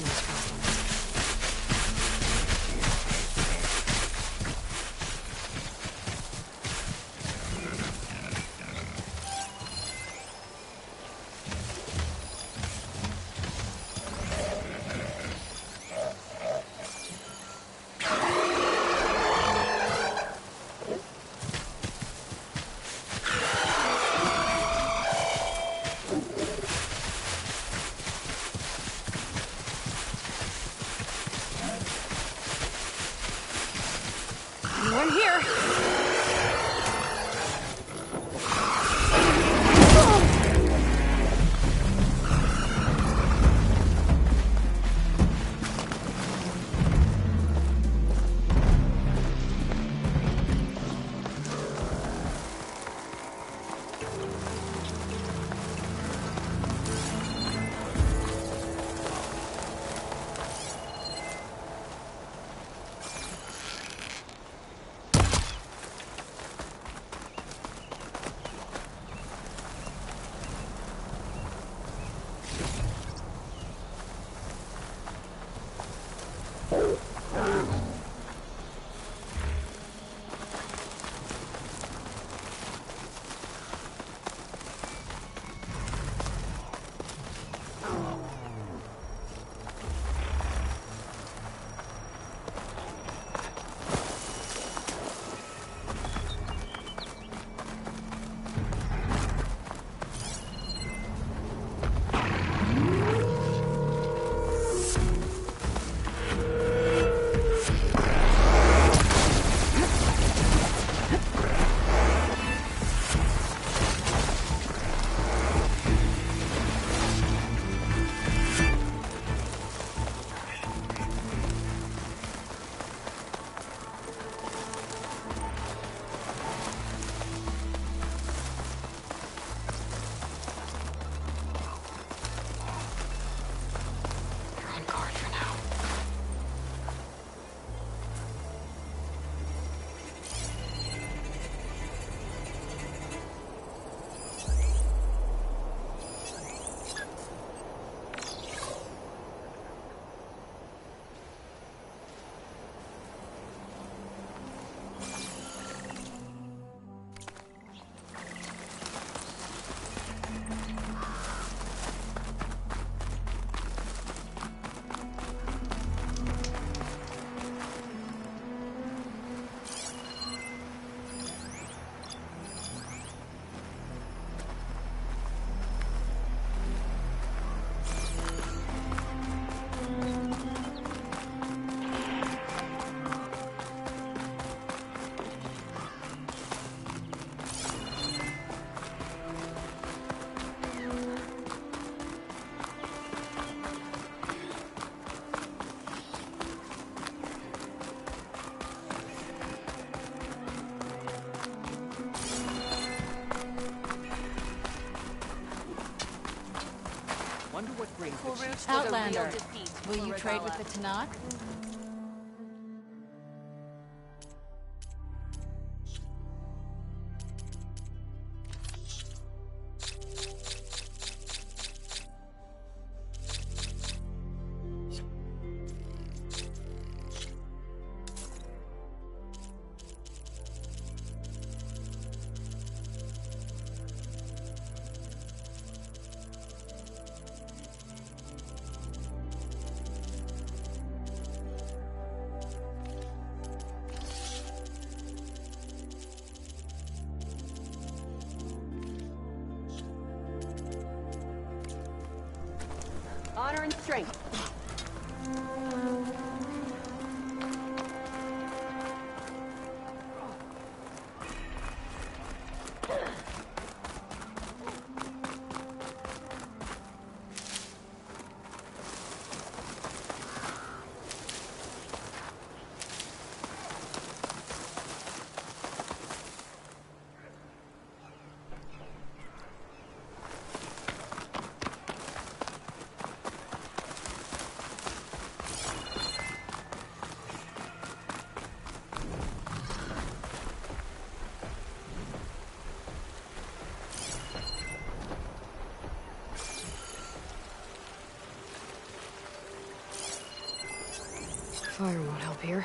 those problems. Anyone here? Outlander, will you trade with the Tanakh? Honor and strength. Fire won't help here.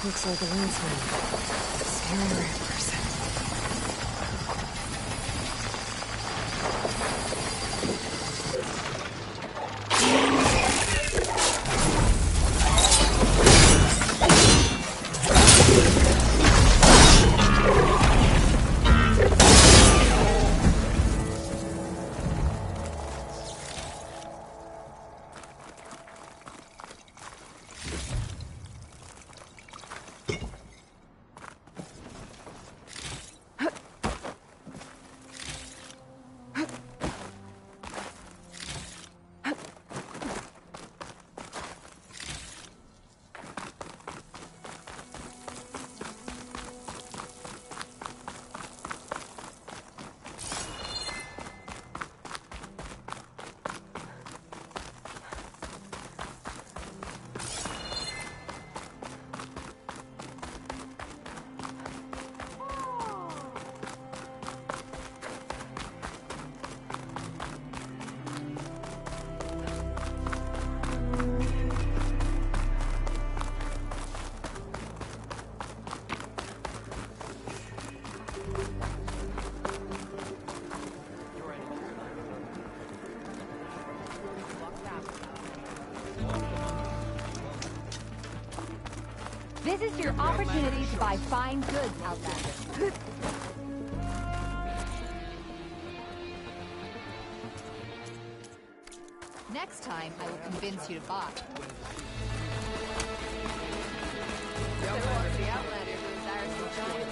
Looks like a landsman. Scaring the right person. This is your opportunity to buy fine goods, Outlander. Next time, I will convince you to buy. The Outlander who desires to join.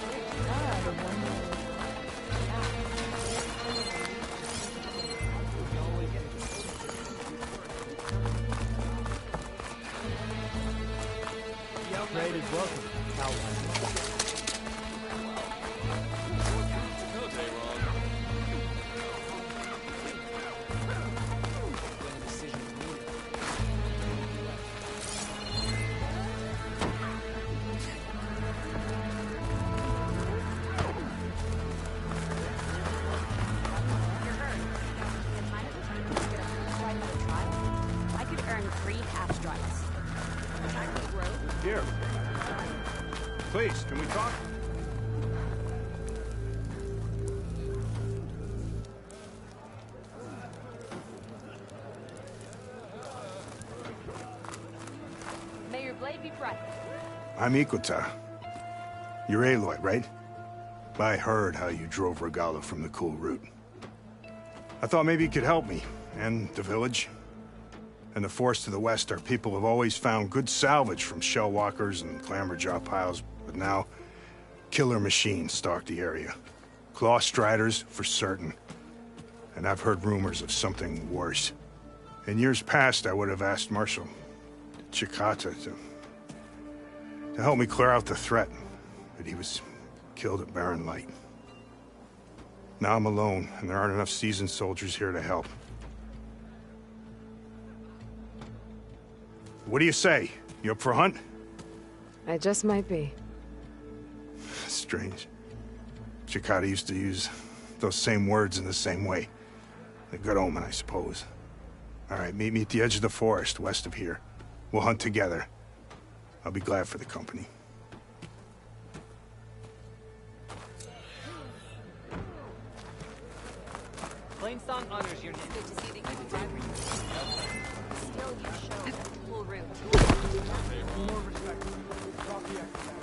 Trade is welcome, Outlander. I could earn 3 half strikes. Here. Please, can we talk? May your blade be bright. I'm Ikuta. You're Aloy, right? I heard how you drove Regala from the cool route. I thought maybe you could help me, and the village. And the forest to the west, our people have always found good salvage from shell walkers and clamberjaw piles, but now killer machines stalk the area. Claw striders, for certain. And I've heard rumors of something worse. In years past, I would have asked Marshal Chikata to help me clear out the threat, but he was killed at Barren Light. Now I'm alone, and there aren't enough seasoned soldiers here to help. What do you say? You up for a hunt? I just might be. Strange. Chikata used to use those same words in the same way. A good omen, I suppose. All right, meet me at the edge of the forest, west of here. We'll hunt together. I'll be glad for the company. Plainsong honors your name. Good to see that you drive me. Still, you show full route. More respect. Drop the extra.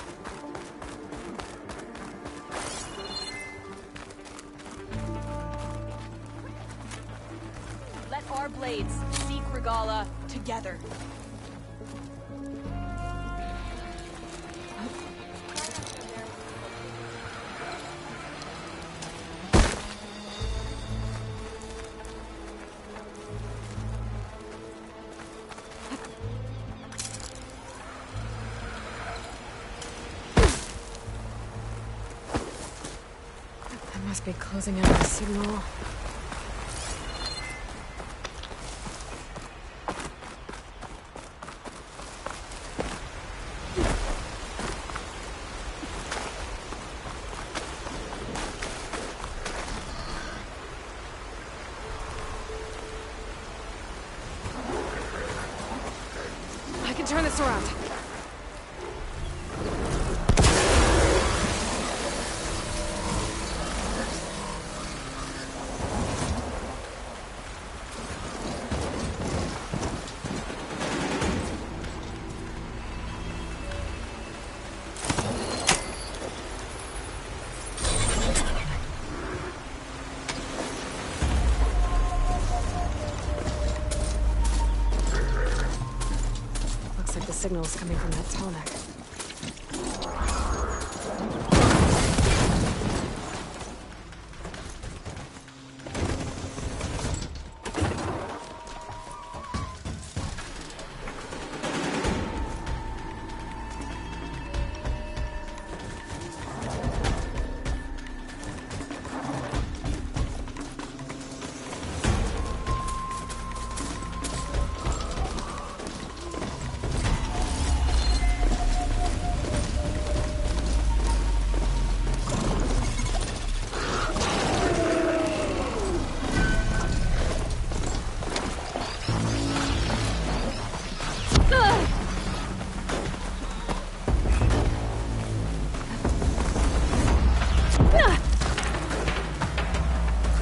Let our blades seek Regala together. I must be closing in on the signal. I can turn this around. Looks like the signal's coming from that Tonek.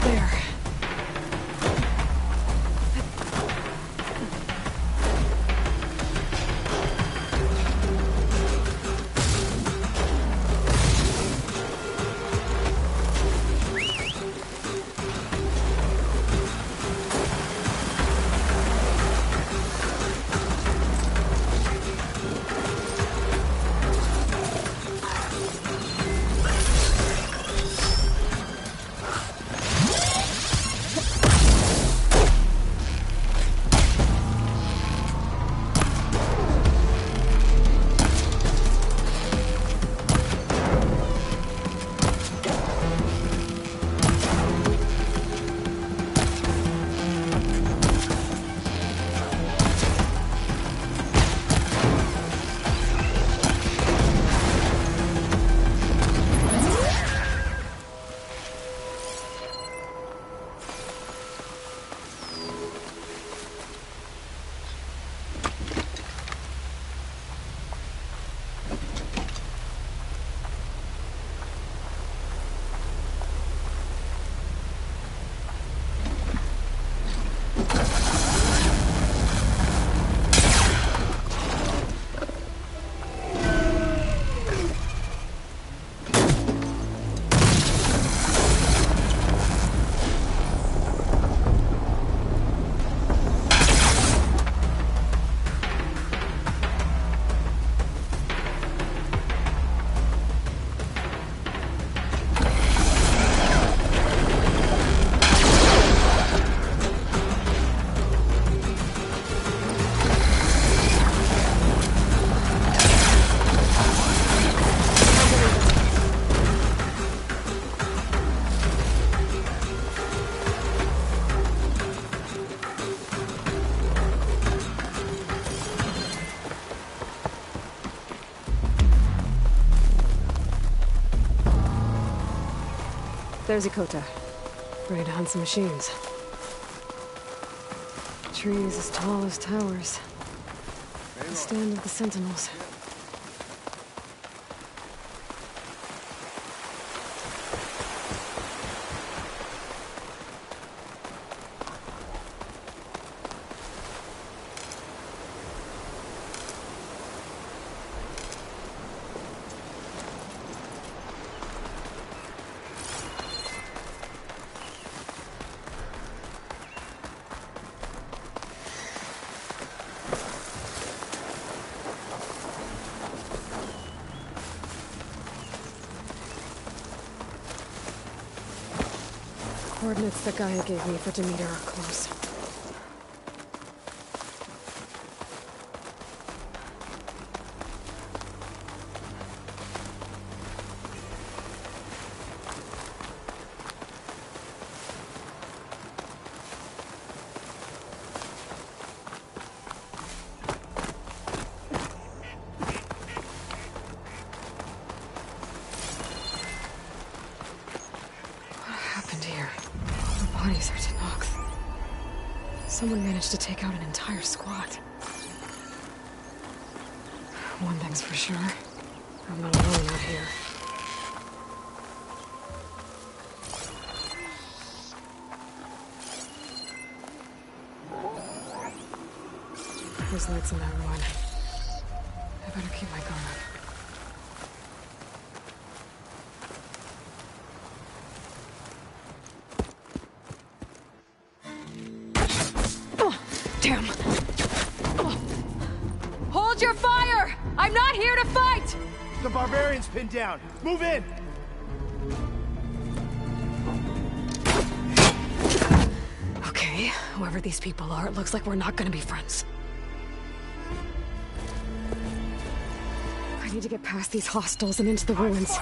There. There's Ikota, ready to hunt some machines. Trees as tall as towers. The stand of the Sentinels. coordinates that Gaia gave me for Demeter are close. Someone managed to take out an entire squad. One thing's for sure, I'm not alone out here. There's lights in that ruin. I better keep my guard up. Damn. Hold your fire! I'm not here to fight! The barbarian's pinned down. Move in! Okay, whoever these people are, it looks like we're not gonna be friends. I need to get past these hostiles and into the ruins.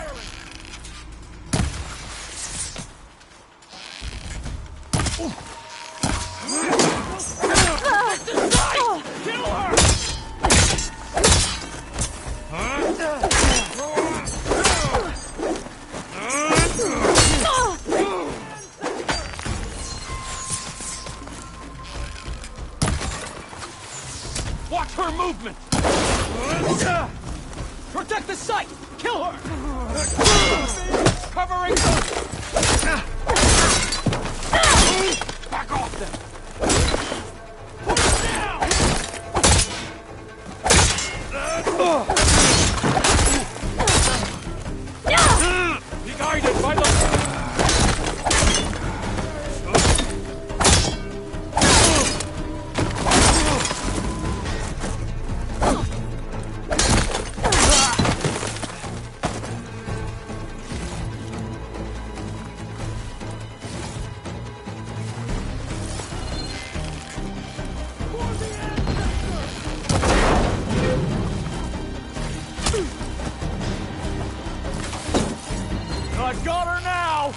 Watch her movement! Protect the site! Kill her! Covering her! Back off them! Put her down! Be guided by the... I've got her now!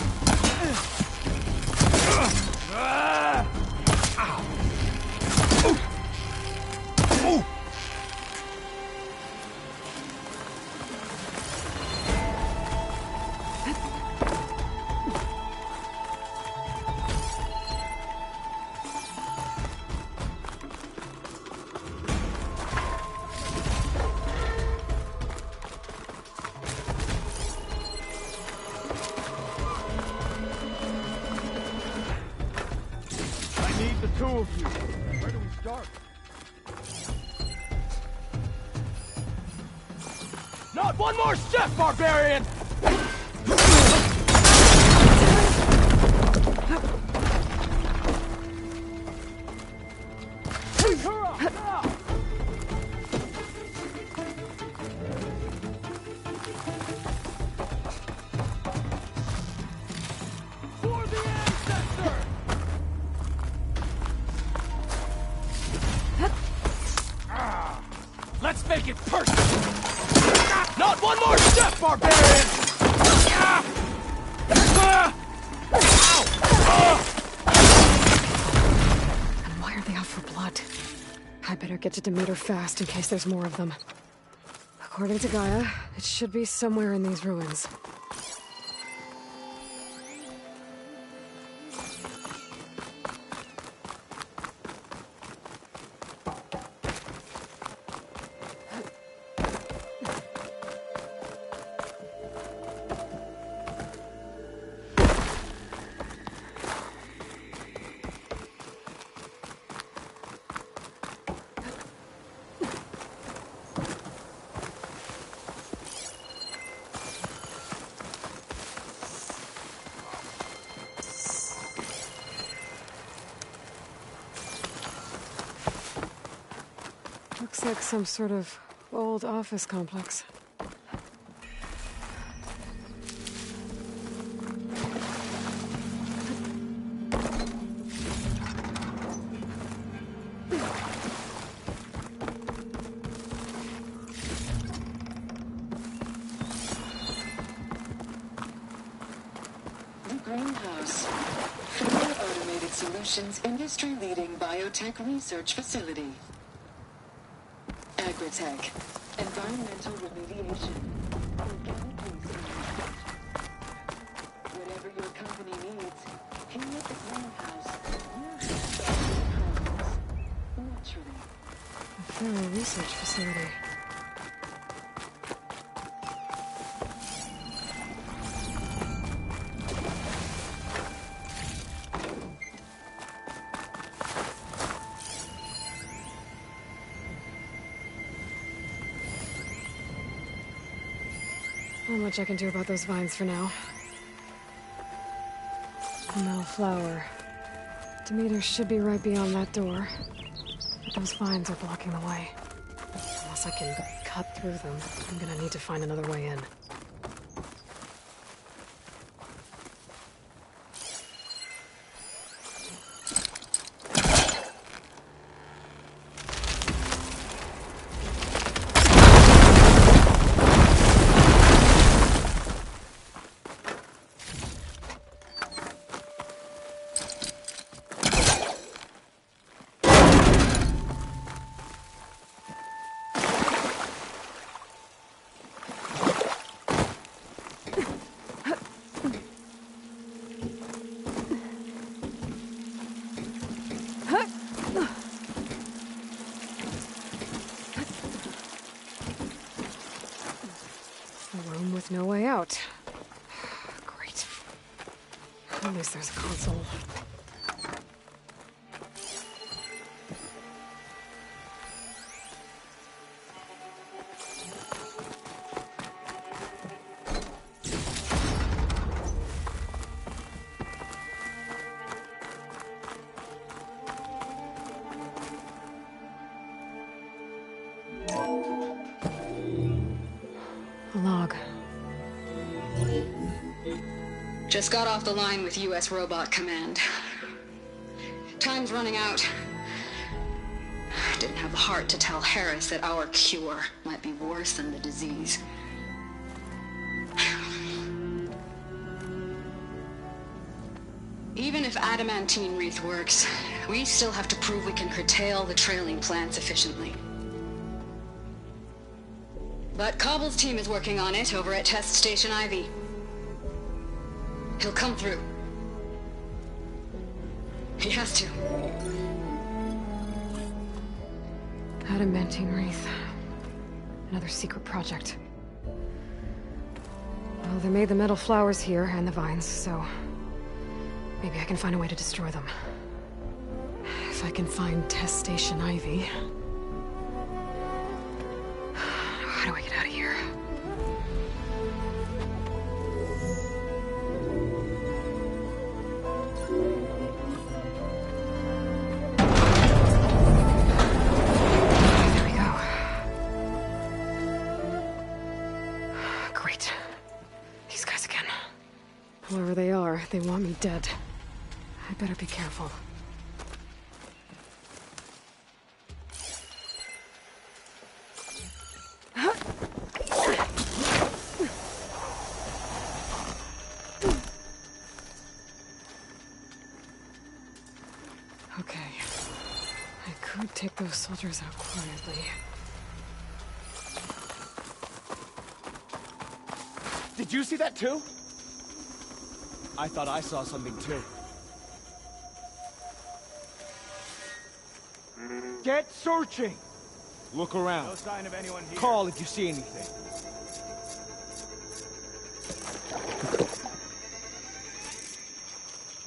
The two of you. Where do we start? Not one more step, barbarian! Pick her up now! For the ancestor! Let's make it personal! Not one more step, barbarian! And why are they out for blood? I better get to Demeter fast in case there's more of them. According to Gaia, it should be somewhere in these ruins. Looks like some sort of old office complex. Ocean's industry-leading biotech research facility. Agritech, environmental remediation, organic waste management. Whatever your company needs, here at the greenhouse, we're here to solve your problems. Naturally. A thorough research facility. Not much I can do about those vines for now. A metal flower. Demeter should be right beyond that door. But those vines are blocking the way. Unless I can cut through them, I'm gonna need to find another way in. A room with no way out. Great. At least there's a console. A log. Just got off the line with U.S. Robot Command. Time's running out. Didn't have the heart to tell Harris that our cure might be worse than the disease. Even if adamantine wreath works, we still have to prove we can curtail the trailing plants efficiently. But Cobble's team is working on it over at Test Station Ivy. He'll come through. He has to. Adamantine wreath. Another secret project. Well, they made the metal flowers here and the vines, so maybe I can find a way to destroy them. If I can find Test Station Ivy. How do I get out of here? There we go. Great. These guys again. Whoever they are, they want me dead. I better be careful. Okay. I could take those soldiers out quietly. Did you see that too? I thought I saw something too. Get searching! Look around. No sign of anyone here. Call if you see anything.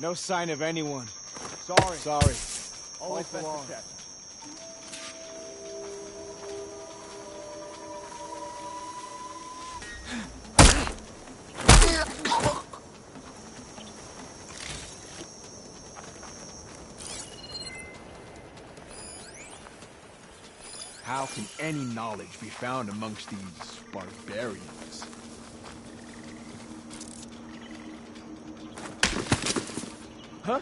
No sign of anyone. Sorry. Always False best alarm. to check. How can any knowledge be found amongst these barbarians? Huh?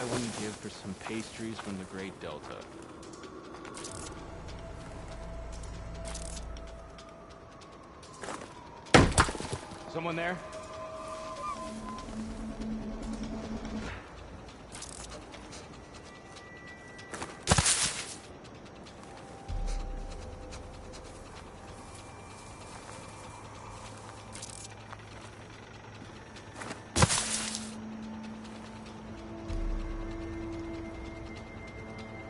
I wouldn't give for some pastries from the Great Delta. Someone there?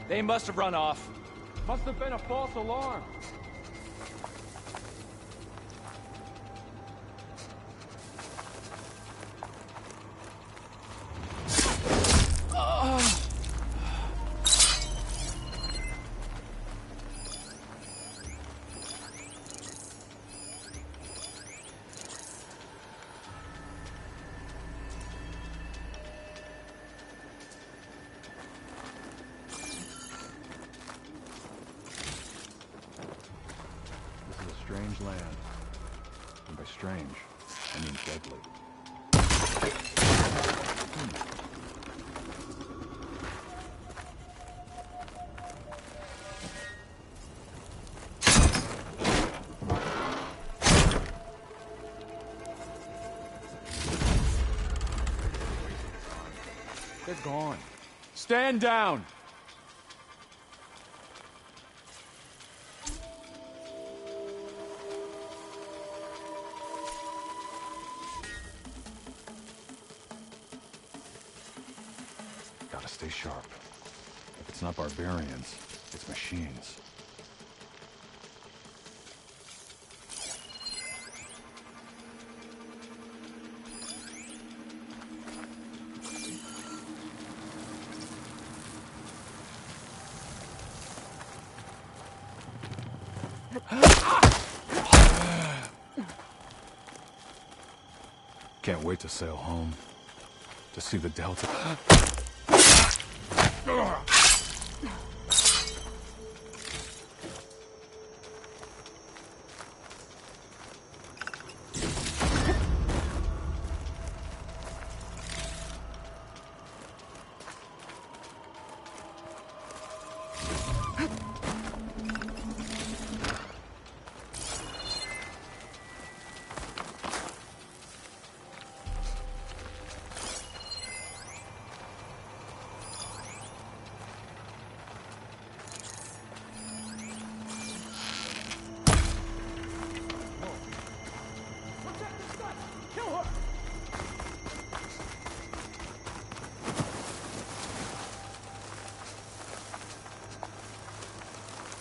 They must have run off. Must have been a false alarm. Strange land. And by strange, I mean deadly. They're gone. Stand down! Gotta stay sharp. If it's not barbarians, it's machines. Can't wait to sail home. To see the Delta.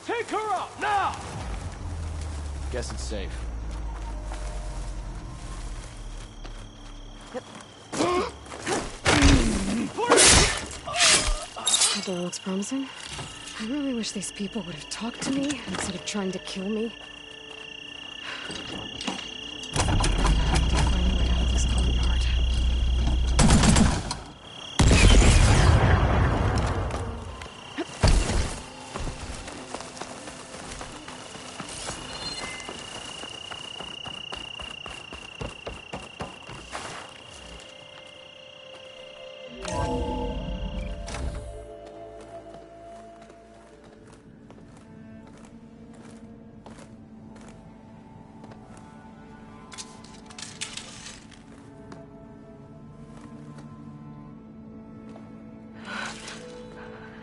Take her out, now! Guess it's safe. That door looks promising. I really wish these people would have talked to me instead of trying to kill me. I have to find a way out of this courtyard.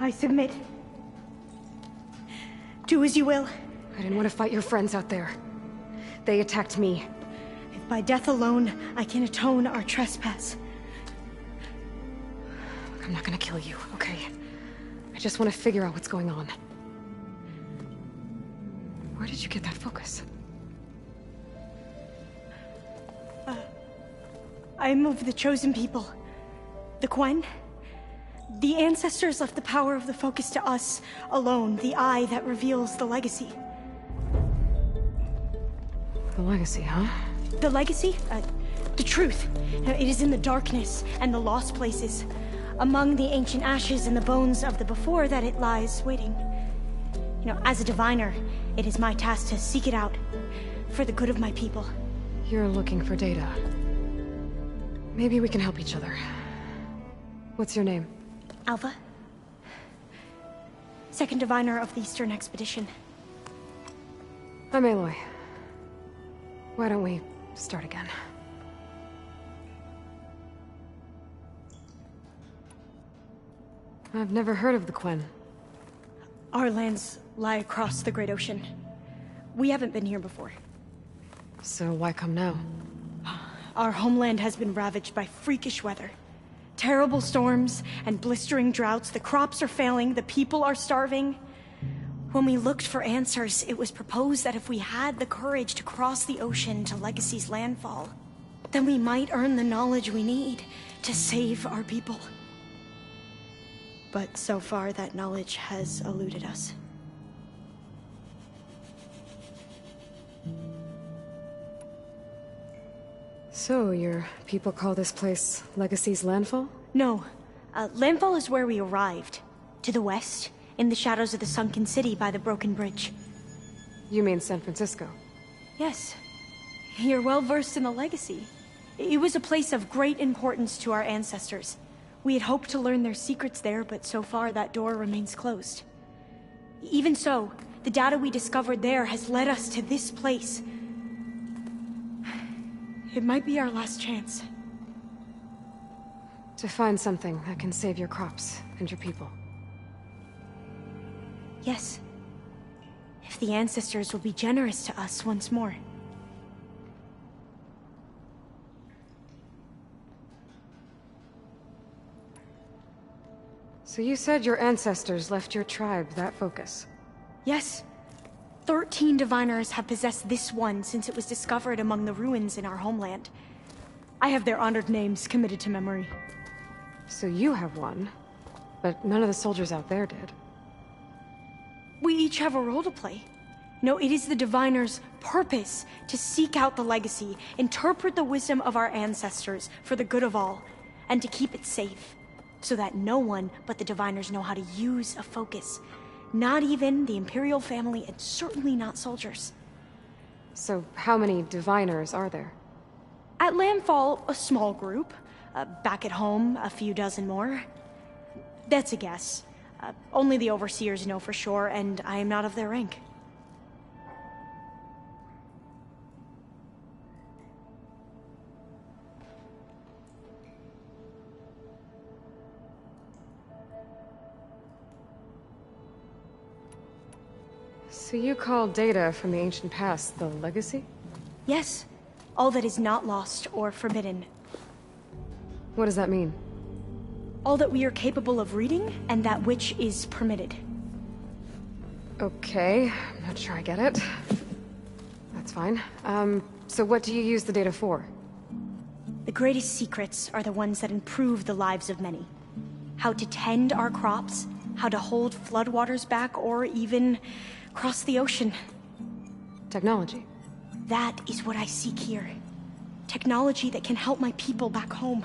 I submit. Do as you will. I didn't want to fight your friends out there. They attacked me. If by death alone I can atone our trespass. I'm not gonna kill you, okay? I just want to figure out what's going on. Where did you get that focus? I am of the chosen people. The Quen. The ancestors left the power of the focus to us alone, the eye that reveals the legacy. The legacy, huh? The legacy? The truth. It is in the darkness and the lost places. Among the ancient ashes and the bones of the before that it lies waiting. You know, as a diviner, it is my task to seek it out for the good of my people. You're looking for data. Maybe we can help each other. What's your name? Alva? Second diviner of the Eastern Expedition. I'm Aloy. Why don't we start again? I've never heard of the Quen. Our lands lie across the Great Ocean. We haven't been here before. So why come now? Our homeland has been ravaged by freakish weather. Terrible storms and blistering droughts. The crops are failing, the people are starving. When we looked for answers, it was proposed that if we had the courage to cross the ocean to Legacy's landfall, then we might earn the knowledge we need to save our people. But so far, that knowledge has eluded us. So, your people call this place Legacy's landfall? No. Landfall is where we arrived. To the west, in the shadows of the sunken city by the broken bridge. You mean San Francisco? Yes. You're well versed in the Legacy. It was a place of great importance to our ancestors. We had hoped to learn their secrets there, but so far that door remains closed. Even so, the data we discovered there has led us to this place. It might be our last chance. To find something that can save your crops and your people. Yes. If the ancestors will be generous to us once more. So you said your ancestors left your tribe that focus? Yes. 13 diviners have possessed this one since it was discovered among the ruins in our homeland. I have their honored names committed to memory. So you have one, but none of the soldiers out there did. We each have a role to play. No, it is the diviner's purpose to seek out the Legacy, interpret the wisdom of our ancestors for the good of all, and to keep it safe, so that no one but the diviners know how to use a focus. Not even the Imperial family, and certainly not soldiers. So how many diviners are there? At landfall, a small group. Back at home, a few dozen more. That's a guess. Only the overseers know for sure, and I am not of their rank. So you call data from the ancient past the Legacy? Yes. All that is not lost or forbidden. What does that mean? All that we are capable of reading, and that which is permitted. Okay, I'm not sure I get it. That's fine. So what do you use the data for? The greatest secrets are the ones that improve the lives of many. How to tend our crops, how to hold floodwaters back, or even cross the ocean. Technology. That is what I seek here. Technology that can help my people back home.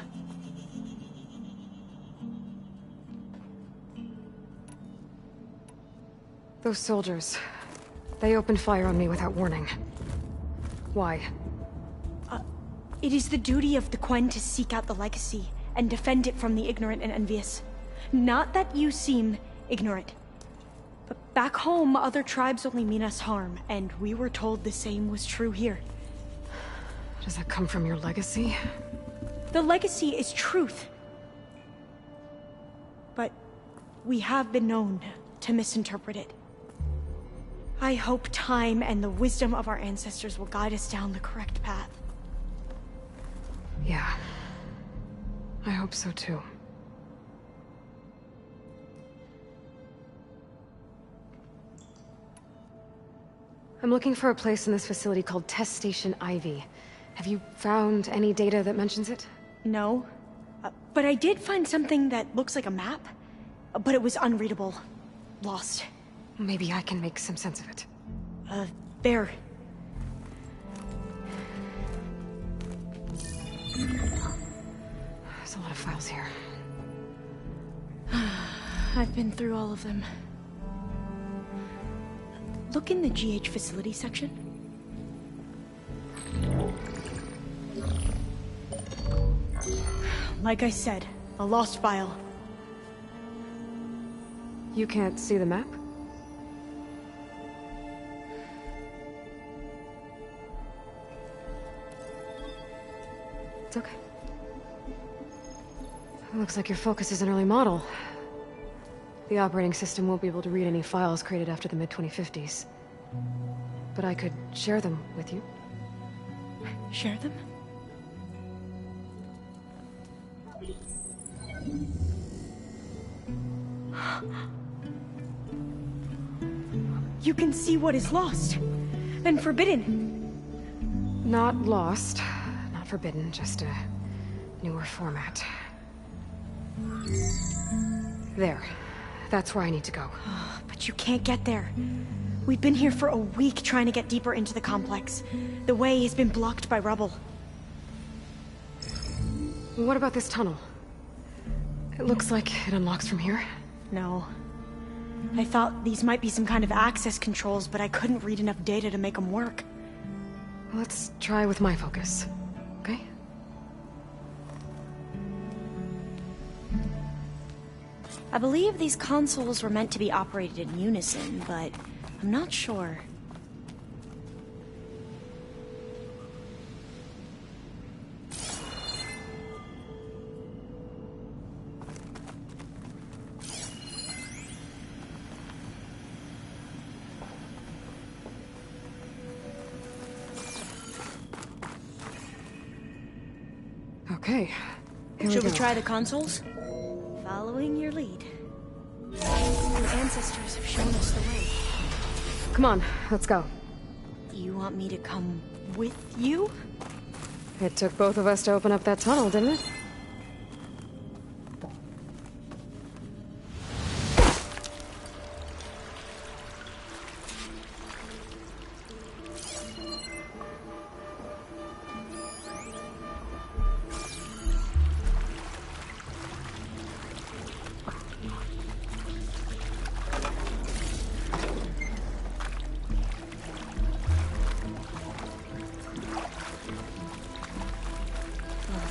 Those soldiers, they opened fire on me without warning. Why? It is the duty of the Quen to seek out the Legacy and defend it from the ignorant and envious. Not that you seem ignorant. But back home, other tribes only mean us harm, and we were told the same was true here. Does that come from your legacy? The Legacy is truth. But we have been known to misinterpret it. I hope time and the wisdom of our ancestors will guide us down the correct path. Yeah. I hope so too. I'm looking for a place in this facility called Test Station Ivy. Have you found any data that mentions it? No. But I did find something that looks like a map. But it was unreadable. Lost. Maybe I can make some sense of it. There. There's a lot of files here. I've been through all of them. Look in the GH facility section. Like I said, a lost file. You can't see the map? It's okay. It looks like your focus is an early model. The operating system won't be able to read any files created after the mid-2050s. But I could share them with you. Share them? You can see what is lost and forbidden. Not lost, not forbidden, just a newer format. There. That's where I need to go. But you can't get there. We've been here for a week trying to get deeper into the complex. The way has been blocked by rubble. What about this tunnel? It looks like it unlocks from here. No. I thought these might be some kind of access controls, but I couldn't read enough data to make them work. Let's try with my focus, okay? I believe these consoles were meant to be operated in unison, but I'm not sure. Okay, here Should we we go. try the consoles? Following your lead. Your ancestors have shown us the way. Come on, let's go. You want me to come with you? It took both of us to open up that tunnel, didn't it?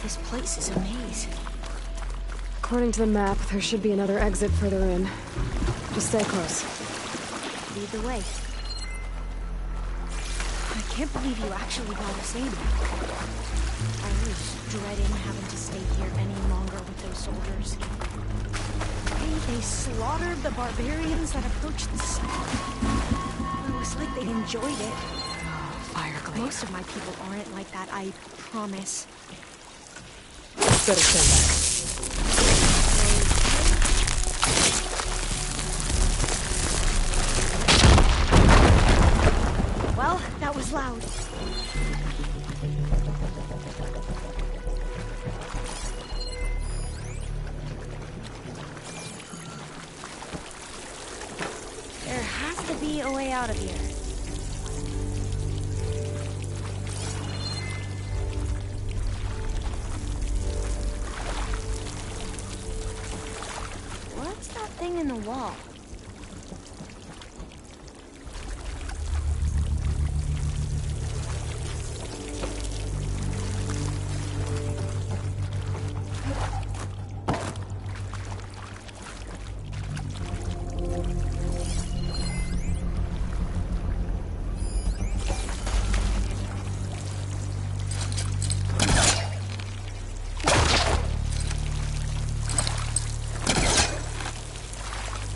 This place is a maze. According to the map, there should be another exit further in. Just stay close. Lead the way. I can't believe you actually got us in. I was dreading having to stay here any longer with those soldiers. They slaughtered the barbarians that approached the site. It was like they enjoyed it. Fire glade. Most of my people aren't like that, I promise. Better stand back. Well, that was loud. There has to be a way out of here. What's that thing in the wall?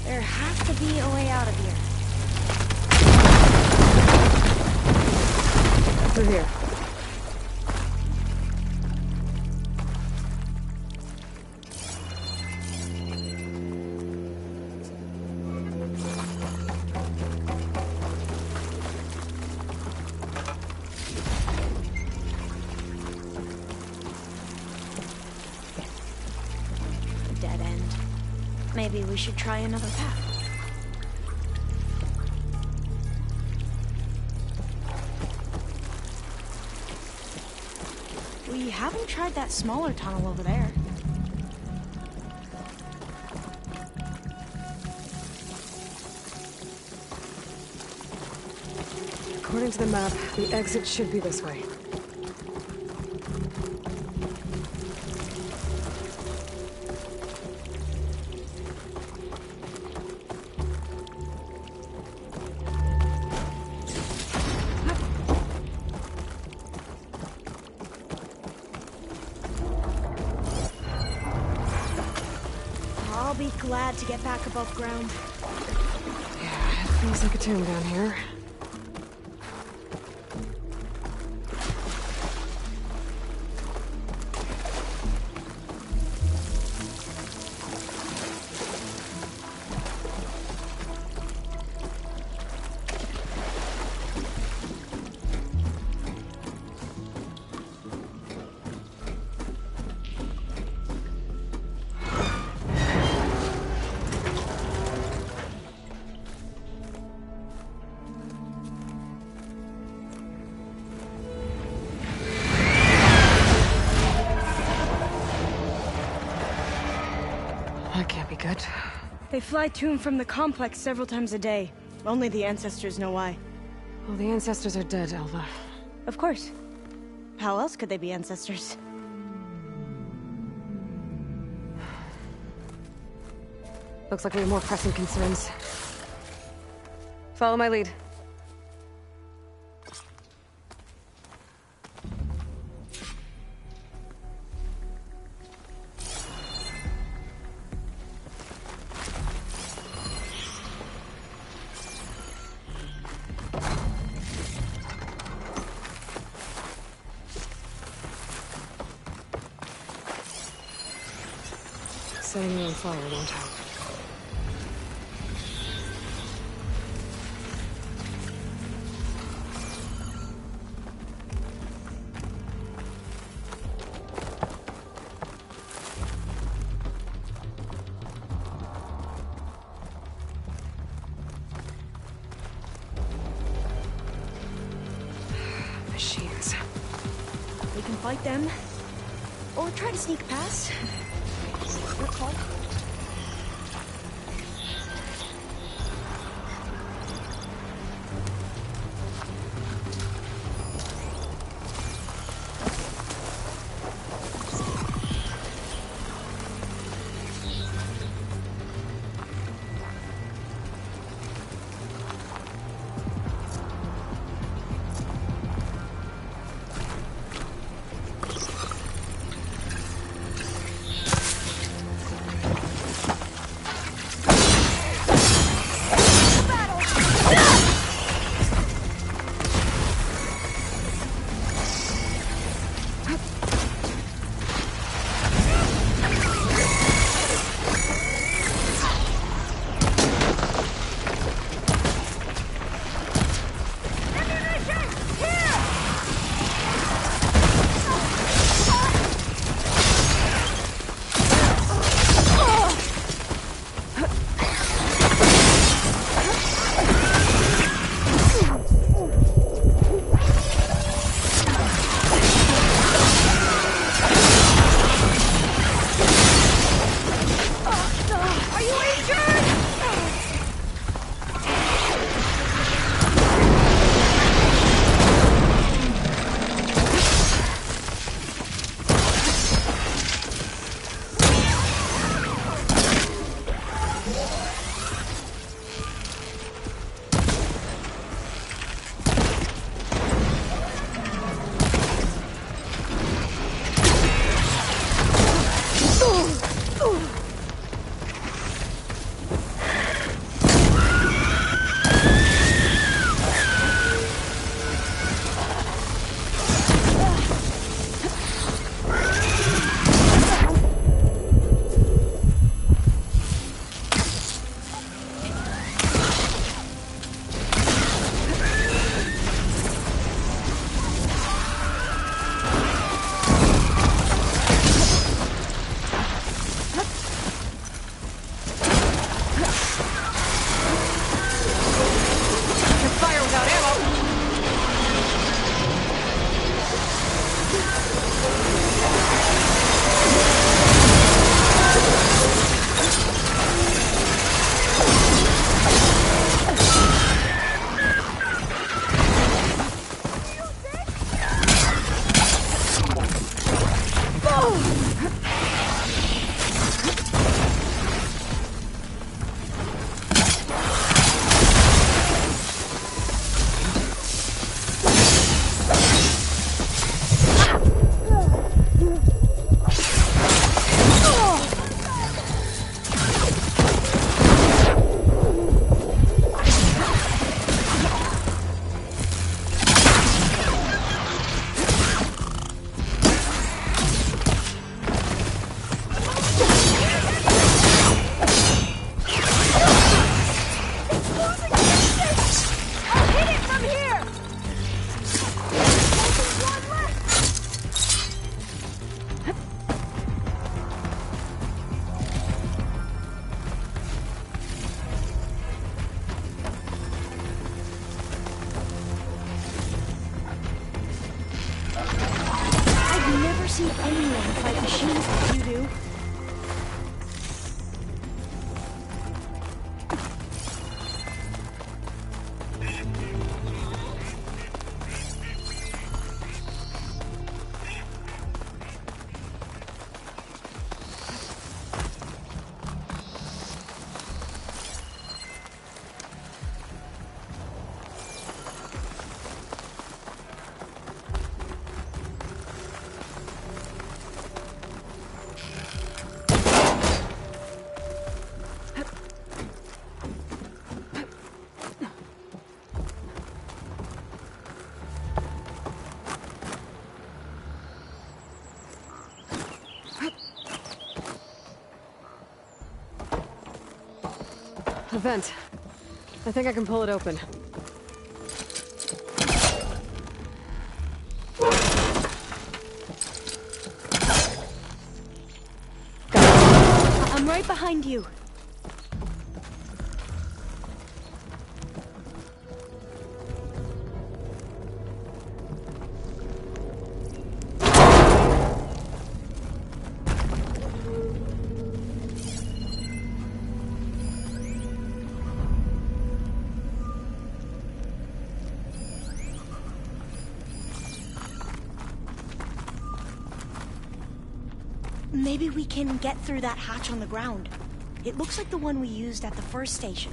There has to be a way out of here. Through here. Dead end. Maybe we should try another path. We haven't tried that smaller tunnel over there. According to the map, the exit should be this way. glad to get back above ground. Yeah, it feels like a tomb down here. That can't be good. They fly to and from the complex several times a day. Only the ancestors know why. Well, the ancestors are dead, Elva. Of course. How else could they be ancestors? Looks like we have more pressing concerns. Follow my lead. Setting you on fire won't help. Machines. We can fight them. Or try to sneak past. Your call. A vent. I think I can pull it open. I'm right behind you. Maybe we can get through that hatch on the ground. It looks like the one we used at the first station.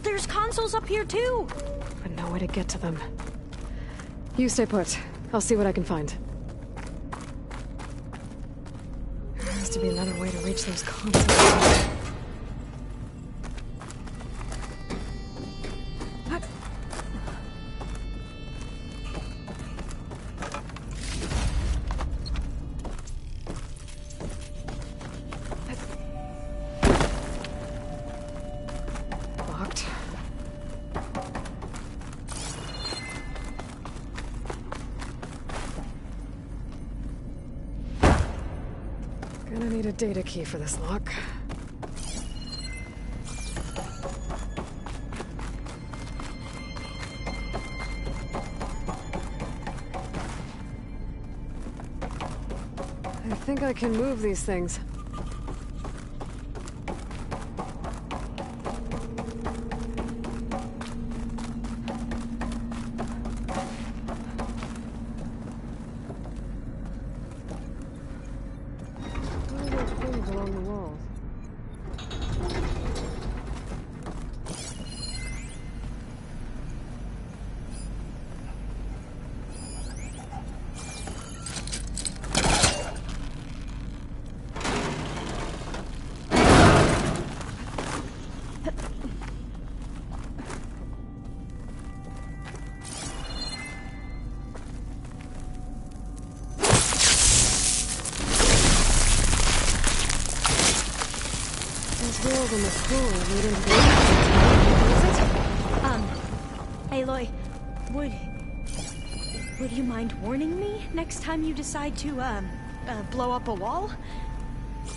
There's consoles up here too! But no way to get to them. You stay put. I'll see what I can find. There has to be another way to reach those consoles. Locked. Gonna need a data key for this lock. I think I can move these things. What are those things along the walls? Those wheels on the floor lead into the Aloy, would you mind warning me next time you decide to, blow up a wall?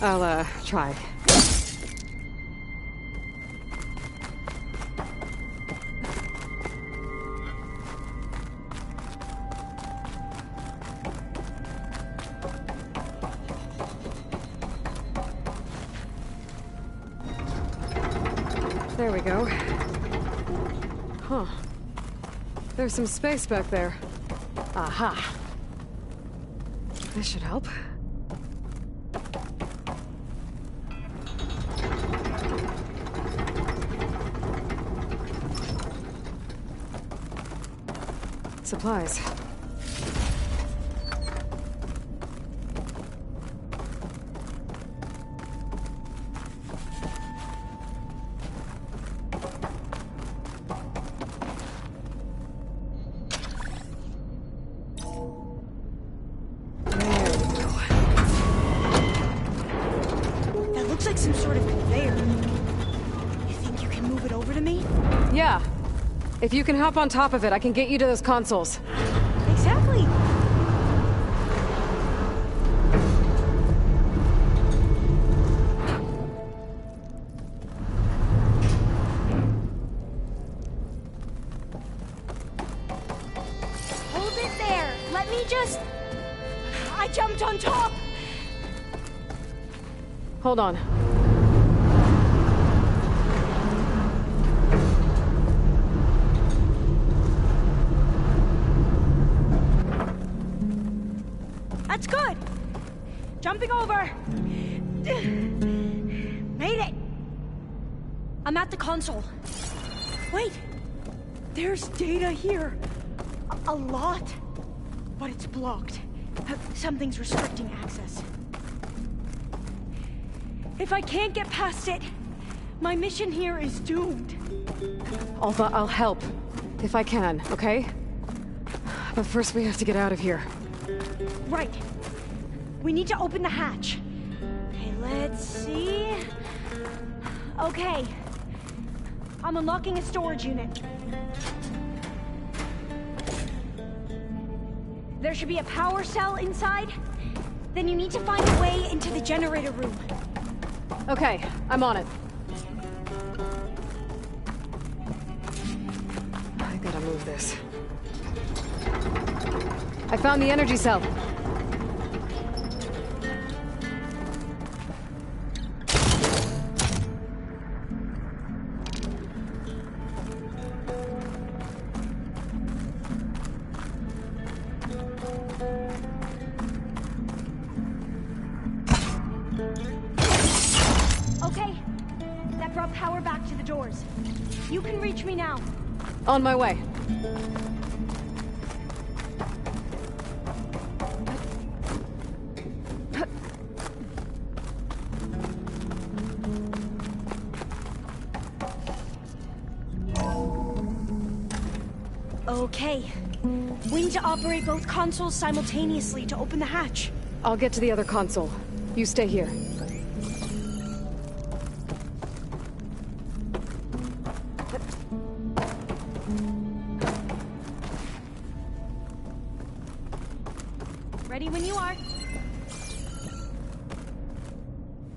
I'll, try. There we go. Huh. There's some space back there. Aha. This should help. Supplies. That looks like some sort of conveyor. You think you can move it over to me? Yeah. If you can hop on top of it, I can get you to those consoles. Exactly. Hold it there. Let me just... I jumped on top. Hold on. That's good. Jumping over. Made it. I'm at the console. Wait. There's data here. A lot. But it's blocked. Something's restricting access. If I can't get past it, my mission here is doomed. Alpha, I'll help. If I can, okay? But first we have to get out of here. Right. We need to open the hatch. Okay, let's see. Okay. I'm unlocking a storage unit. There should be a power cell inside. Then you need to find a way into the generator room. Okay, I'm on it. I gotta move this. I found the energy cell. Okay, that brought power back to the doors. You can reach me now. On my way. Okay. We need to operate both consoles simultaneously to open the hatch. I'll get to the other console. You stay here. Ready when you are.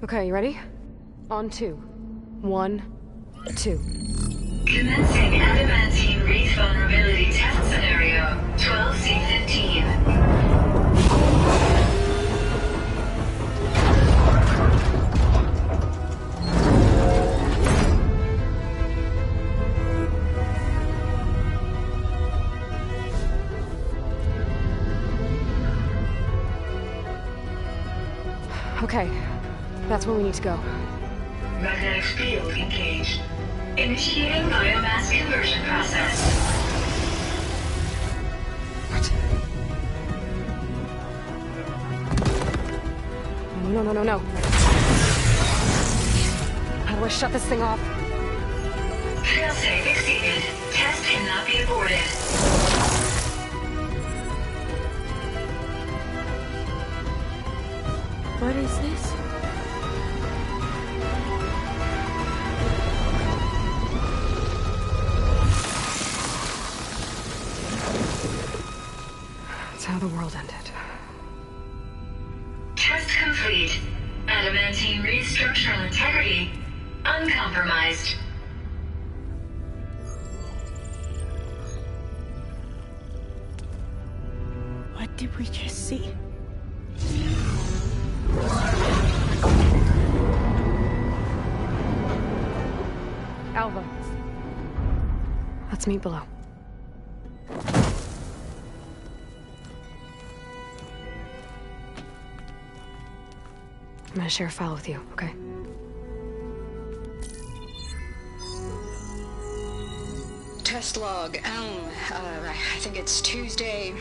Okay, you ready? On 2. 1, 2. Commencing adamantine wreath vulnerability test scenario 12C15. Okay, that's where we need to go. Magnetic field engaged. Initiating biomass conversion process. What? No. How do I shut this thing off? Failsafe exceeded. Test cannot be aborted. What is this? That's how the world ended. Test complete. Adamantine wreath structural integrity uncompromised. What did we just see? Alva. Let's meet below. I'm gonna share a file with you, okay? Test log, Elm. I think it's Tuesday...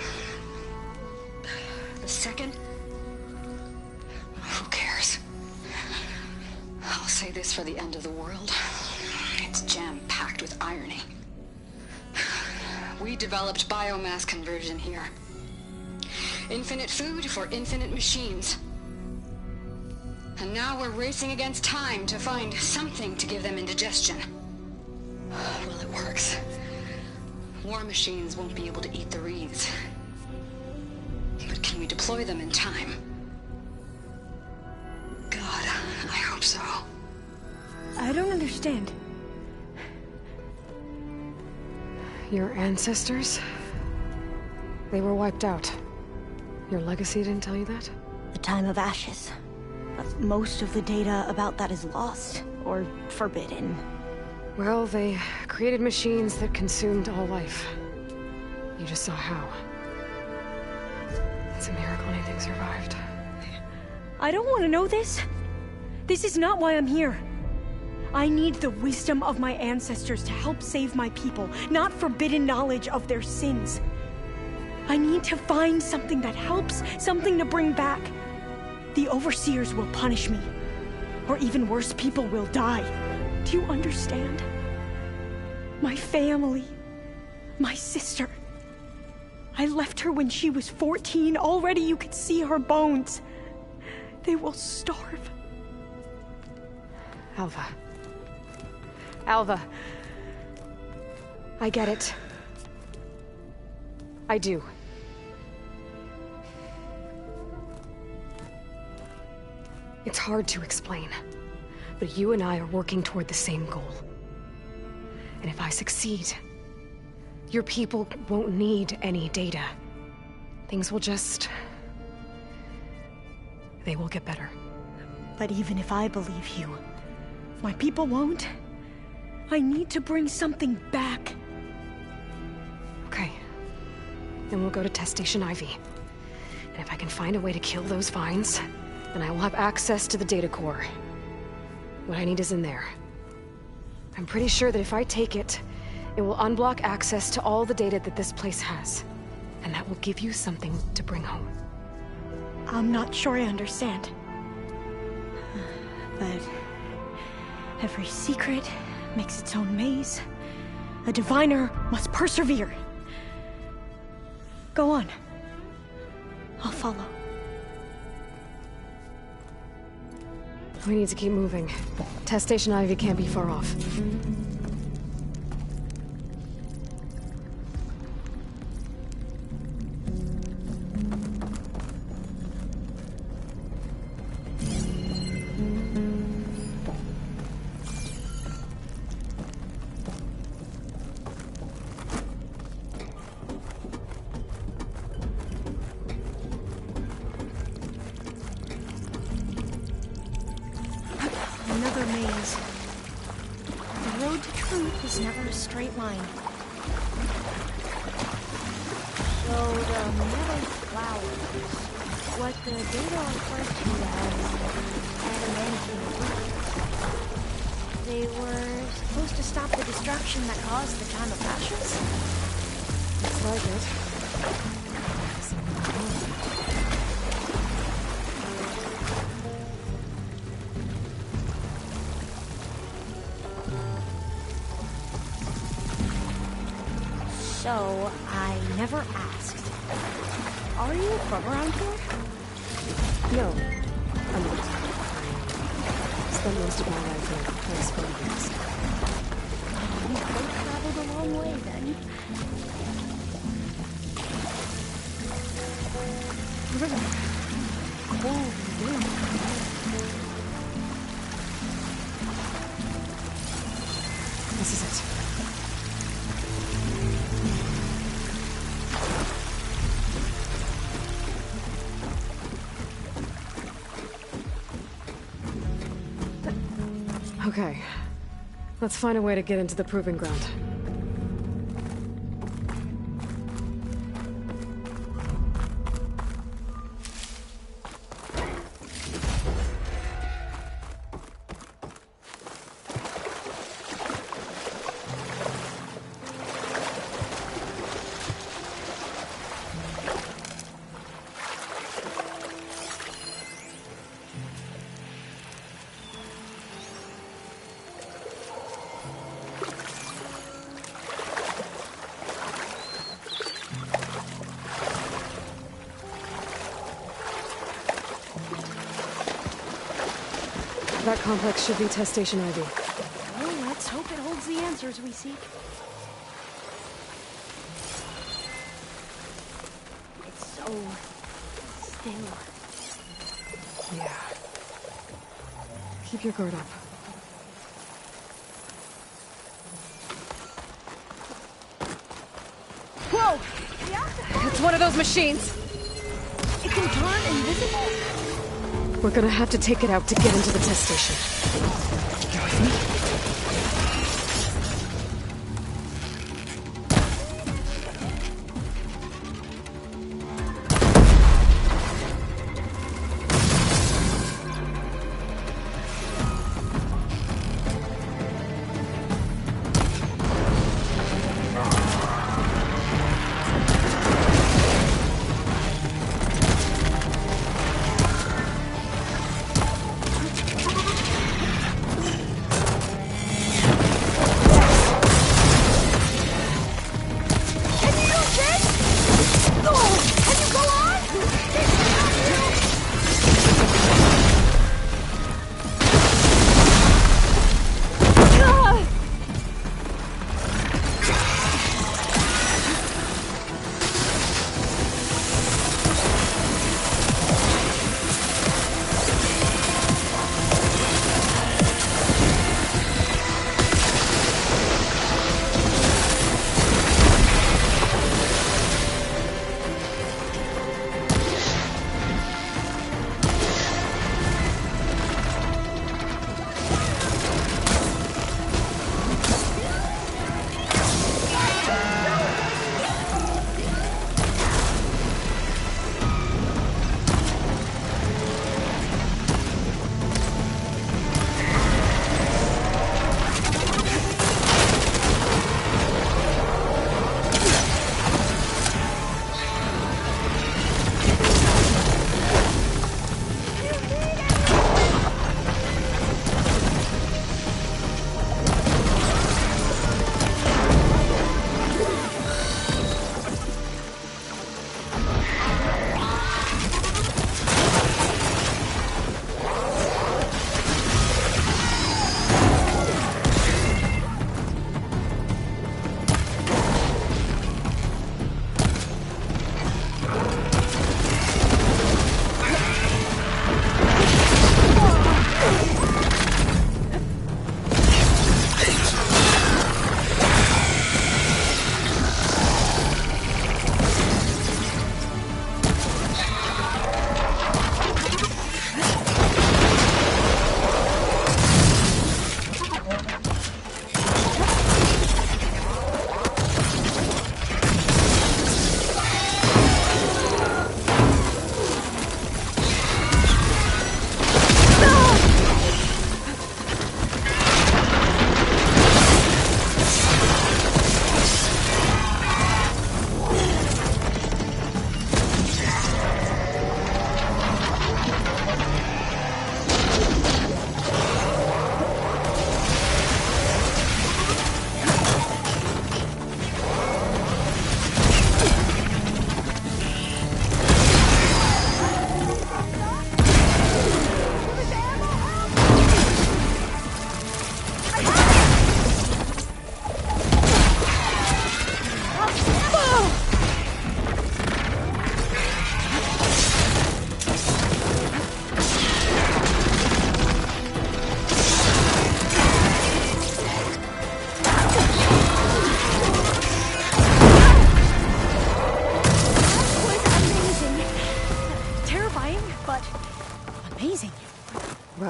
the 2nd? Who cares? I'll say this for the end of the world. It's jam-packed with irony. We developed biomass conversion here. Infinite food for infinite machines. And now we're racing against time to find something to give them indigestion. Well, it works. War machines won't be able to eat the wreaths. But can we deploy them in time? God, I hope so. I don't understand. Your ancestors? They were wiped out. Your legacy didn't tell you that? The time of ashes. But most of the data about that is lost, or forbidden. Well, they created machines that consumed all life. You just saw how. It's a miracle anything survived. I don't want to know this. This is not why I'm here. I need the wisdom of my ancestors to help save my people, not forbidden knowledge of their sins. I need to find something that helps, something to bring back. The overseers will punish me. Or even worse, people will die. Do you understand? My family. My sister. I left her when she was 14. Already you could see her bones. They will starve. Alva. Alva. I get it. I do. It's hard to explain, but you and I are working toward the same goal. And if I succeed, your people won't need any data. Things will just... they will get better. But even if I believe you, my people won't. I need to bring something back. Okay. Then we'll go to Test Station Ivy. And if I can find a way to kill those vines, then I will have access to the data core. What I need is in there. I'm pretty sure that if I take it, it will unblock access to all the data that this place has. And that will give you something to bring home. I'm not sure I understand. But every secret makes its own maze. A diviner must persevere. Go on. I'll follow. We need to keep moving. Test Station Ivy can't be far off. Another maze. The road to truth is never a straight line. So the metal flowers, what the data refers to as adamantine roots, they were supposed to stop the destruction that caused the time of ashes? Looks like it. So, I never asked. Are you from around here? No, I'm not. I spent most of my life in place for years. You both traveled a long way then. Cold wind. This is it. Okay. Let's find a way to get into the proving ground. That complex should be Test Station Ivy. Well, let's hope it holds the answers we seek. It's so still. Yeah. Keep your guard up. Whoa! Yeah? It's one of those machines! It can turn invisible? We're gonna have to take it out to get into the test station. You with me?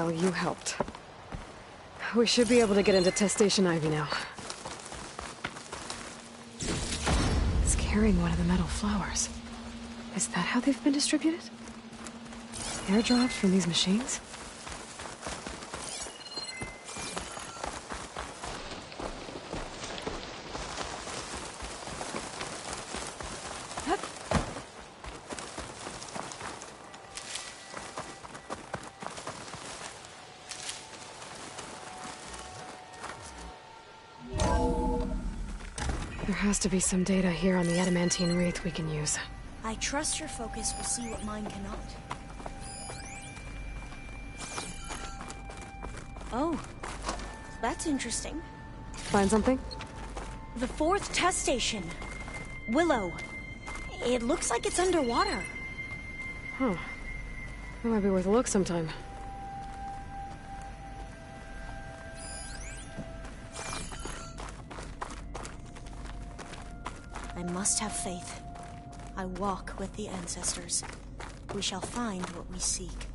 Well, you helped. We should be able to get into Test Station Ivy now. It's carrying one of the metal flowers. Is that how they've been distributed? Airdropped from these machines? There has to be some data here on the adamantine wreath we can use. I trust your focus will see what mine cannot. Oh, that's interesting. Find something? The 4th test station. Willow. It looks like it's underwater. Huh. That might be worth a look sometime. I must have faith. I walk with the ancestors. We shall find what we seek.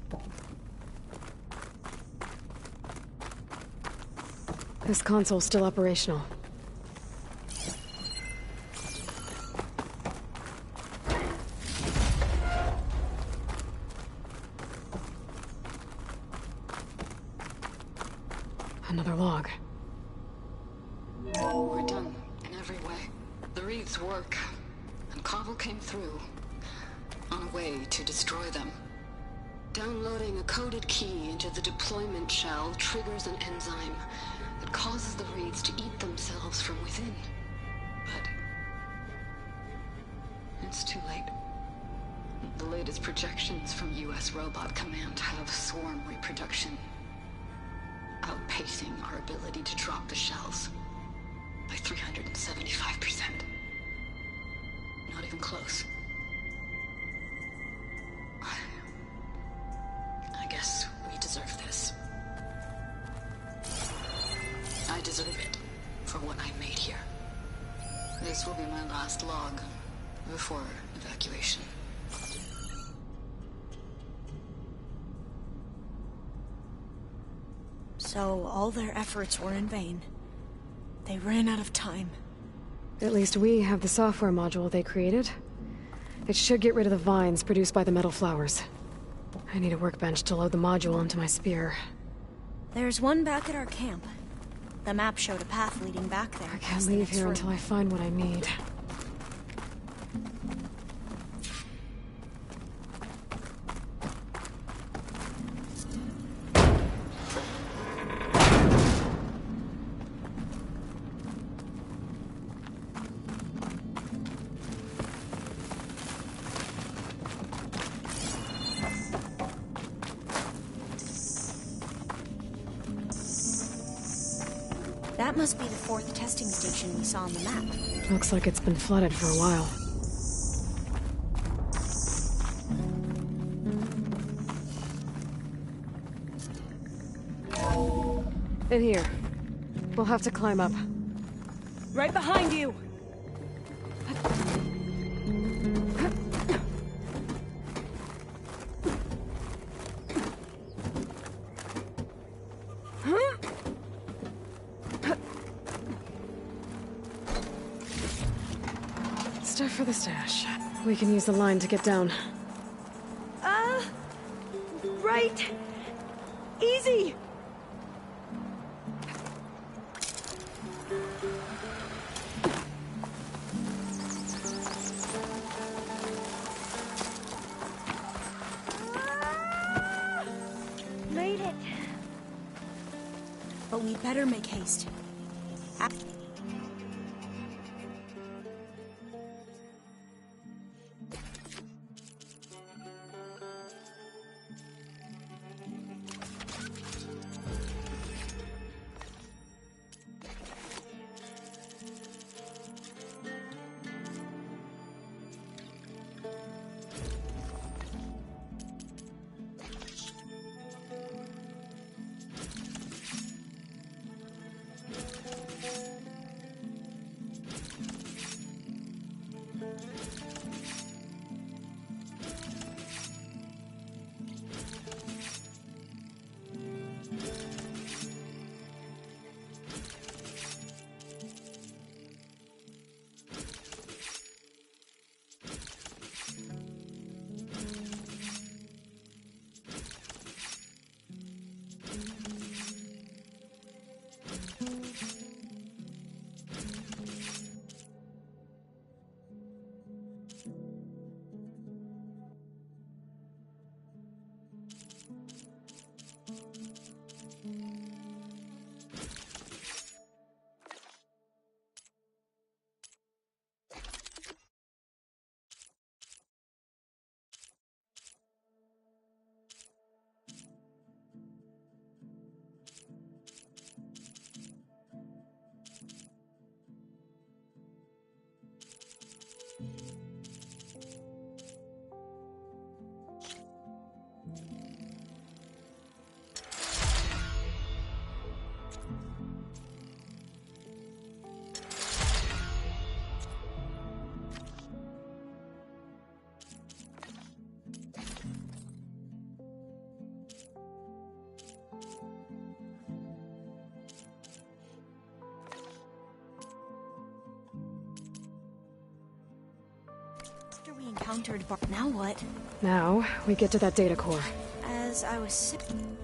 This console's still operational. Another log. We're done in every way. The wreaths work, and Cobble came through on a way to destroy them. Downloading a coded key into the deployment shell triggers an enzyme that causes the wreaths to eat themselves from within. But it's too late. The latest projections from US Robot Command have swarm reproduction outpacing our ability to drop the shells by 375%. Not even close. I guess we deserve this. I deserve it for what I made here. This will be my last log before evacuation. So all their efforts were in vain. They ran out of time. At least we have the software module they created. It should get rid of the vines produced by the metal flowers. I need a workbench to load the module onto my spear. There's one back at our camp. The map showed a path leading back there. I can't leave here until I find what I need. That must be the 4th testing station we saw on the map. Looks like it's been flooded for a while. In here. We'll have to climb up. Right behind you! Stuff for the stash. We can use the line to get down. Right! Easy! Made it! But we'd better make haste. encountered Now what? Now, we get to that data core. As I was saying...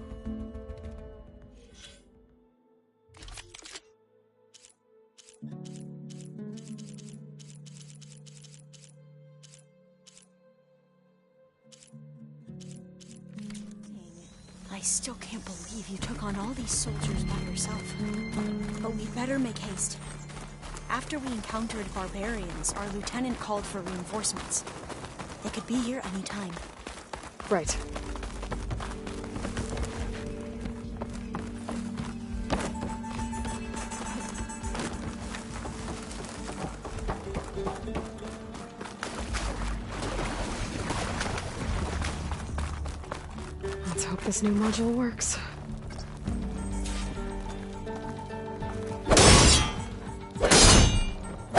I still can't believe you took on all these soldiers by yourself. But we better make haste. After we encountered barbarians, our lieutenant called for reinforcements. They could be here any time. Right. Let's hope this new module works.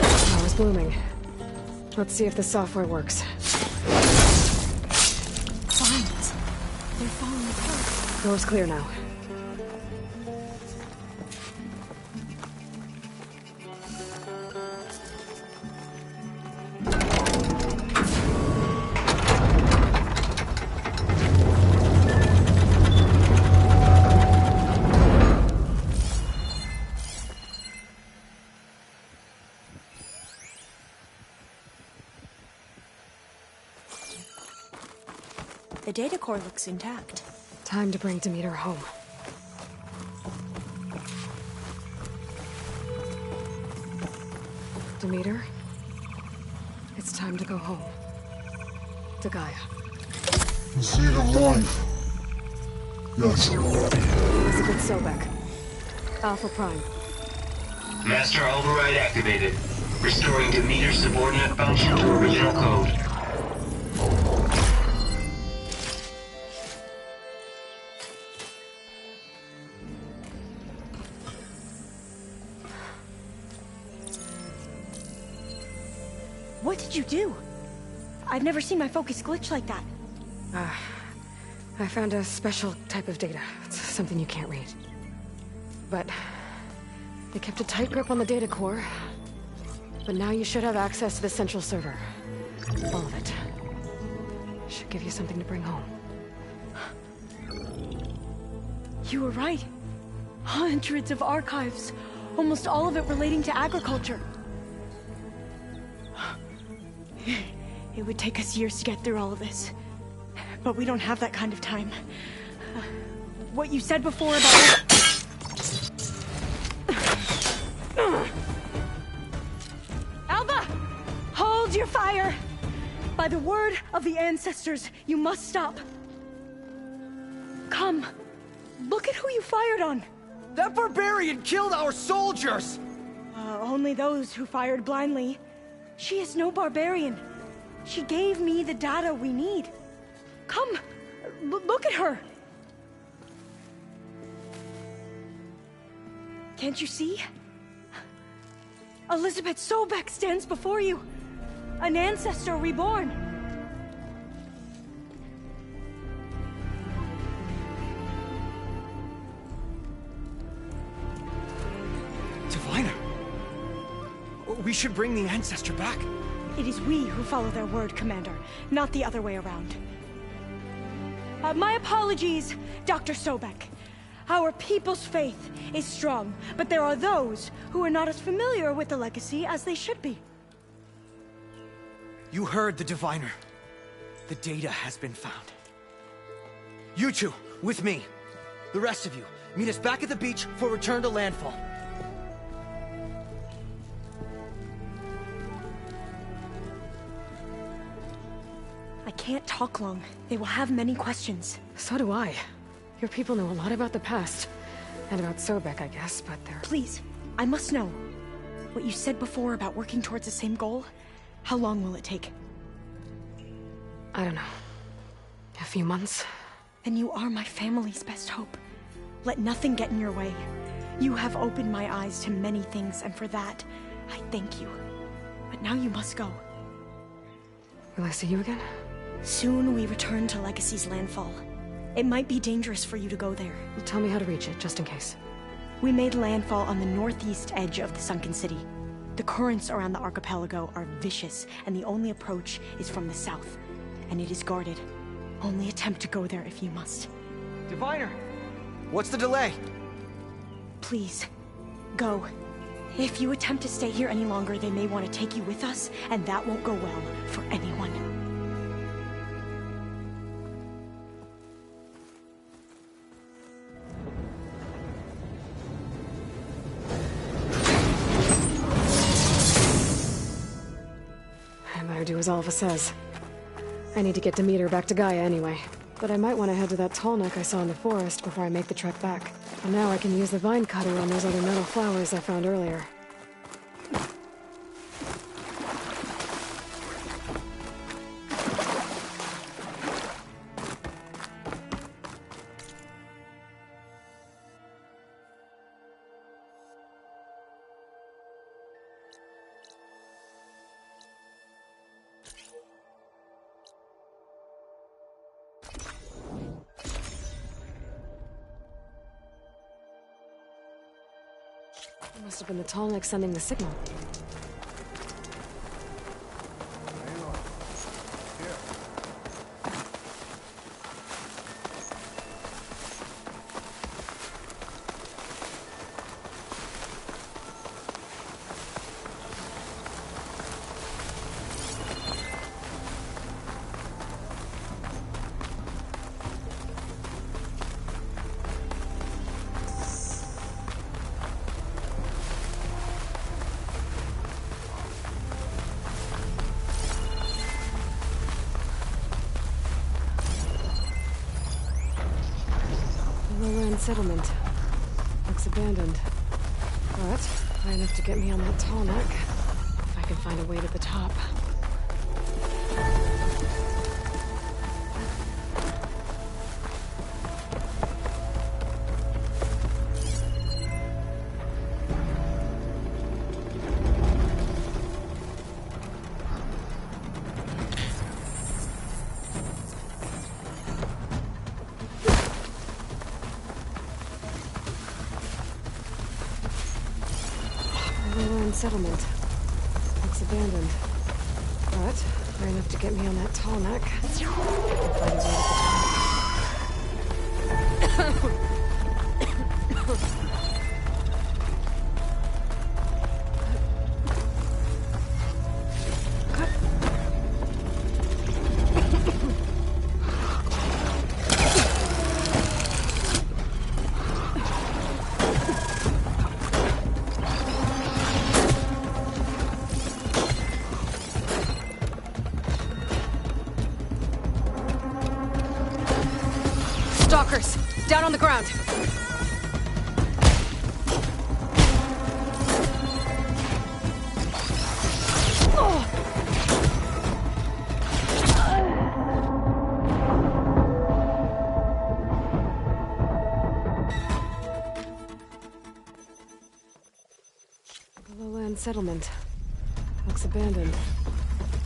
Power's blooming. Let's see if the software works. Vines. They're falling apart. Door's clear now. The data core looks intact. Time to bring Demeter home. Demeter, it's time to go home. To Gaia. The seed of life. Yes. Elizabeth Sobek. Alpha Prime. Master override activated. Restoring Demeter's subordinate function to original code. What did you do? I've never seen my focus glitch like that. I found a special type of data. It's something you can't read. But they kept a tight grip on the data core. But now you should have access to the central server. All of it. Should give you something to bring home. You were right. Hundreds of archives. Almost all of it relating to agriculture. It would take us years to get through all of this. But we don't have that kind of time. What you said before about... Alba! Hold your fire! By the word of the ancestors, you must stop. Come. Look at who you fired on. That barbarian killed our soldiers! Only those who fired blindly. She is no barbarian. She gave me the data we need. Come, look at her. Can't you see? Elizabeth Sobek stands before you. An ancestor reborn. Diviner! We should bring the ancestor back. It is we who follow their word, Commander, not the other way around. My apologies, Dr. Sobek. Our people's faith is strong, but there are those who are not as familiar with the legacy as they should be. You heard the diviner. The data has been found. You two, with me. The rest of you, meet us back at the beach for return to landfall. I can't talk long. They will have many questions. So do I. Your people know a lot about the past. And about Sobek, I guess, but they're... Please, I must know. What you said before about working towards the same goal, how long will it take? I don't know. A few months? Then you are my family's best hope. Let nothing get in your way. You have opened my eyes to many things, and for that, I thank you. But now you must go. Will I see you again? Soon we return to Legacy's landfall. It might be dangerous for you to go there. Tell me how to reach it, just in case. We made landfall on the northeast edge of the sunken city. The currents around the archipelago are vicious, and the only approach is from the south. And it is guarded. Only attempt to go there if you must. Diviner! What's the delay? Please, go. If you attempt to stay here any longer, they may want to take you with us, and that won't go well for anyone. I better do as Alpha says. I need to get Demeter back to Gaia anyway. But I might want to head to that tall neck I saw in the forest before I make the trek back. And now I can use the vine cutter on those other metal flowers I found earlier. It must have been the tall neck sending the signal. Lowland settlement. Looks abandoned. But high enough to get me on that tall neck. If I can find a way to the top. Settlement. Looks abandoned. But high enough to get me on that tall neck. I can find a way to the top. Stalkers! Down on the ground! The lowland settlement. Looks abandoned.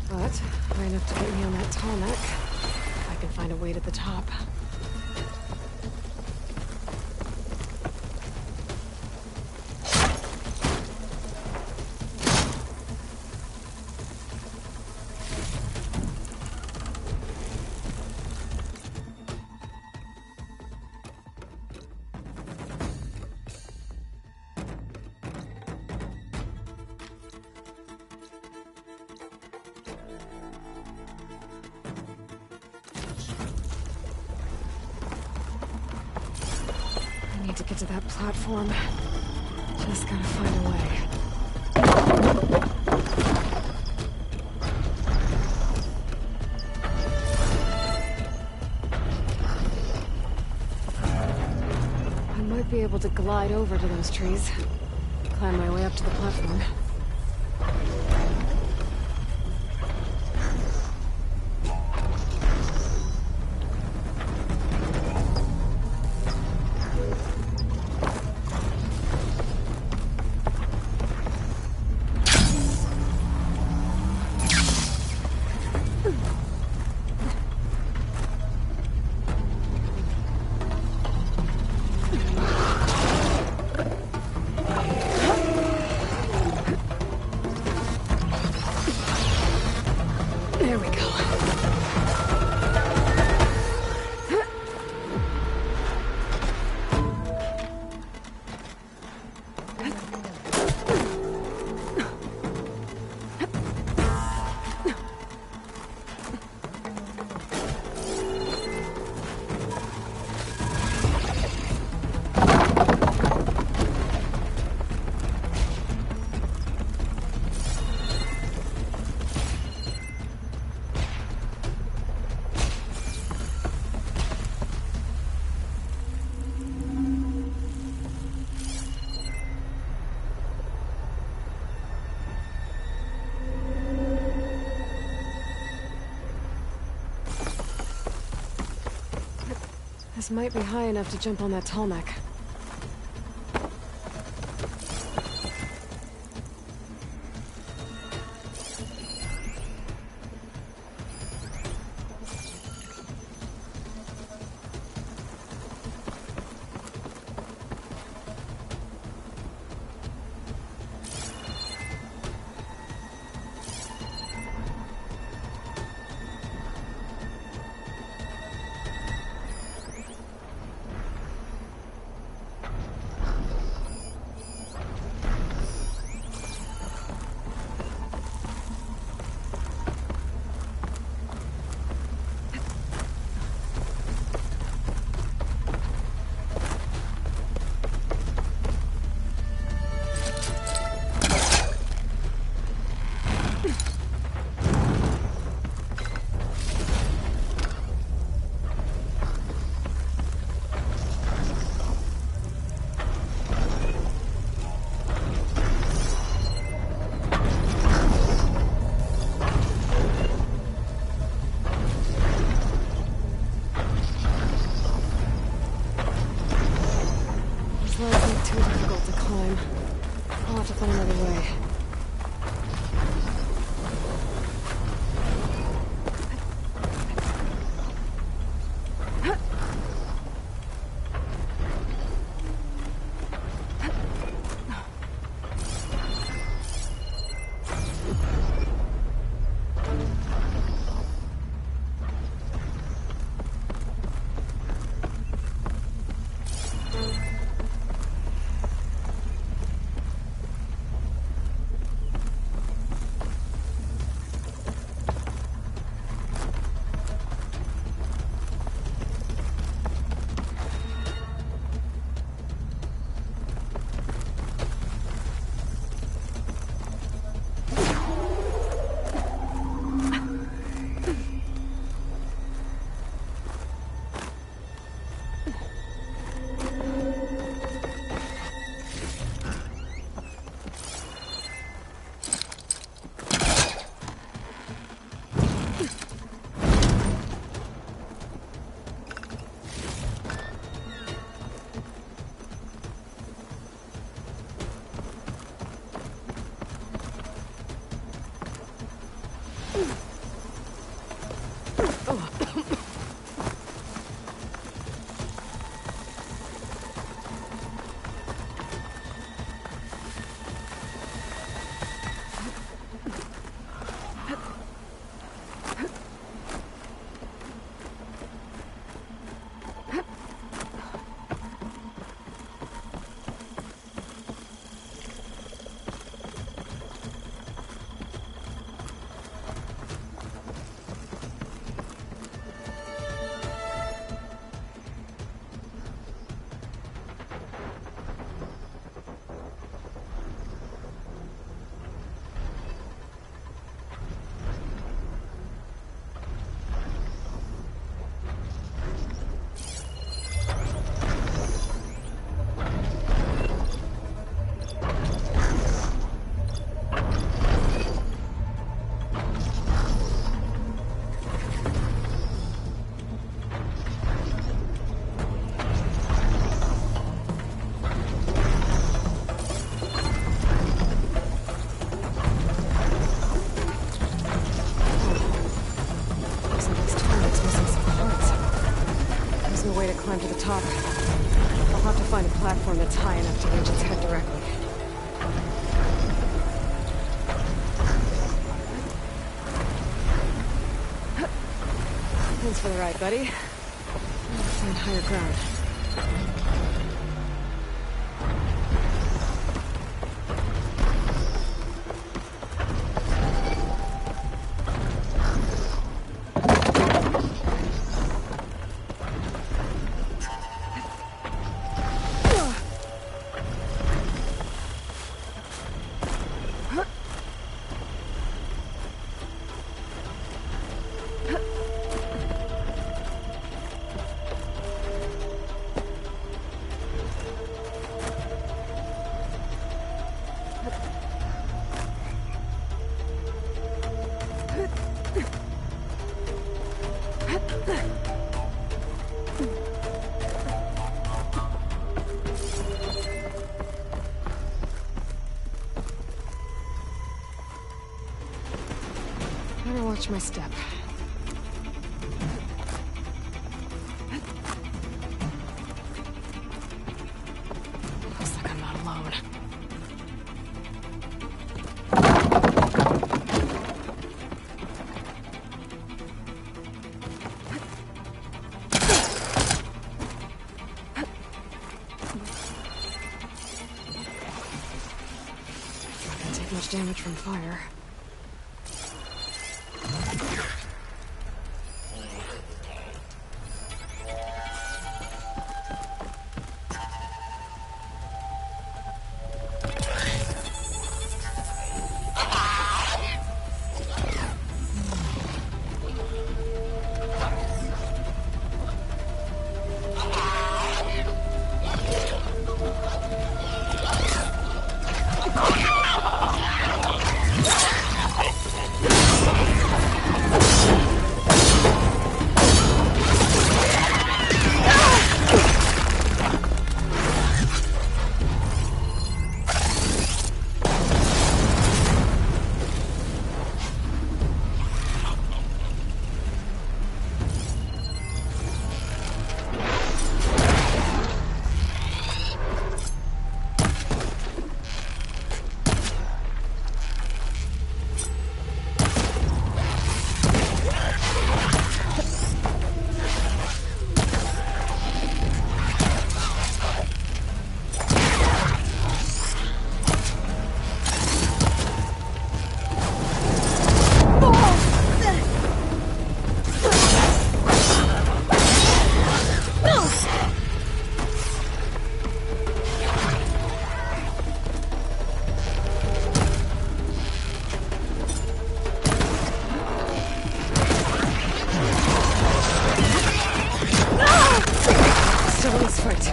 But high enough to get me on that tall neck. I can find a way to the top. To get to that platform. Just gotta find a way. I might be able to glide over to those trees. Climb my way up to the platform. This might be high enough to jump on that tall neck. Too difficult to climb. I'll have to find another way. Climb to the top. I'll have to find a platform that's high enough to reach its head directly. Thanks for the ride, buddy. I'll find higher ground. Better watch my step. Looks like I'm not alone. Not gonna take much damage from fire. Still in his foot.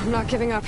I'm not giving up.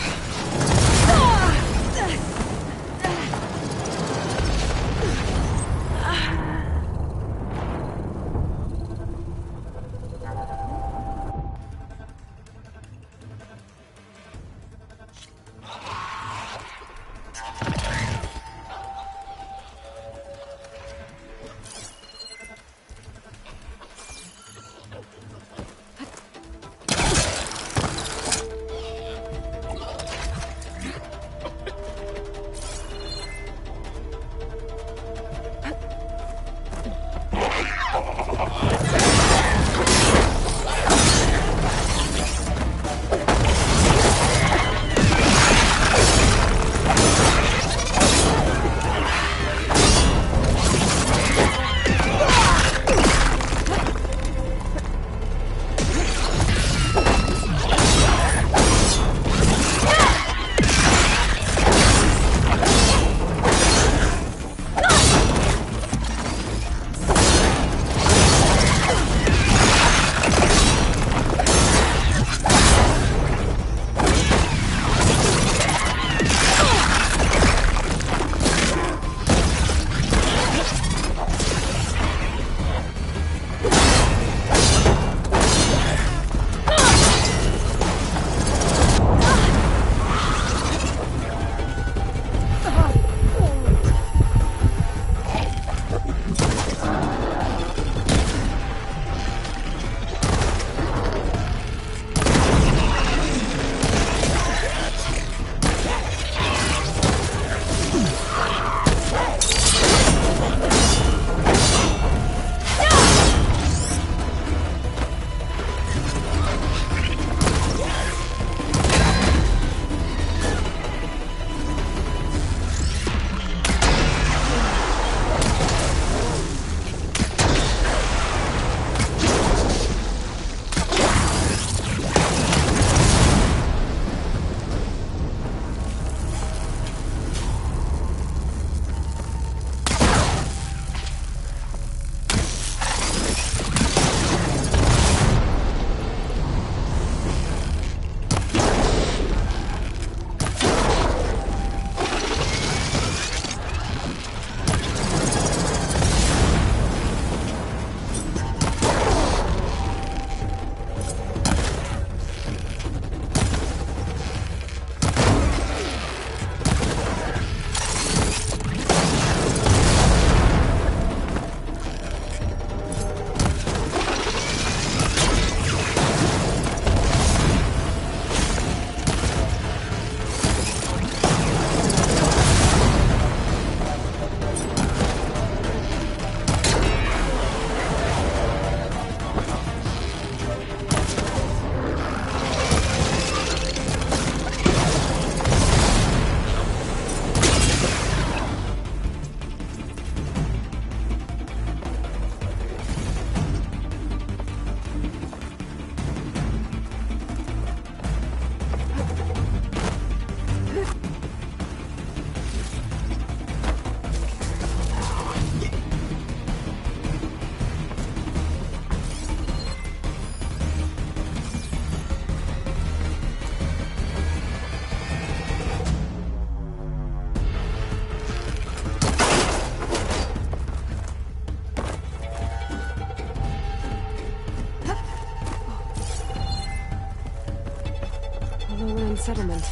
lower-end settlement.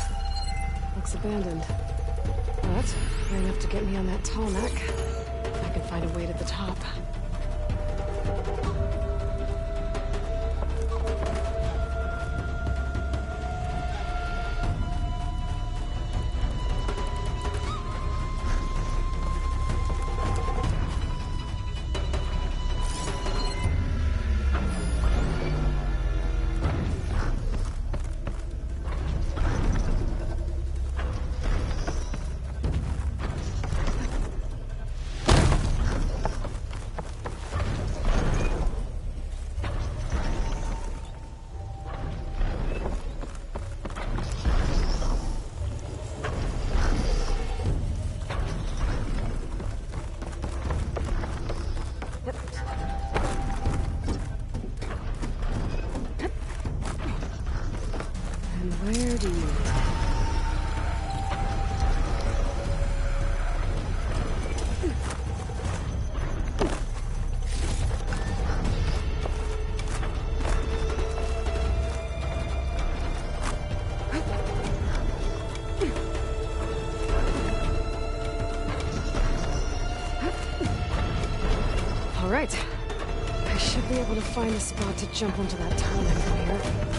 Looks abandoned. But, near enough to get me on that tall neck. I can find a way to the top. Where do you... All right. I should be able to find a spot to jump onto that tunnel from here.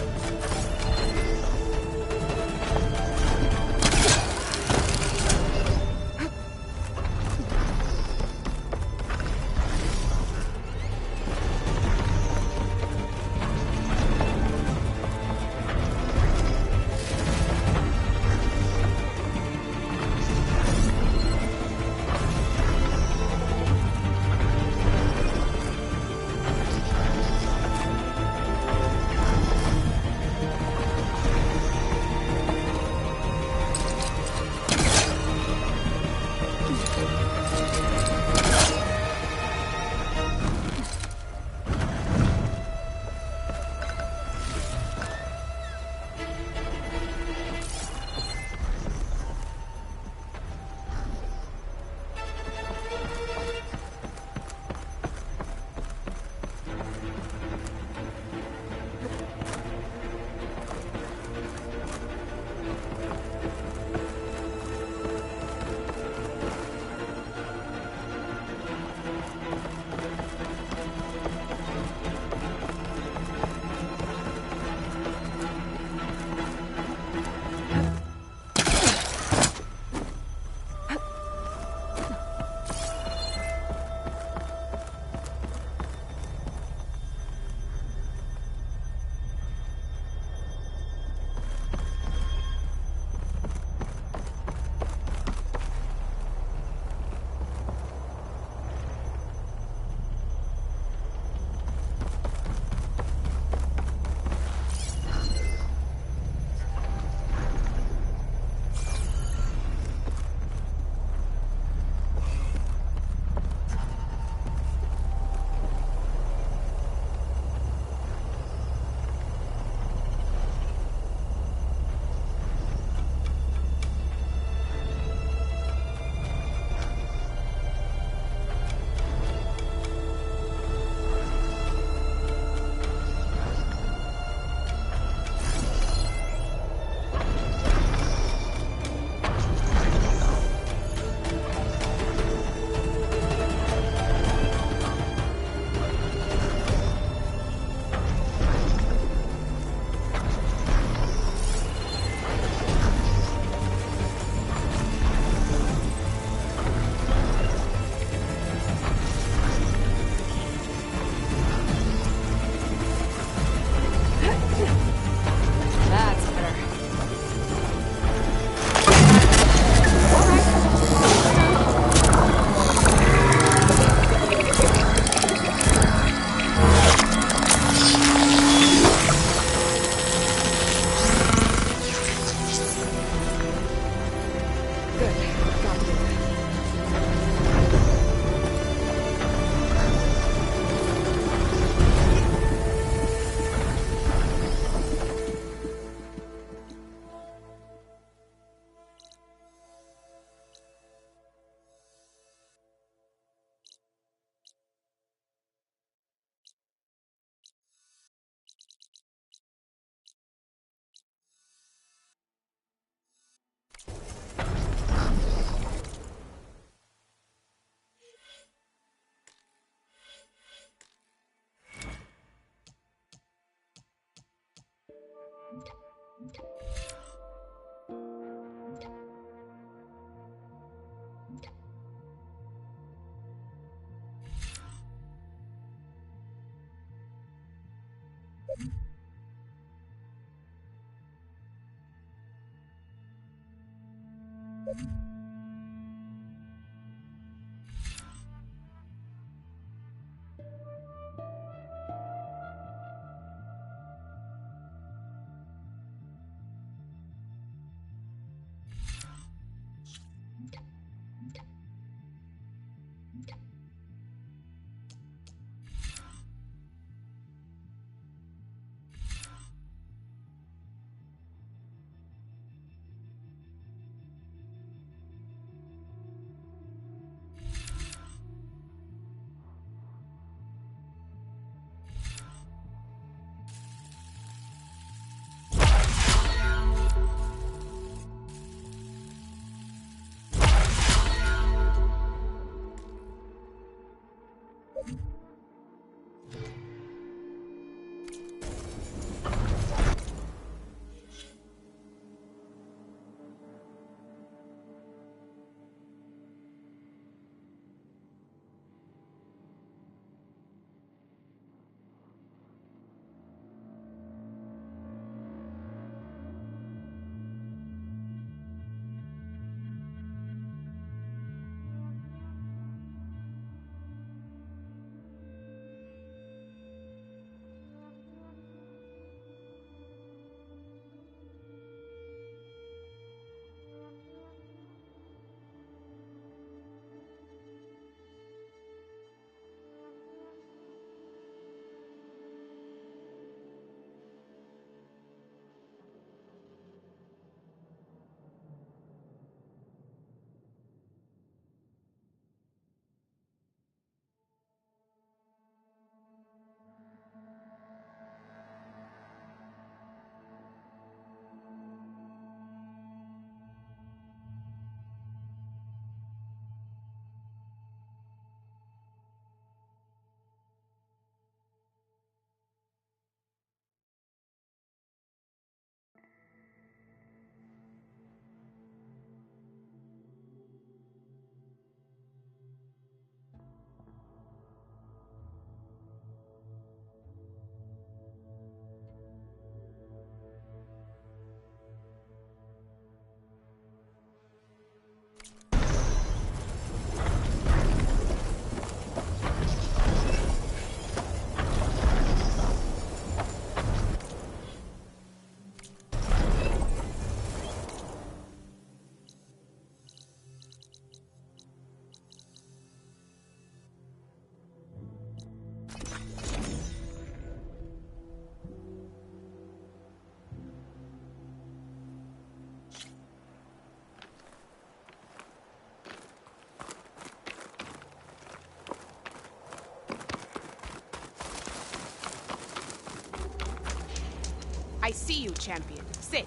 I see you, champion. Sit.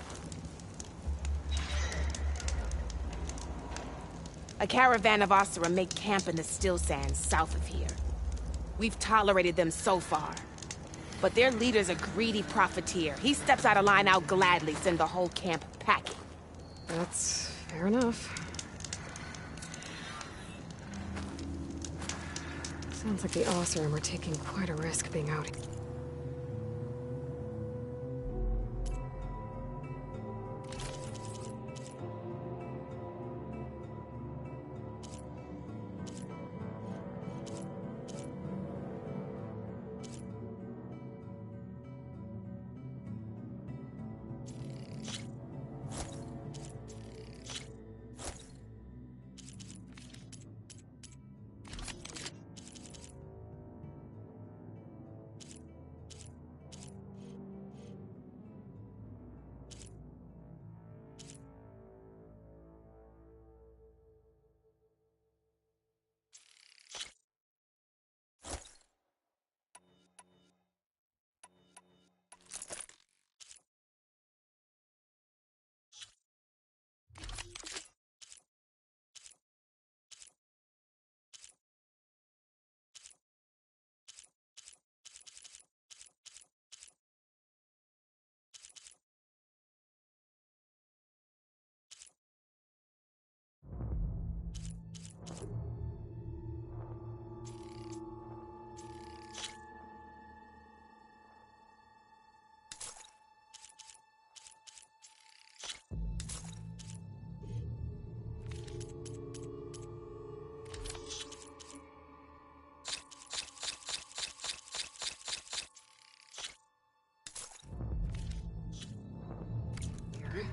A caravan of Asura make camp in the still sands south of here. We've tolerated them so far. But their leader's a greedy profiteer. He steps out of line, I'll gladly send the whole camp packing. That's fair enough. Sounds like the Oseram are taking quite a risk being out.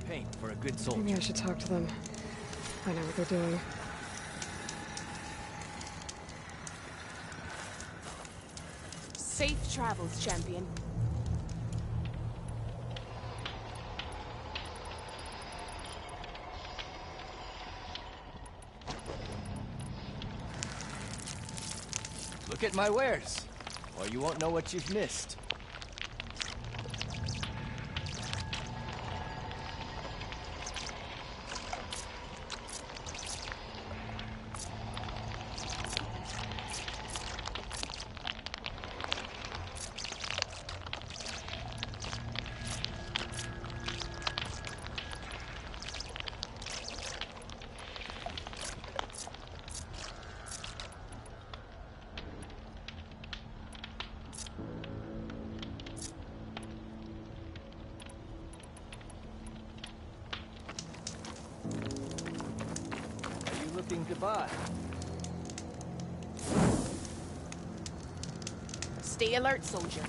paint for a good soldier. Maybe I should talk to them. Find out what they're doing. Safe travels, champion. Look at my wares, or you won't know what you've missed. Looking to buy. Stay alert, soldier.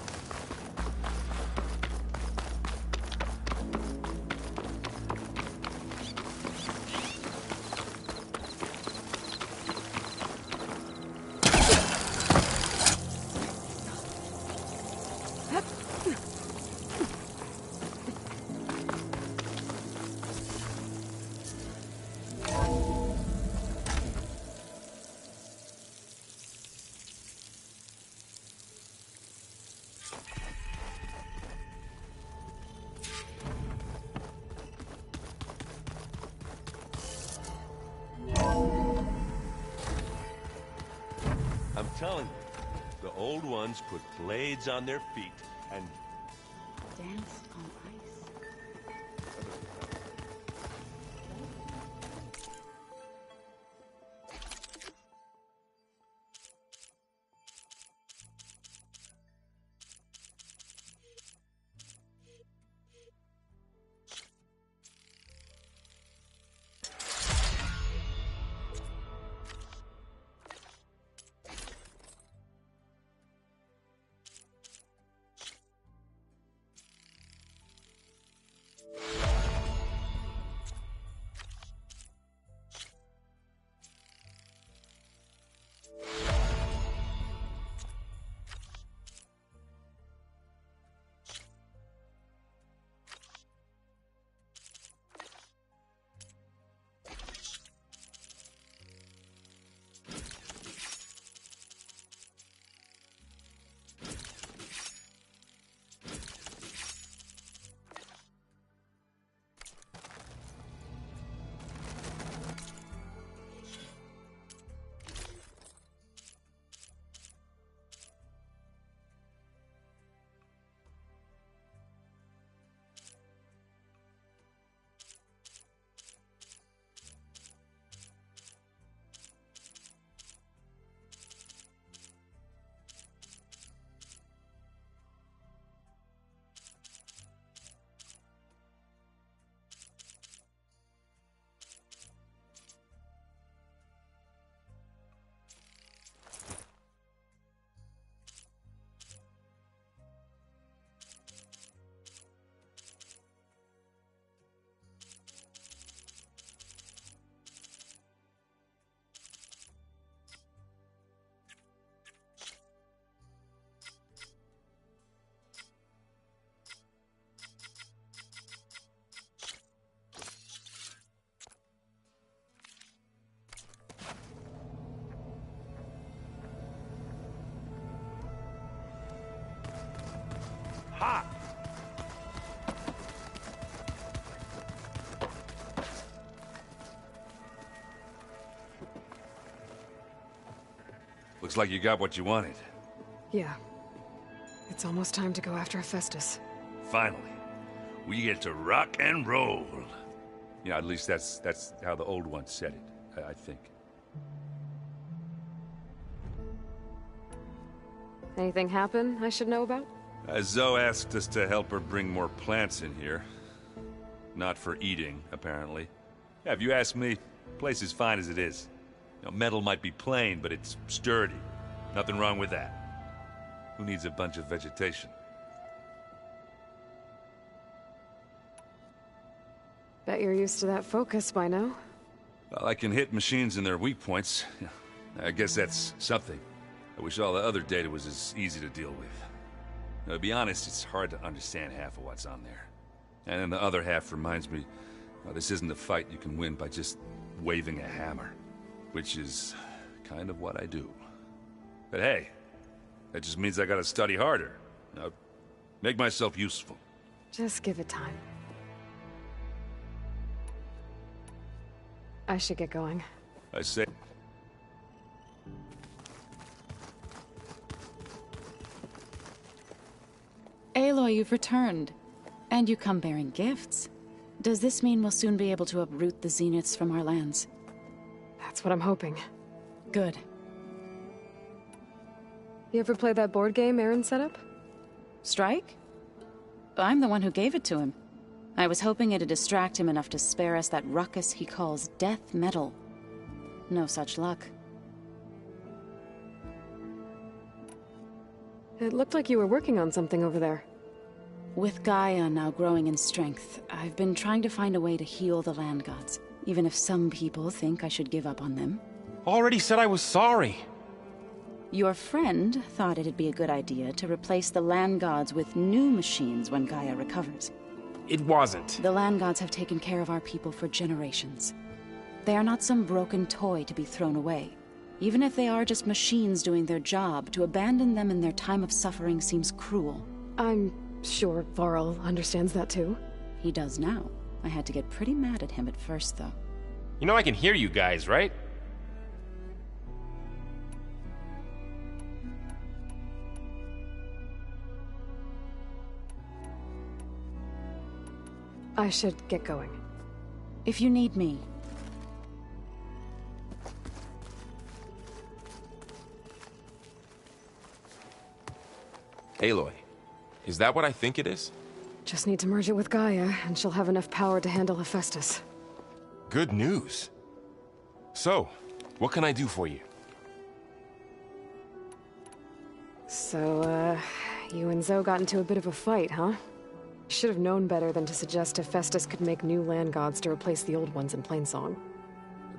I'm telling you, the old ones put blades on their feet and... Dance on ice. Ha! Looks like you got what you wanted. Yeah. It's almost time to go after Hephaestus. Finally. We get to rock and roll. Yeah, at least that's how the old ones said it, I think. Anything happen I should know about? Zoe asked us to help her bring more plants in here. Not for eating, apparently. Yeah, if you ask me, the place is fine as it is. You know, metal might be plain, but it's sturdy. Nothing wrong with that. Who needs a bunch of vegetation? Bet you're used to that focus by now. Well, I can hit machines in their weak points. I guess that's something. I wish all the other data was as easy to deal with. Now, to be honest, it's hard to understand half of what's on there. And then the other half reminds me, well, this isn't a fight you can win by just waving a hammer. Which is kind of what I do. But hey, that just means I gotta study harder. Now, make myself useful. Just give it time. I should get going. I say... Aloy, you've returned. And you come bearing gifts. Does this mean we'll soon be able to uproot the Zeniths from our lands? That's what I'm hoping. Good. You ever play that board game Aaron set up? Strike? I'm the one who gave it to him. I was hoping it'd distract him enough to spare us that ruckus he calls death metal. No such luck. It looked like you were working on something over there. With Gaia now growing in strength, I've been trying to find a way to heal the land gods, even if some people think I should give up on them. Already said I was sorry. Your friend thought it'd be a good idea to replace the land gods with new machines when Gaia recovers. It wasn't. The land gods have taken care of our people for generations. They are not some broken toy to be thrown away. Even if they are just machines doing their job, to abandon them in their time of suffering seems cruel. I'm sure Varl understands that too. He does now. I had to get pretty mad at him at first, though. You know I can hear you guys, right? I should get going. If you need me. Aloy, is that what I think it is? Just need to merge it with Gaia, and she'll have enough power to handle Hephaestus. Good news. So, what can I do for you? So, you and Zoe got into a bit of a fight, huh? Should have known better than to suggest Hephaestus could make new land gods to replace the old ones in Plainsong.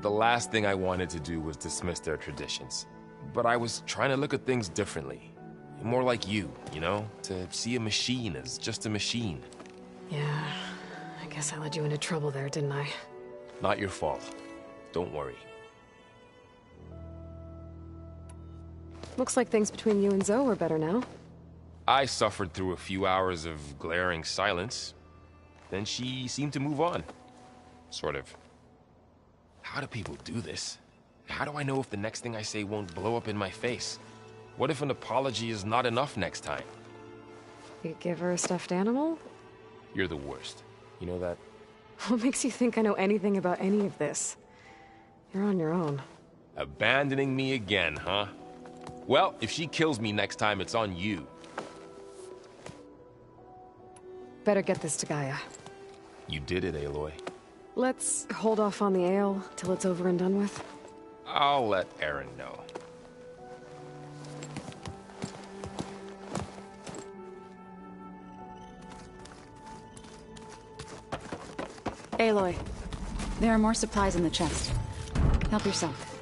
The last thing I wanted to do was dismiss their traditions. But I was trying to look at things differently. More like you know? To see a machine as just a machine. Yeah, I guess I led you into trouble there, didn't I? Not your fault. Don't worry. Looks like things between you and Zoe are better now. I suffered through a few hours of glaring silence. Then she seemed to move on. Sort of. How do people do this? How do I know if the next thing I say won't blow up in my face? What if an apology is not enough next time? You give her a stuffed animal? You're the worst. You know that? What makes you think I know anything about any of this? You're on your own. Abandoning me again, huh? Well, if she kills me next time, it's on you. Better get this to Gaia. You did it, Aloy. Let's hold off on the ale till it's over and done with. I'll let Aaron know. Aloy, there are more supplies in the chest. Help yourself.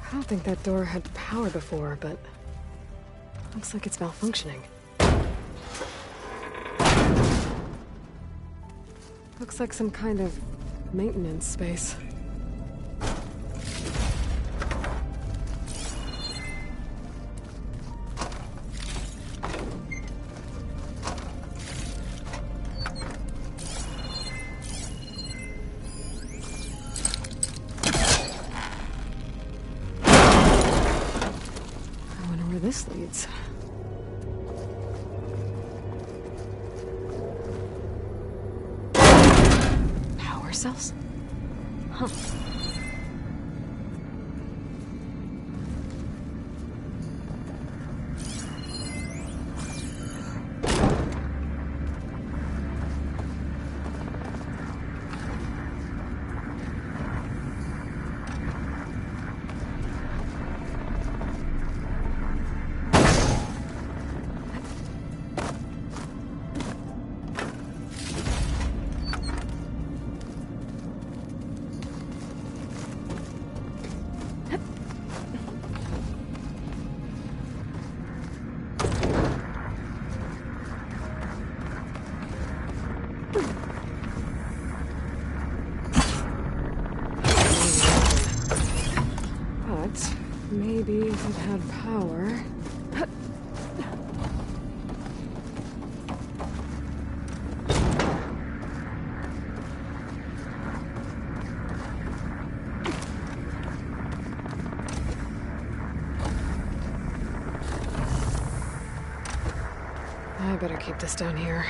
I don't think that door had power before, but looks like it's malfunctioning. Looks like some kind of maintenance space. This leads. Power cells? Huh. Maybe if it had power... I better keep this down here.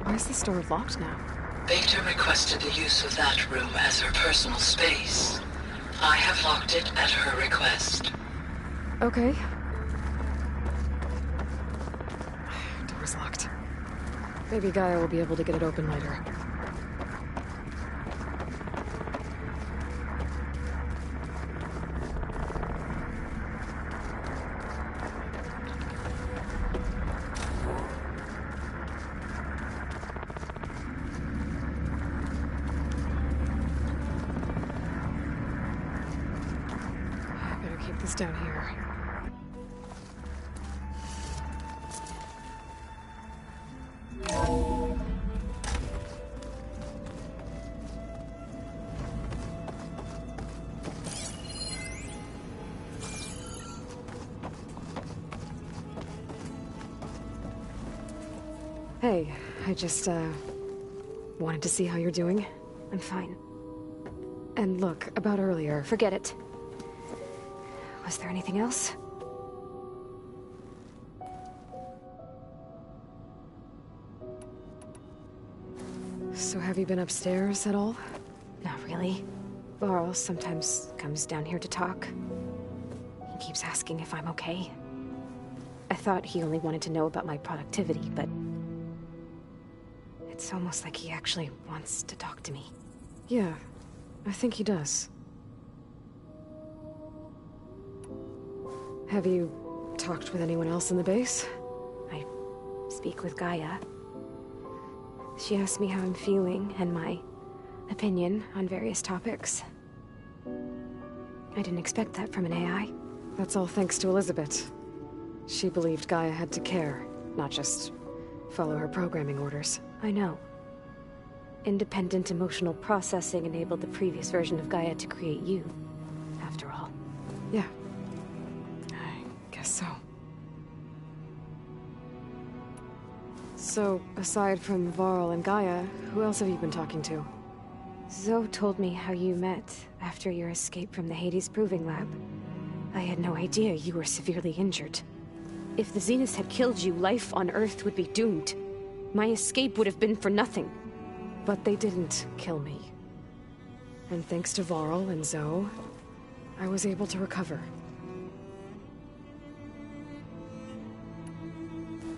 Why is this door locked now? Beta requested the use of that room as her personal space. I have locked it at her request. Okay. Door's locked. Maybe Gaia will be able to get it open later. This down here. Hey, I just, wanted to see how you're doing. I'm fine. And look, about earlier, Forget it. Was there anything else? So have you been upstairs at all? Not really. Varl sometimes comes down here to talk. He keeps asking if I'm okay. I thought he only wanted to know about my productivity, but... it's almost like he actually wants to talk to me. Yeah, I think he does. Have you talked with anyone else in the base? I speak with Gaia. She asked me how I'm feeling and my opinion on various topics. I didn't expect that from an AI. That's all thanks to Elizabeth. She believed Gaia had to care, not just follow her programming orders. I know. Independent emotional processing enabled the previous version of Gaia to create you, after all. Yeah. Guess so. So, aside from Varl and Gaia, who else have you been talking to? Zoe told me how you met after your escape from the Hades Proving Lab. I had no idea you were severely injured. If the Zeniths had killed you, life on Earth would be doomed. My escape would have been for nothing. But they didn't kill me. And thanks to Varl and Zoe, I was able to recover.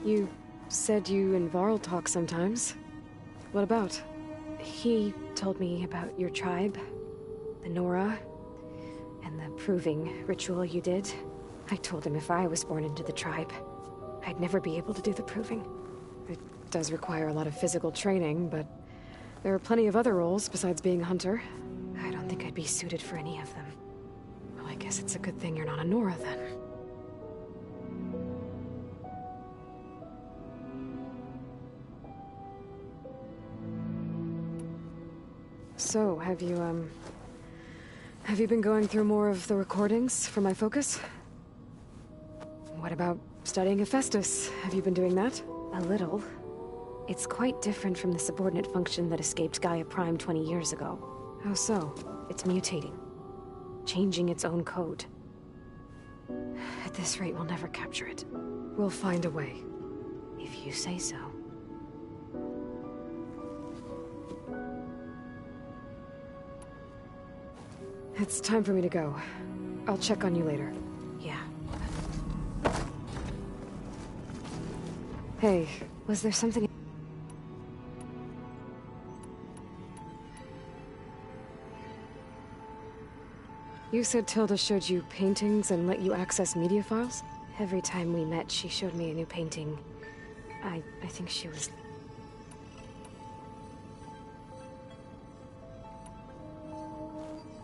You said you and Varl talk sometimes. What about? He told me about your tribe, the Nora, and the proving ritual you did. I told him if I was born into the tribe, I'd never be able to do the proving. It does require a lot of physical training, but there are plenty of other roles besides being a hunter. I don't think I'd be suited for any of them. Well, I guess it's a good thing you're not a Nora, then. So, have you been going through more of the recordings for my focus? What about studying Hephaestus? Have you been doing that? A little. It's quite different from the subordinate function that escaped Gaia Prime 20 years ago. How so? It's mutating. Changing its own code. At this rate, we'll never capture it. We'll find a way. If you say so. It's time for me to go. I'll check on you later. Yeah. Hey, Was there something... you said Tilda showed you paintings and let you access media files? Every time we met, she showed me a new painting. I think she was...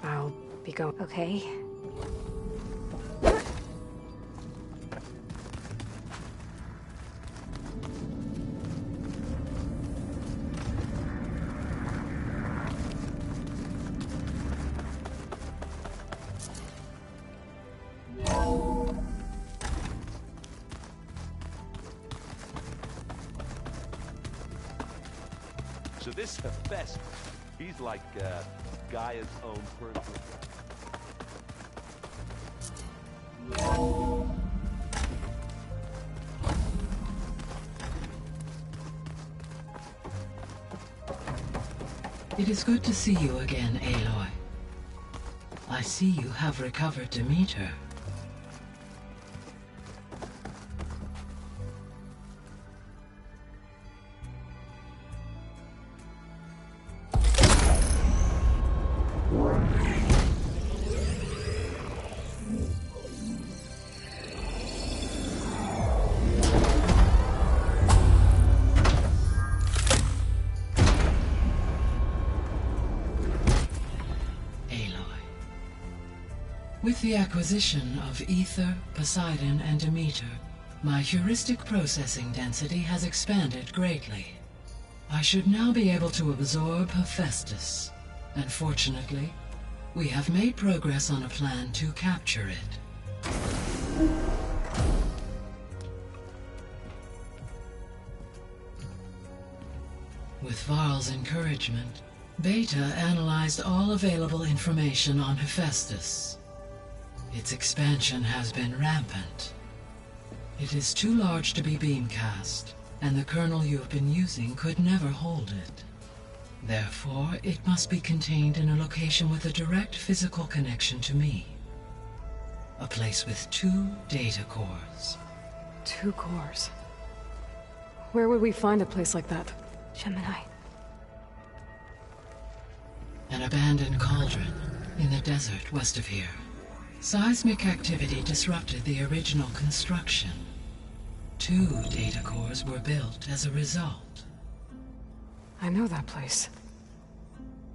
I'll be going. Okay. So this Hephaestus, he's like Gaia's own personal It is good to see you again, Aloy. I see you have recovered Demeter. With the acquisition of Ether, Poseidon, and Demeter, my heuristic processing density has expanded greatly. I should now be able to absorb Hephaestus, and fortunately, we have made progress on a plan to capture it. With Varl's encouragement, Beta analyzed all available information on Hephaestus. Its expansion has been rampant. It is too large to be beamcast, and the kernel you have been using could never hold it. Therefore, it must be contained in a location with a direct physical connection to me. A place with 2 data cores. 2 cores? Where would we find a place like that? Gemini. An abandoned cauldron in the desert west of here. Seismic activity disrupted the original construction. 2 data cores were built as a result. I know that place.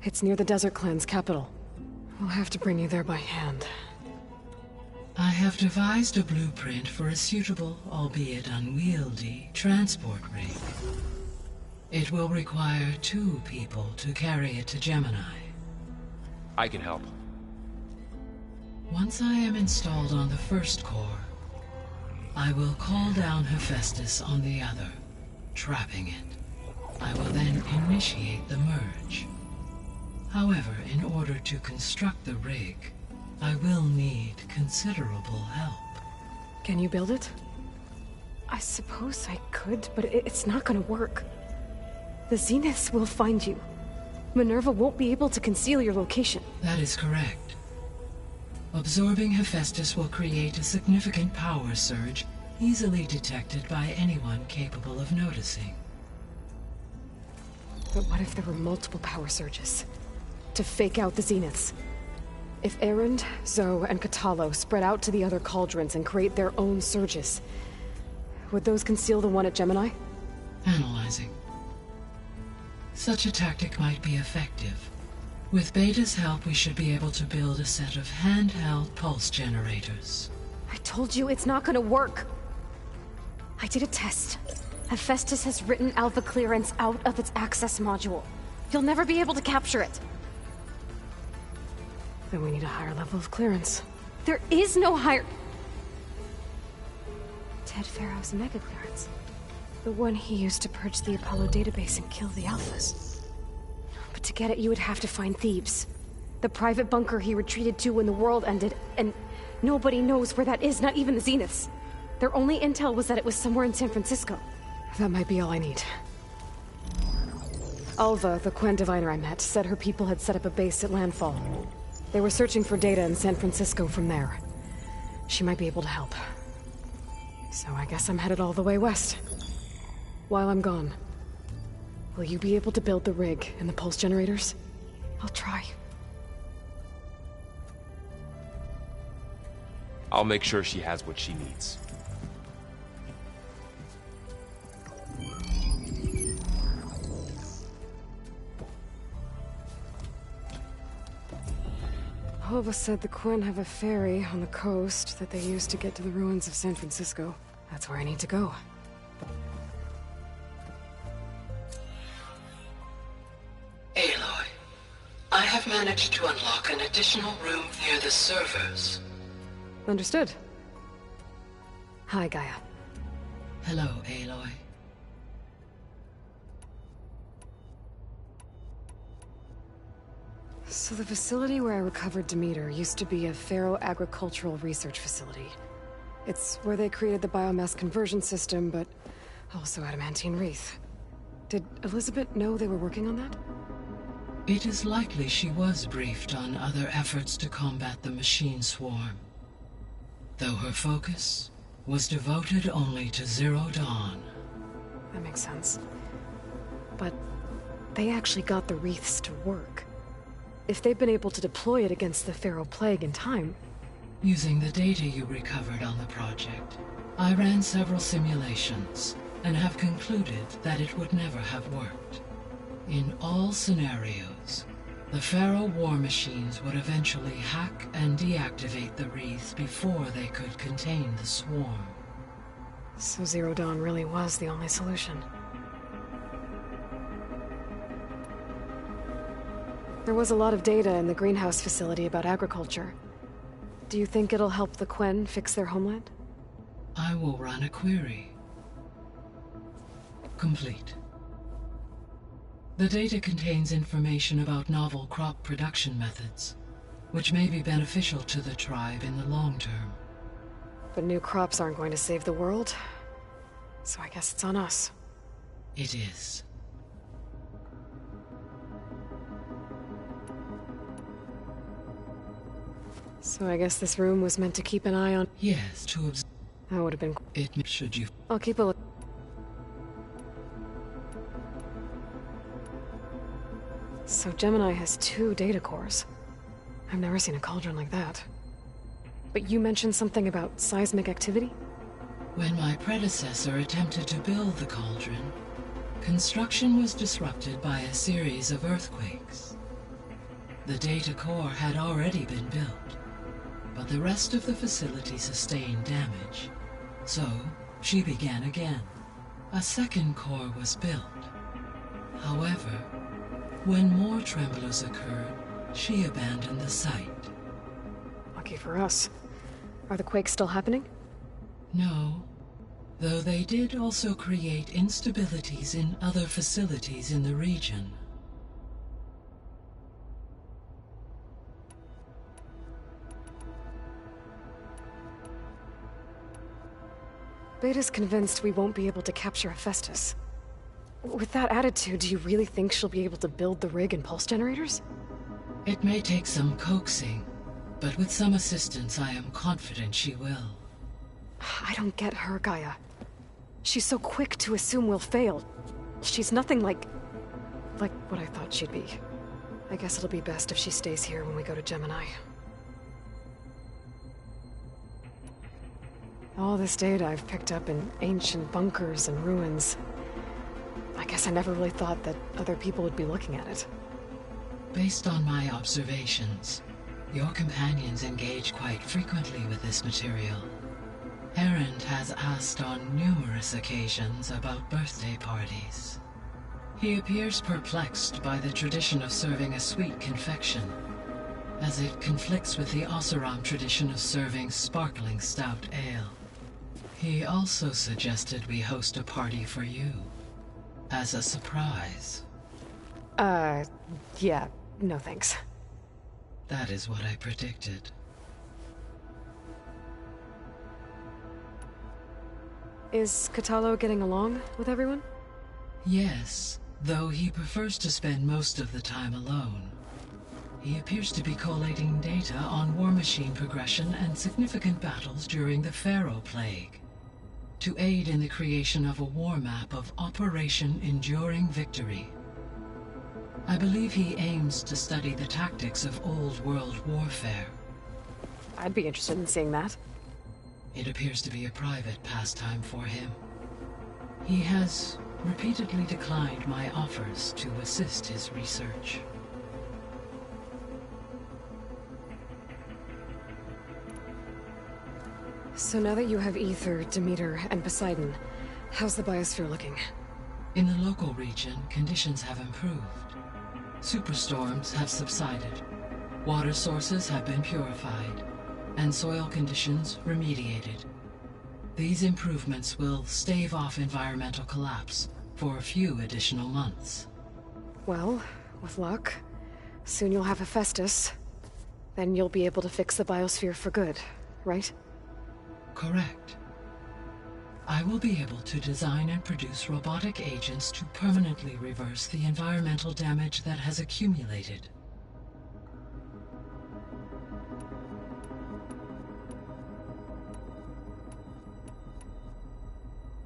It's near the Desert Clan's capital. We'll have to bring you there by hand. I have devised a blueprint for a suitable, albeit unwieldy, transport rig. It will require 2 people to carry it to Gemini. I can help. Once I am installed on the first core, I will call down Hephaestus on the other, trapping it. I will then initiate the merge. However, in order to construct the rig, I will need considerable help. Can you build it? I suppose I could, but it's not gonna work. The Zeniths will find you. Minerva won't be able to conceal your location. That is correct. Absorbing Hephaestus will create a significant power surge, easily detected by anyone capable of noticing. But what if there were multiple power surges? To fake out the Zeniths? If Erend, Zoe, and Katalo spread out to the other cauldrons and create their own surges, would those conceal the one at Gemini? Analyzing. Such a tactic might be effective. With Beta's help, we should be able to build a set of handheld pulse generators. I told you it's not gonna work! I did a test. Hephaestus has written Alpha clearance out of its access module. You'll never be able to capture it. Then we need a higher level of clearance. There is no higher... Ted Pharaoh's mega clearance. The one he used to purge the Apollo database and kill the Alphas. But to get it, you would have to find Thebes. The private bunker he retreated to when the world ended, and nobody knows where that is, not even the Zeniths. Their only intel was that it was somewhere in San Francisco. That might be all I need. Alva, the Quen diviner I met, said her people had set up a base at Landfall. They were searching for data in San Francisco from there. She might be able to help. So I guess I'm headed all the way west. While I'm gone, will you be able to build the rig and the pulse generators? I'll try. I'll make sure she has what she needs. Hova said the Quen have a ferry on the coast that they use to get to the ruins of San Francisco. That's where I need to go. Aloy, I have managed to unlock an additional room near the servers. Understood. Hi, Gaia. Hello, Aloy. So the facility where I recovered Demeter used to be a Pharaoh agricultural research facility. It's where they created the biomass conversion system, but also adamantine wreath. Did Elizabeth know they were working on that? It is likely she was briefed on other efforts to combat the machine swarm, though her focus was devoted only to Zero Dawn. That makes sense. But they actually got the wreaths to work. If they've been able to deploy it against the Pharaoh Plague in time... Using the data you recovered on the project, I ran several simulations and have concluded that it would never have worked. In all scenarios, the Pharaoh war machines would eventually hack and deactivate the wreaths before they could contain the swarm. So Zero Dawn really was the only solution. There was a lot of data in the greenhouse facility about agriculture. Do you think it'll help the Quen fix their homeland? I will run a query. Complete. The data contains information about novel crop production methods, which may be beneficial to the tribe in the long term. But new crops aren't going to save the world, so I guess it's on us. It is. So I guess this room was meant to keep an eye on... Yes, to observe. That would have been... It should you... I'll keep a look. So Gemini has 2 data cores. I've never seen a cauldron like that. But you mentioned something about seismic activity? When my predecessor attempted to build the cauldron, construction was disrupted by a series of earthquakes. The data core had already been built, but the rest of the facility sustained damage. So, she began again. A second core was built. However, when more tremors occurred, she abandoned the site. Lucky for us. Are the quakes still happening? No, though they did also create instabilities in other facilities in the region. Beta's convinced we won't be able to capture Hephaestus. With that attitude, do you really think she'll be able to build the rig and pulse generators? It may take some coaxing, but with some assistance I am confident she will. I don't get her, Gaia. She's so quick to assume we'll fail. She's nothing like what I thought she'd be. I guess it'll be best if she stays here when we go to Gemini. All this data I've picked up in ancient bunkers and ruins. I guess I never really thought that other people would be looking at it. Based on my observations, your companions engage quite frequently with this material. Erend has asked on numerous occasions about birthday parties. He appears perplexed by the tradition of serving a sweet confection, as it conflicts with the Oseram tradition of serving sparkling stout ale. He also suggested we host a party for you. As a surprise. Yeah, no thanks. That is what I predicted. Is Catalo getting along with everyone? Yes, though he prefers to spend most of the time alone. He appears to be collating data on war machine progression and significant battles during the Pharaoh Plague, to aid in the creation of a war map of Operation Enduring Victory. I believe he aims to study the tactics of old world warfare. I'd be interested in seeing that. It appears to be a private pastime for him. He has repeatedly declined my offers to assist his research. So now that you have Ether, Demeter, and Poseidon, how's the biosphere looking? In the local region, conditions have improved. Superstorms have subsided. Water sources have been purified, and soil conditions remediated. These improvements will stave off environmental collapse for a few additional months. Well, with luck, soon you'll have Hephaestus. Then you'll be able to fix the biosphere for good, right? Correct. I will be able to design and produce robotic agents to permanently reverse the environmental damage that has accumulated.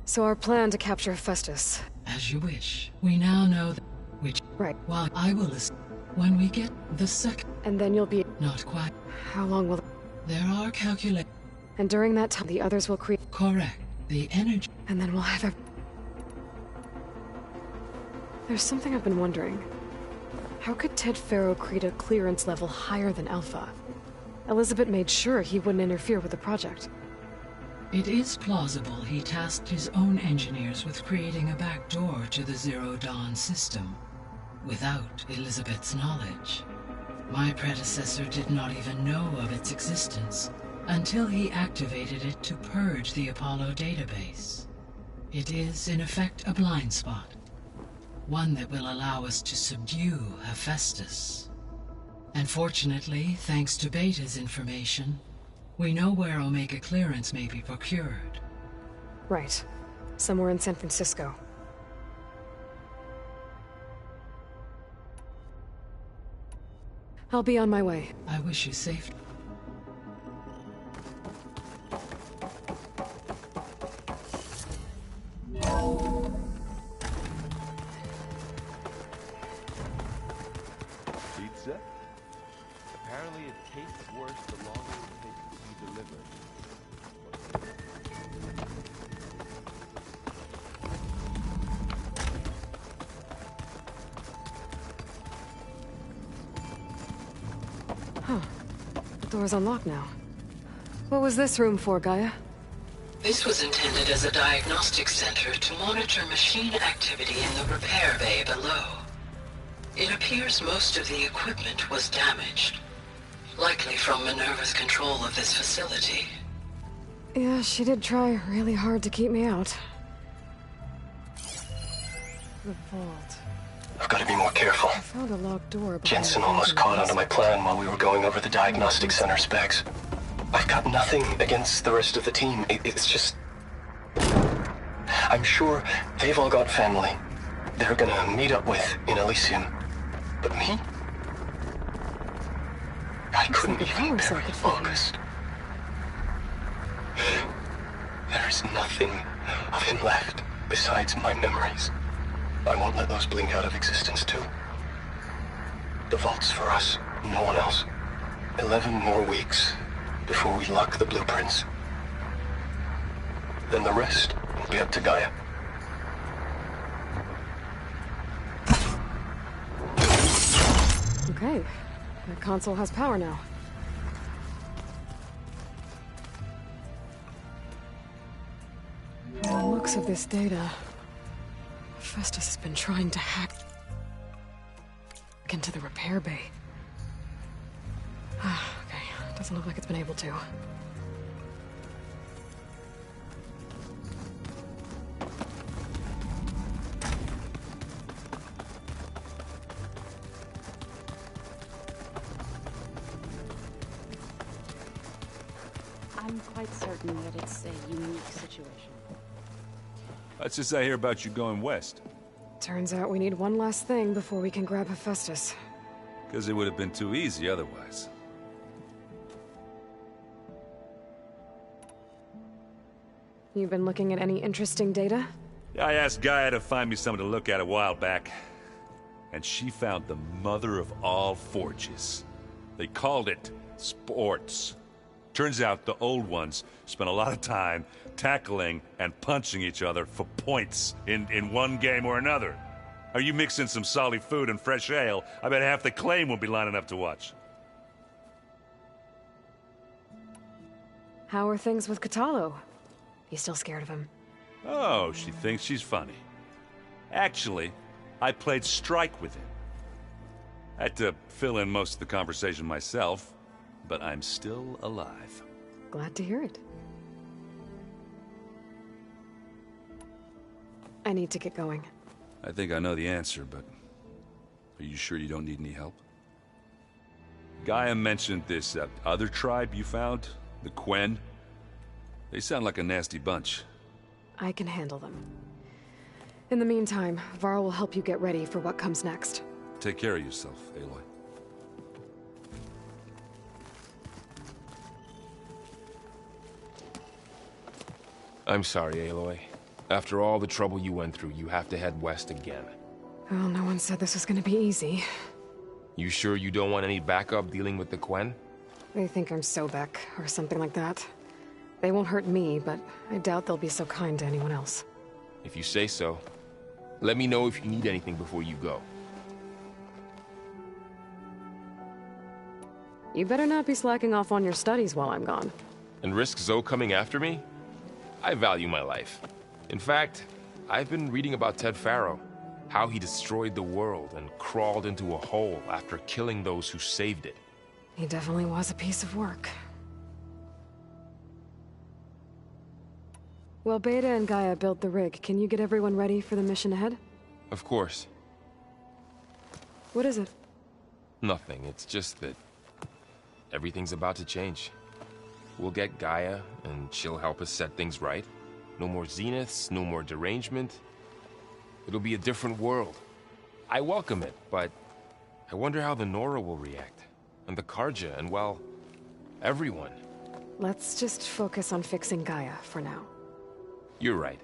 So our plan to capture Hephaestus. As you wish. We now know that which... Right. While I will... When we get the second... And then you'll be... Not quite. How long will... There are calculations. And during that time, the others will create... Correct. The energy... And then we'll have... There's something I've been wondering. How could Ted Faro create a clearance level higher than Alpha? Elizabeth made sure he wouldn't interfere with the project. It is plausible he tasked his own engineers with creating a back door to the Zero Dawn system, without Elizabeth's knowledge. My predecessor did not even know of its existence until he activated it to purge the Apollo database. It is, in effect, a blind spot, one that will allow us to subdue Hephaestus. And fortunately, thanks to Beta's information, we know where Omega clearance may be procured. Right. Somewhere in San Francisco. I'll be on my way. I wish you safety. Pizza? Apparently it tastes worse the longer it takes to be delivered. Huh. The door's unlocked now. What was this room for, Gaia? This was intended as a diagnostic center to monitor machine activity in the repair bay below. It appears most of the equipment was damaged, likely from Minerva's control of this facility. Yeah, she did try really hard to keep me out. The vault. I've got to be more careful. I found a locked door. Jensen almost caught onto my plan while we were going over the diagnostic center specs. I've got nothing against the rest of the team. It's just... I'm sure they've all got family they're gonna meet up with in Elysium. But me? I couldn't even bury August. There is nothing of him left besides my memories. I won't let those blink out of existence too. The vault's for us, no one else. 11 more weeks before we lock the blueprints. Then the rest will be up to Gaia. Okay. The console has power now. From the looks of this data, Festus has been trying to hack into the repair bay. Okay, doesn't look like it's been able to. I'm quite certain that it's a unique situation. Let's just I hear about you going west. Turns out we need one last thing before we can grab Hephaestus. Because it would have been too easy otherwise. You've been looking at any interesting data? I asked Gaia to find me something to look at a while back. And she found the mother of all forges. They called it sports. Turns out the old ones spent a lot of time tackling and punching each other for points in one game or another. Are you mixing some solid food and fresh ale? I bet half the claim will be lining up to watch. How are things with Catalo? You still scared of him? Oh, she thinks she's funny. Actually, I played strike with him. I had to fill in most of the conversation myself, but I'm still alive. Glad to hear it. I need to get going. I think I know the answer, but are you sure you don't need any help? Gaia mentioned this other tribe you found, the Quen. They sound like a nasty bunch. I can handle them. In the meantime, Varl will help you get ready for what comes next. Take care of yourself, Aloy. I'm sorry, Aloy. After all the trouble you went through, you have to head west again. Well, no one said this was gonna be easy. You sure you don't want any backup dealing with the Quen? They think I'm Sobek, or something like that. They won't hurt me, but I doubt they'll be so kind to anyone else. If you say so. Let me know if you need anything before you go. You better not be slacking off on your studies while I'm gone. And risk Zoe coming after me? I value my life. In fact, I've been reading about Ted Faro. How he destroyed the world and crawled into a hole after killing those who saved it. He definitely was a piece of work. Well, Beta and Gaia built the rig. Can you get everyone ready for the mission ahead? Of course. What is it? Nothing. It's just that everything's about to change. We'll get Gaia, and she'll help us set things right. No more zeniths, no more derangement. It'll be a different world. I welcome it, but I wonder how the Nora will react. And the Karja, and well, everyone. Let's just focus on fixing Gaia for now. You're right.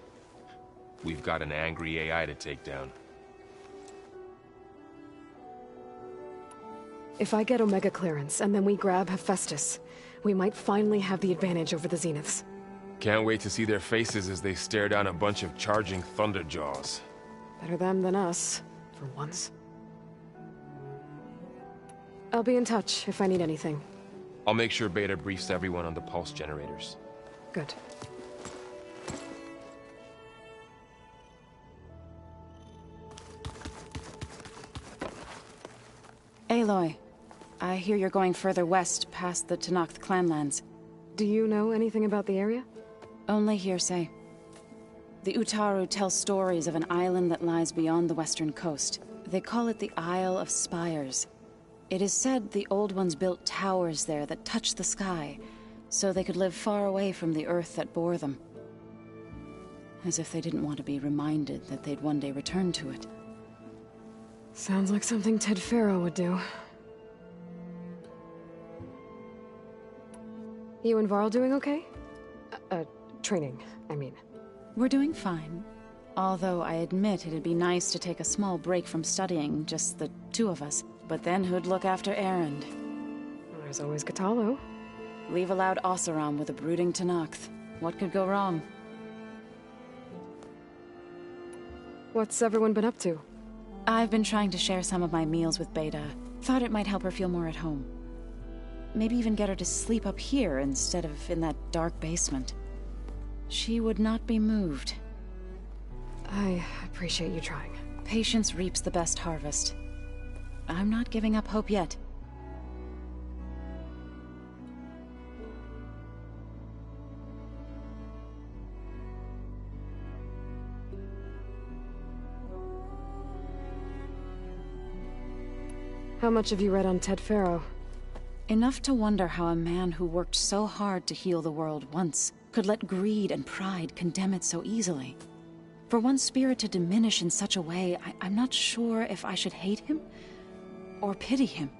We've got an angry AI to take down. If I get Omega clearance, and then we grab Hephaestus, we might finally have the advantage over the Zeniths. Can't wait to see their faces as they stare down a bunch of charging Thunderjaws. Better them than us, for once. I'll be in touch if I need anything. I'll make sure Beta briefs everyone on the pulse generators. Good. Aloy, I hear you're going further west past the Tenakth clanlands. Do you know anything about the area? Only hearsay. The Utaru tell stories of an island that lies beyond the western coast. They call it the Isle of Spires. It is said the Old Ones built towers there that touch the sky, so they could live far away from the earth that bore them. As if they didn't want to be reminded that they'd one day return to it. Sounds like something Ted Faro would do. You and Varl doing okay? Training, I mean. We're doing fine. Although I admit it'd be nice to take a small break from studying, just the two of us. But then who'd look after Erend? There's always Catalo. Leave a loud Oseram with a brooding Tenakth. What could go wrong? What's everyone been up to? I've been trying to share some of my meals with Beta. Thought it might help her feel more at home. Maybe even get her to sleep up here instead of in that dark basement. She would not be moved. I appreciate you trying. Patience reaps the best harvest. I'm not giving up hope yet. How much have you read on Ted Faro? Enough to wonder how a man who worked so hard to heal the world once could let greed and pride condemn it so easily. For one's spirit to diminish in such a way, I'm not sure if I should hate him or pity him.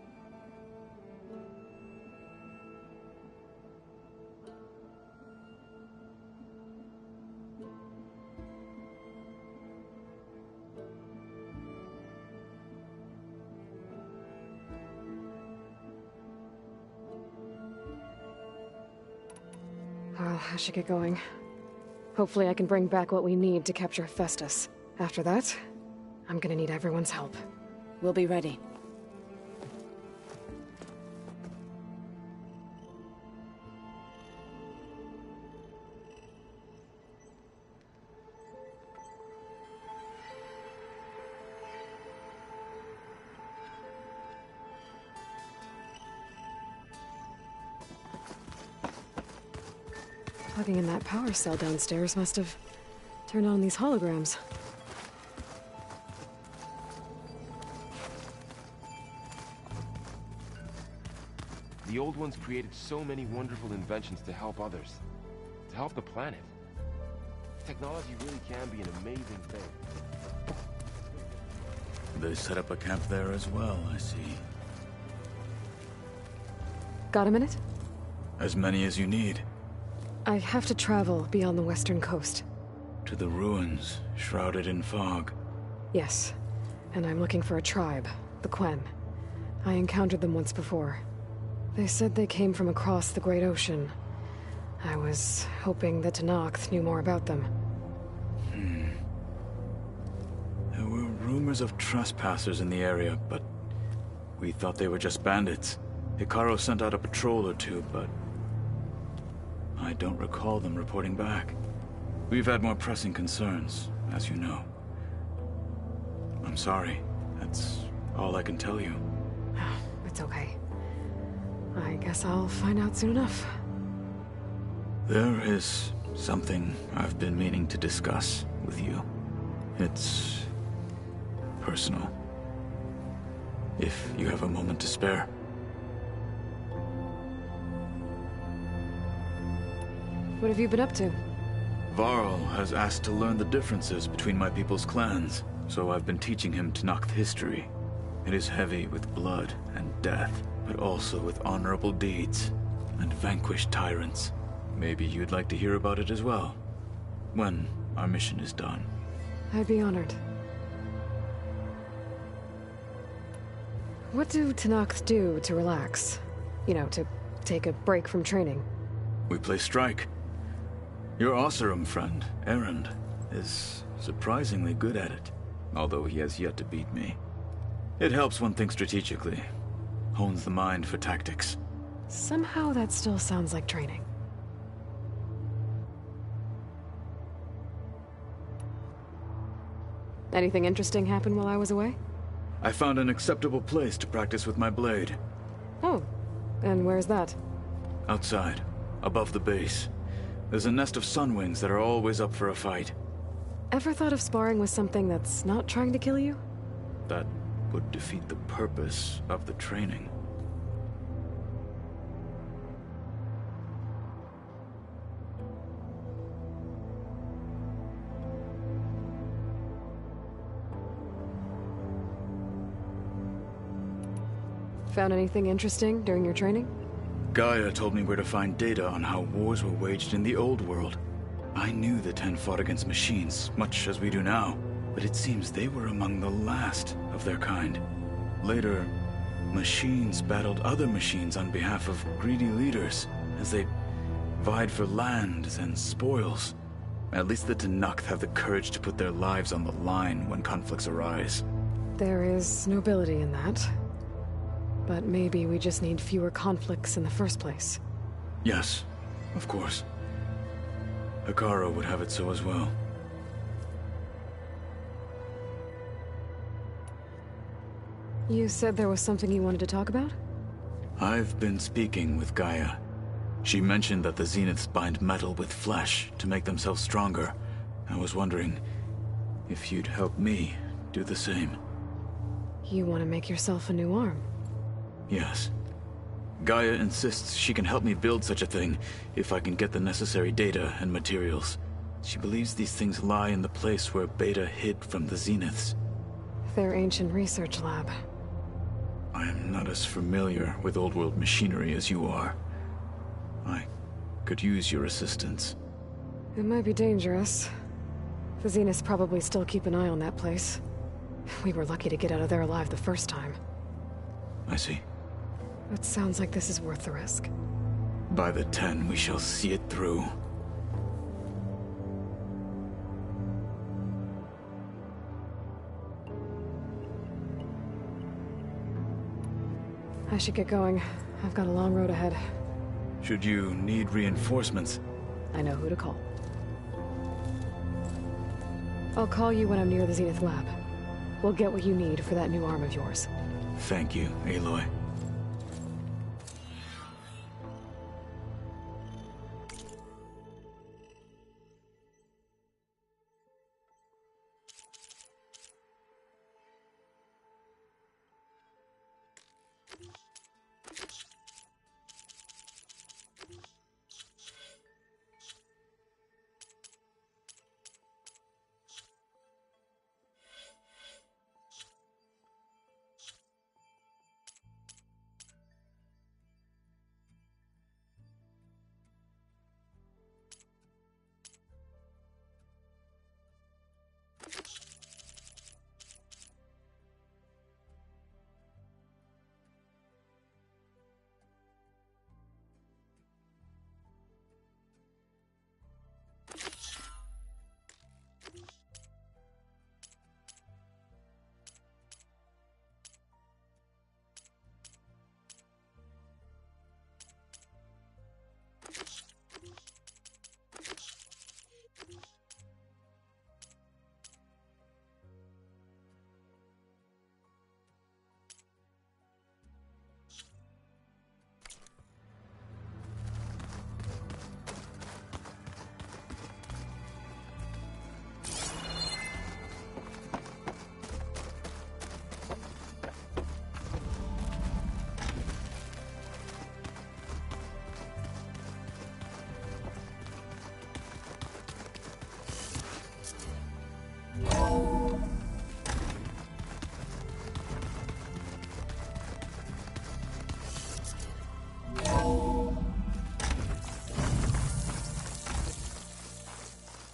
Well, I should get going. Hopefully I can bring back what we need to capture Hephaestus. After that, I'm gonna need everyone's help. We'll be ready. Plugging in that power cell downstairs must have turned on these holograms. The old ones created so many wonderful inventions to help others. To help the planet. Technology really can be an amazing thing. They set up a camp there as well, I see. Got a minute? As many as you need. I have to travel beyond the western coast. To the ruins, shrouded in fog. Yes, and I'm looking for a tribe, the Quen. I encountered them once before. They said they came from across the Great Ocean. I was hoping that Tenakth knew more about them. There were rumors of trespassers in the area, but we thought they were just bandits. Hikaru sent out a patrol or two, but I don't recall them reporting back. We've had more pressing concerns, as you know. I'm sorry. That's all I can tell you. It's okay. I guess I'll find out soon enough. There is something I've been meaning to discuss with you. It's personal. If you have a moment to spare. What have you been up to? Varl has asked to learn the differences between my people's clans, so I've been teaching him Tenakth history. It is heavy with blood and death, but also with honorable deeds and vanquished tyrants. Maybe you'd like to hear about it as well, when our mission is done. I'd be honored. What do Tenakth do to relax? You know, to take a break from training? We play strike. Your Oseram friend, Erend, is surprisingly good at it, although he has yet to beat me. It helps one think strategically, hones the mind for tactics. Somehow that still sounds like training. Anything interesting happen while I was away? I found an acceptable place to practice with my blade. Oh, and where's that? Outside, above the base. There's a nest of sunwings that are always up for a fight. Ever thought of sparring with something that's not trying to kill you? That would defeat the purpose of the training. Found anything interesting during your training? Gaia told me where to find data on how wars were waged in the old world. I knew the Ten fought against machines, much as we do now, but it seems they were among the last of their kind. Later, machines battled other machines on behalf of greedy leaders, as they vied for lands and spoils. At least the Tenakth have the courage to put their lives on the line when conflicts arise. There is nobility in that. But maybe we just need fewer conflicts in the first place. Yes, of course. Hikaru would have it so as well. You said there was something you wanted to talk about? I've been speaking with Gaia. She mentioned that the Zeniths bind metal with flesh to make themselves stronger. I was wondering if you'd help me do the same. You want to make yourself a new arm? Yes. Gaia insists she can help me build such a thing if I can get the necessary data and materials. She believes these things lie in the place where Beta hid from the Zeniths. Their ancient research lab. I am not as familiar with old world machinery as you are. I could use your assistance. It might be dangerous. The Zeniths probably still keep an eye on that place. We were lucky to get out of there alive the first time. I see. It sounds like this is worth the risk. By the 10, we shall see it through. I should get going. I've got a long road ahead. Should you need reinforcements? I know who to call. I'll call you when I'm near the Zenith lab. We'll get what you need for that new arm of yours. Thank you, Aloy.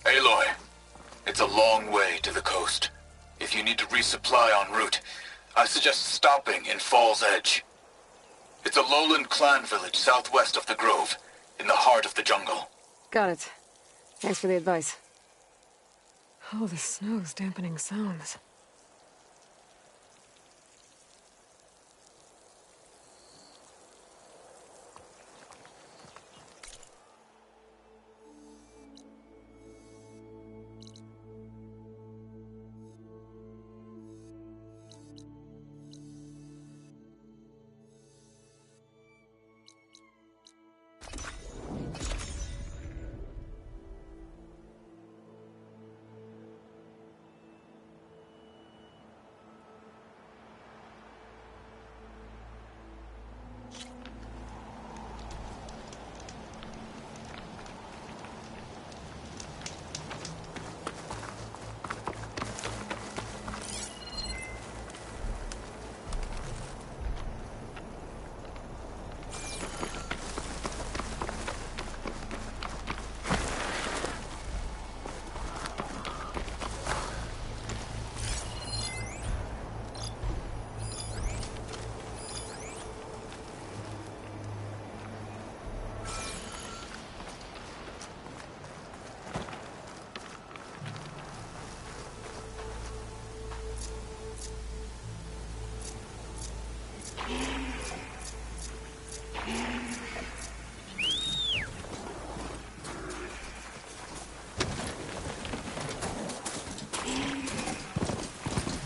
Aloy, it's a long way to the coast. If you need to resupply en route, I suggest stopping in Fall's Edge. It's a lowland clan village southwest of the Grove, in the heart of the jungle. Got it. Thanks for the advice. Oh, the snow's dampening sounds.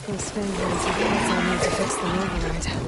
Those spindles, that's all I need to fix the override.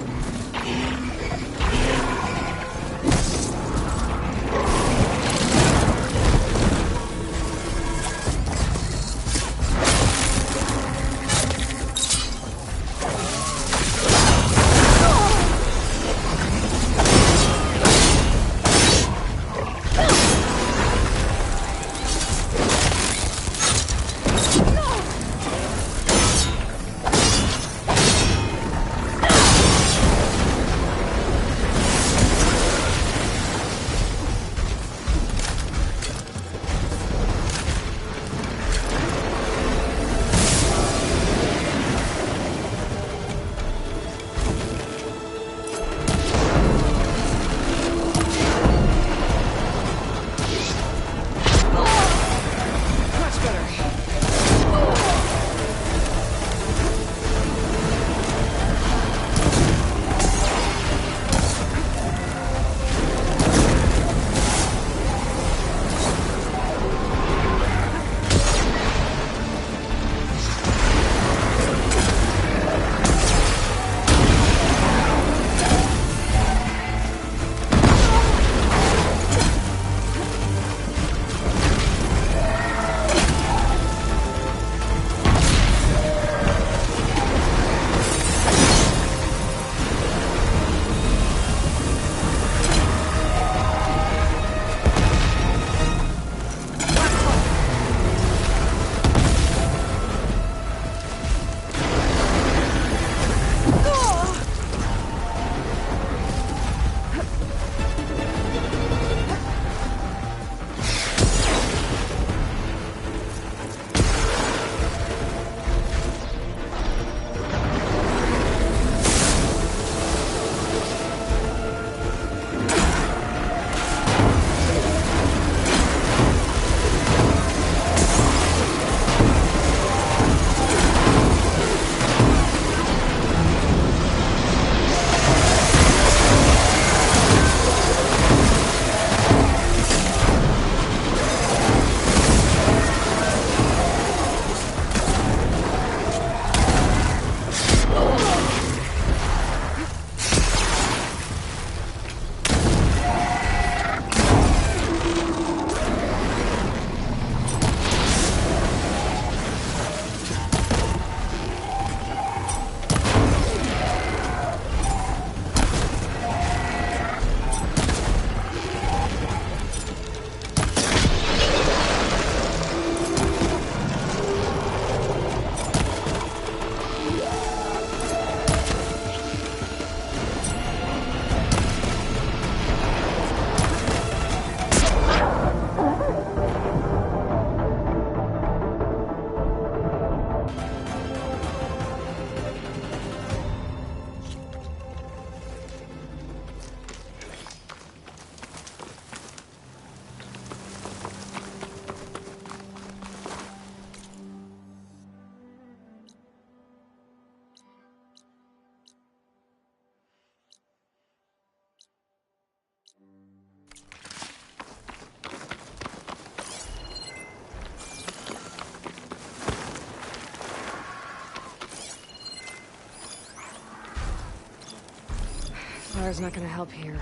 Fire's not gonna help here.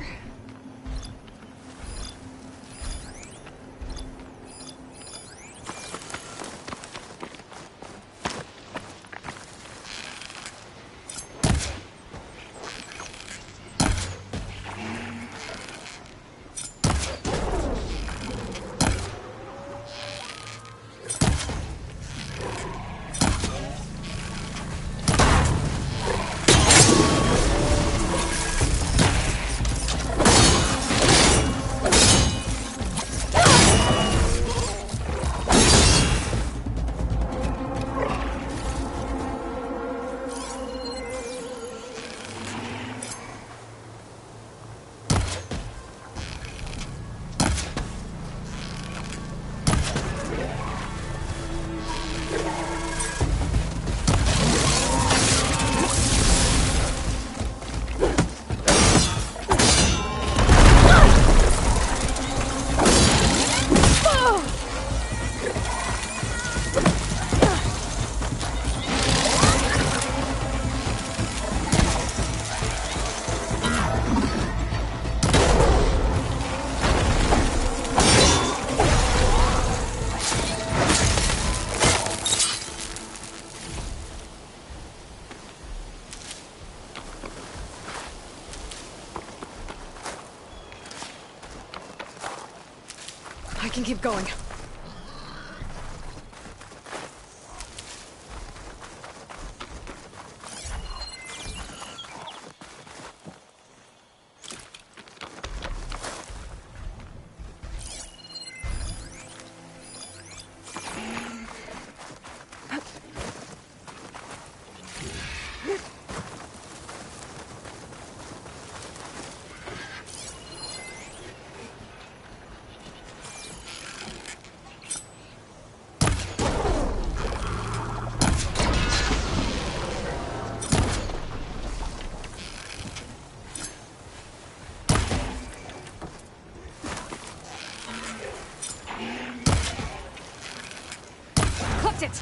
I can keep going. It.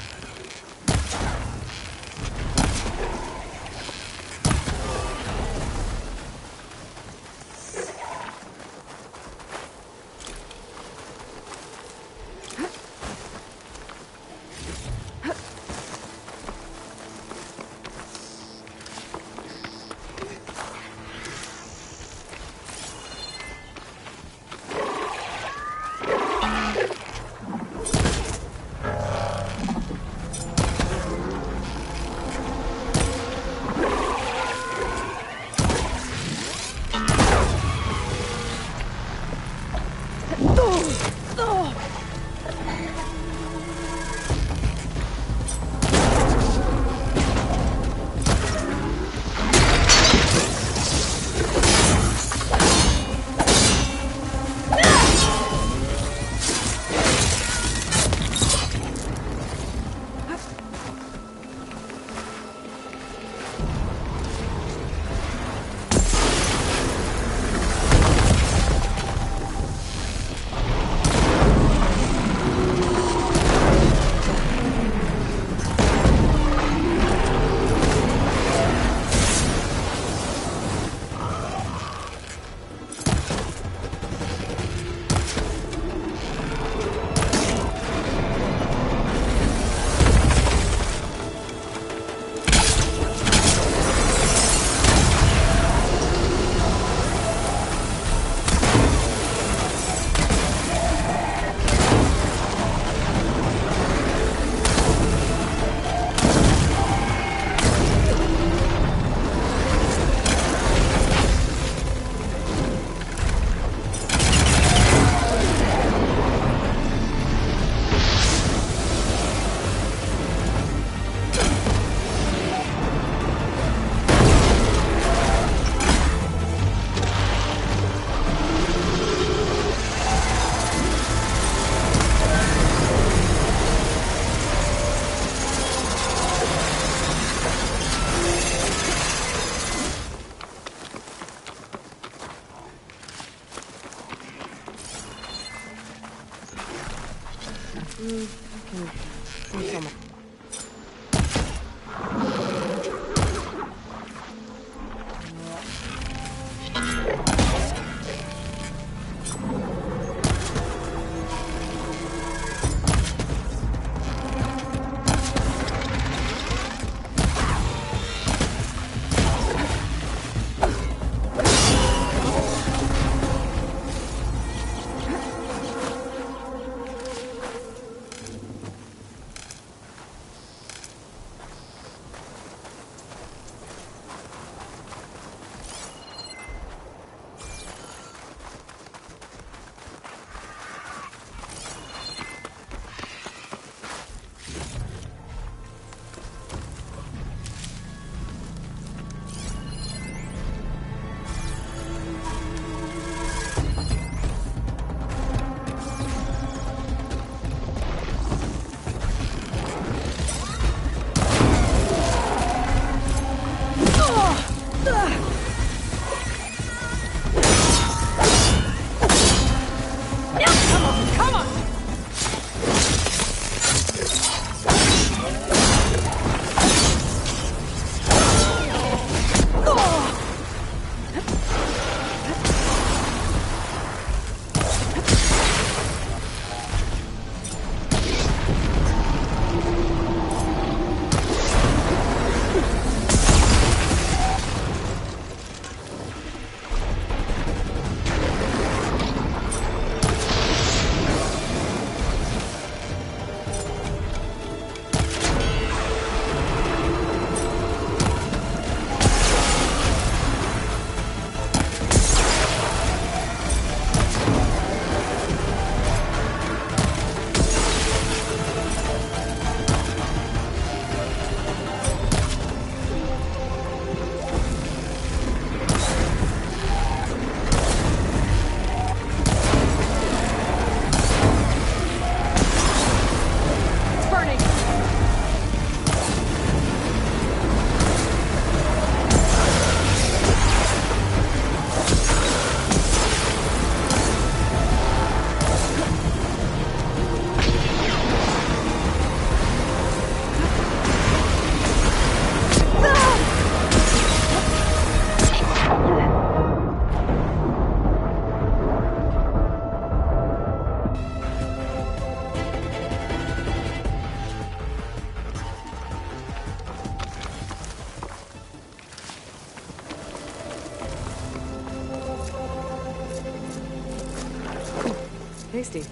Tasty.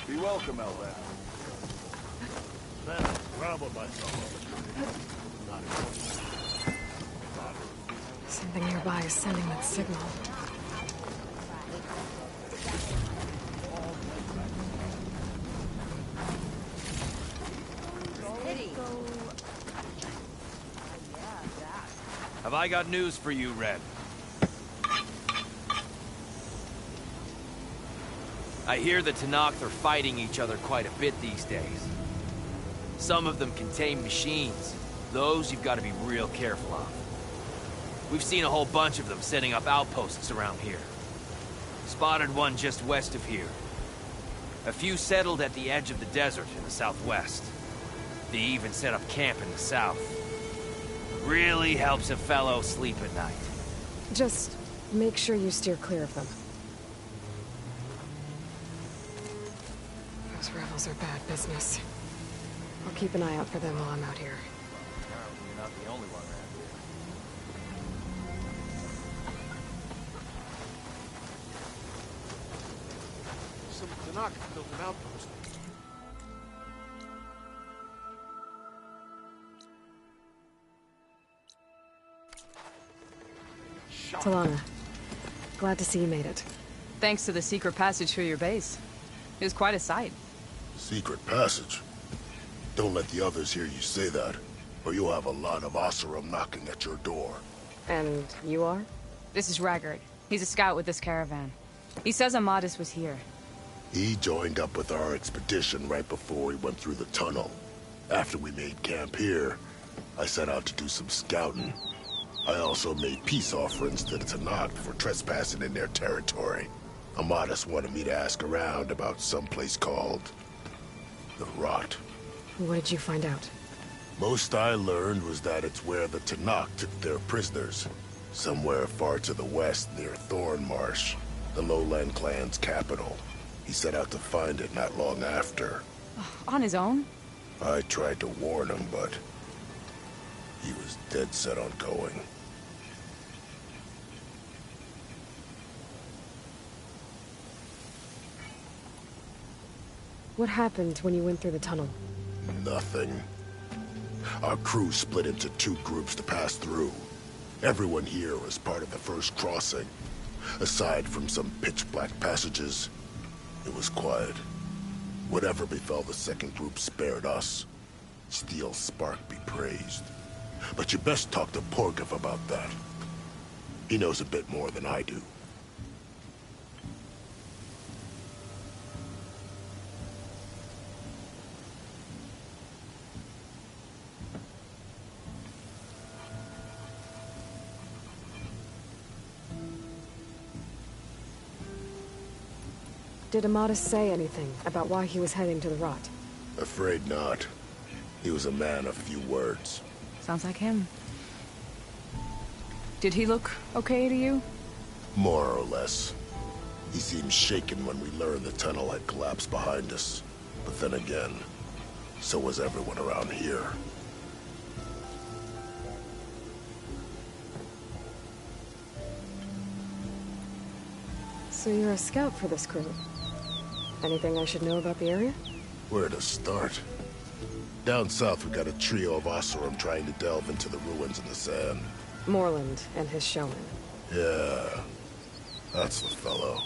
Be welcome, Elvan. Something nearby is sending that signal. Have I got news for you, Red? I hear the Tenakth are fighting each other quite a bit these days. Some of them contain machines. Those you've got to be real careful of. We've seen a whole bunch of them setting up outposts around here. Spotted one just west of here. A few settled at the edge of the desert in the southwest. They even set up camp in the south. Really helps a fellow sleep at night. Just make sure you steer clear of them. Those rebels are bad business. I'll keep an eye out for them while I'm out here. Apparently you're not the only one around here. Some Tenakth built an outpost. Talana, glad to see you made it. Thanks to the secret passage through your base. It was quite a sight. Secret passage? Don't let the others hear you say that, or you'll have a lot of Oseram knocking at your door. And you are? This is Raggard. He's a scout with this caravan. He says Amadis was here. He joined up with our expedition right before we went through the tunnel. After we made camp here, I set out to do some scouting. I also made peace offerings to the Tenakth for trespassing in their territory. Amadis wanted me to ask around about some place called the Rot. What did you find out? Most I learned was that it's where the Tenakth took their prisoners. Somewhere far to the west near Thornmarsh, the Lowland clan's capital. He set out to find it not long after. On his own? I tried to warn him, but he was dead set on going. What happened when you went through the tunnel? Nothing. Our crew split into two groups to pass through. Everyone here was part of the first crossing. Aside from some pitch-black passages, it was quiet. Whatever befell the second group spared us. Steel Spark be praised. But you best talk to Porgov about that. He knows a bit more than I do. Did Amadis say anything about why he was heading to the rot? Afraid not. He was a man of few words. Sounds like him. Did he look okay to you? More or less. He seemed shaken when we learned the tunnel had collapsed behind us. But then again, so was everyone around here. So you're a scout for this crew. Anything I should know about the area? Where to start? Down south, we got a trio of Oseram trying to delve into the ruins in the sand. Moreland and his showman. Yeah, that's the fellow.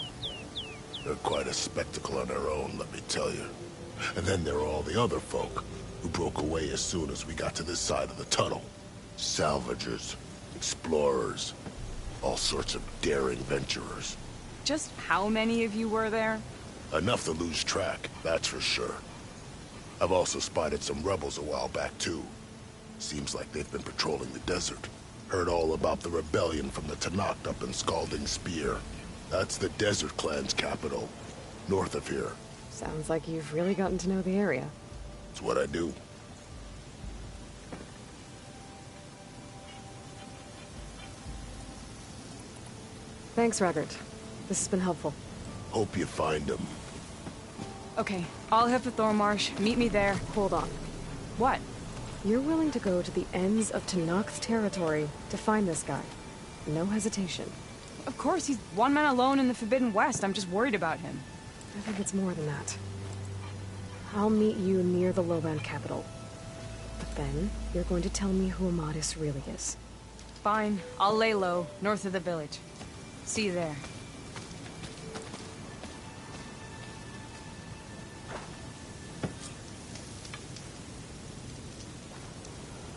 They're quite a spectacle on their own, let me tell you. And then there are all the other folk, who broke away as soon as we got to this side of the tunnel. Salvagers, explorers, all sorts of daring venturers. Just how many of you were there? Enough to lose track, that's for sure. I've also spotted some rebels a while back, too. Seems like they've been patrolling the desert. Heard all about the rebellion from the Tanakh up in Scalding Spear. That's the Desert Clan's capital, north of here. Sounds like you've really gotten to know the area. It's what I do. Thanks, Raggart. This has been helpful. Hope you find him. Okay, I'll head for Thornmarsh. Meet me there. Hold on. What? You're willing to go to the ends of Tanakh's territory to find this guy. No hesitation. Of course, he's one man alone in the Forbidden West. I'm just worried about him. I think it's more than that. I'll meet you near the lowland capital. But then, you're going to tell me who Amadis really is. Fine. I'll lay low, north of the village. See you there.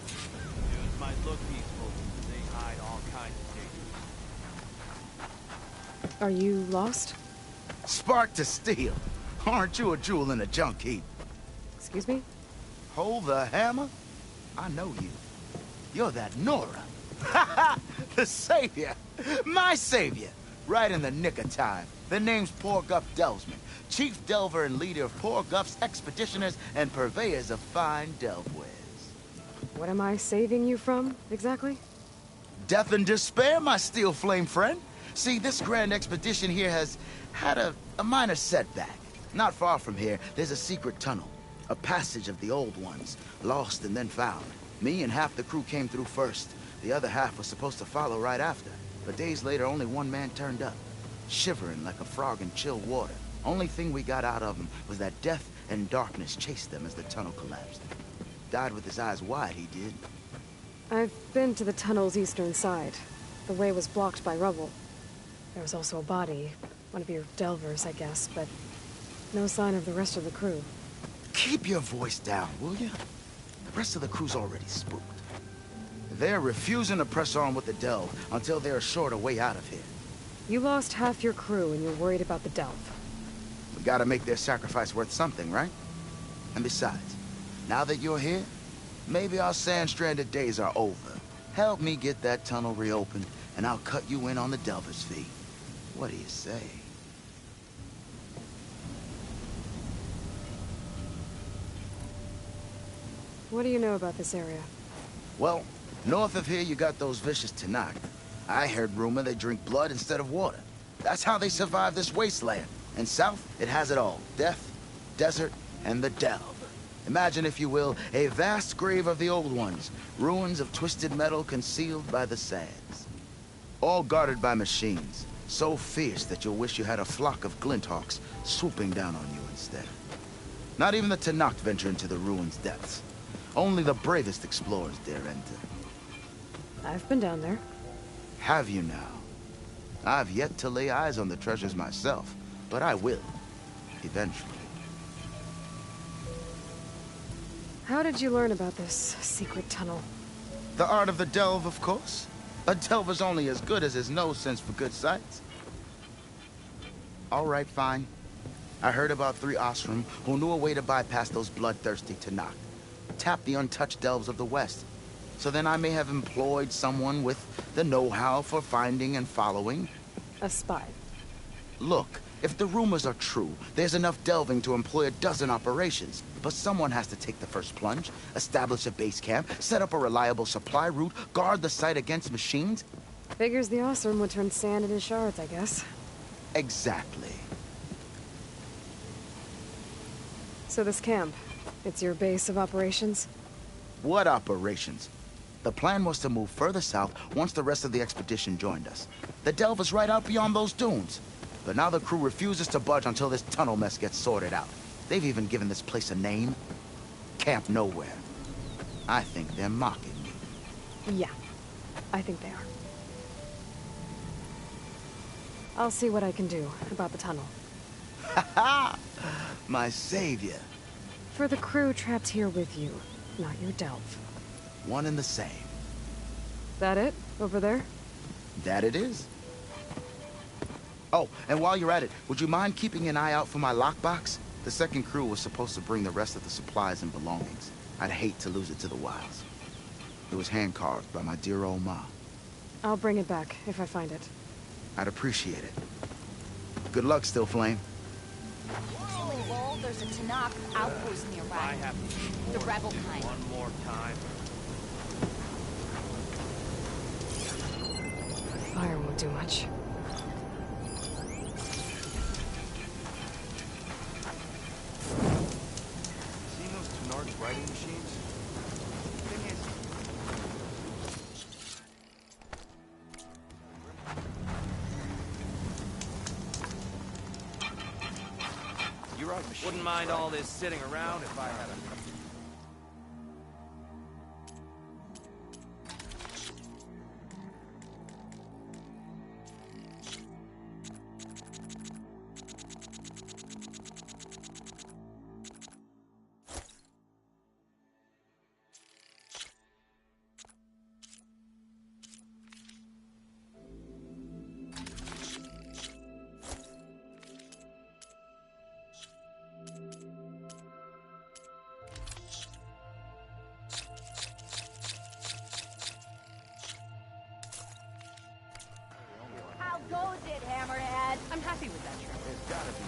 Dudes might look peaceful, but they hide all kinds of dangers. Are you lost? Spark to steel. Aren't you a jewel in a junk heap? Excuse me? Hold the hammer? I know you. You're that Nora. Ha ha! The savior! My savior! Right in the nick of time. The name's Poor Guff Delvesman, chief delver and leader of Poor Guff's expeditioners and purveyors of fine delve wares. What am I saving you from, exactly? Death and despair, my steel flame friend. See, this grand expedition here has had a minor setback. Not far from here, there's a secret tunnel. A passage of the old ones, lost and then found. Me and half the crew came through first. The other half was supposed to follow right after. But days later, only one man turned up, shivering like a frog in chill water. Only thing we got out of him was that death and darkness chased them as the tunnel collapsed. Died with his eyes wide, he did. I've been to the tunnel's eastern side. The way was blocked by rubble. There was also a body, one of your delvers, I guess, but no sign of the rest of the crew. Keep your voice down, will you? The rest of the crew's already spooked. They're refusing to press on with the delve until they're assured a way out of here. You lost half your crew and you're worried about the delve. We gotta make their sacrifice worth something, right? And besides, now that you're here, maybe our sand-stranded days are over. Help me get that tunnel reopened, and I'll cut you in on the delver's fee. What do you say? What do you know about this area? Well, north of here you got those vicious Tanakh. I heard rumor they drink blood instead of water. That's how they survive this wasteland. And south, it has it all. Death, desert, and the delve. Imagine, if you will, a vast grave of the old ones. Ruins of twisted metal concealed by the sands. All guarded by machines. So fierce that you'll wish you had a flock of glinthawks swooping down on you instead. Not even the Tanakh venture into the ruins' depths. Only the bravest explorers dare enter. I've been down there. Have you now? I've yet to lay eyes on the treasures myself, but I will. Eventually. How did you learn about this secret tunnel? The art of the delve, of course. A delver's only as good as his nose sense for good sights. All right, fine. I heard about 3 Osram who knew a way to bypass those bloodthirsty Tanakh. Tap the untouched delves of the West. So then I may have employed someone with the know-how for finding and following. A spy. Look, If the rumors are true, there's enough delving to employ a dozen operations. But someone has to take the first plunge, establish a base camp, set up a reliable supply route, guard the site against machines. Figures the Osram would turn sand into shards, I guess. Exactly. So this camp, it's your base of operations? What operations? The plan was to move further south once the rest of the expedition joined us. The delve is right out beyond those dunes. But now the crew refuses to budge until this tunnel mess gets sorted out. They've even given this place a name. Camp Nowhere. I think they're mocking me. Yeah, I think they are. I'll see what I can do about the tunnel. Ha ha! My savior. For the crew trapped here with you, not your delve. One and the same. That it? Over there? That it is. Oh, and while you're at it, would you mind keeping an eye out for my lockbox? The second crew was supposed to bring the rest of the supplies and belongings. I'd hate to lose it to the wilds. It was hand-carved by my dear old ma. I'll bring it back if I find it. I'd appreciate it. Good luck, Still Flame. Lol, there's a Tanakh outpost nearby. The rebel kind. One more time. Fire won't do much. Seen those Tenarch writing machines? Thing is, You're right. Wouldn't mind all this sitting around if I had a... How goes it, Hammerhead? I'm happy with that trip. it's gotta be.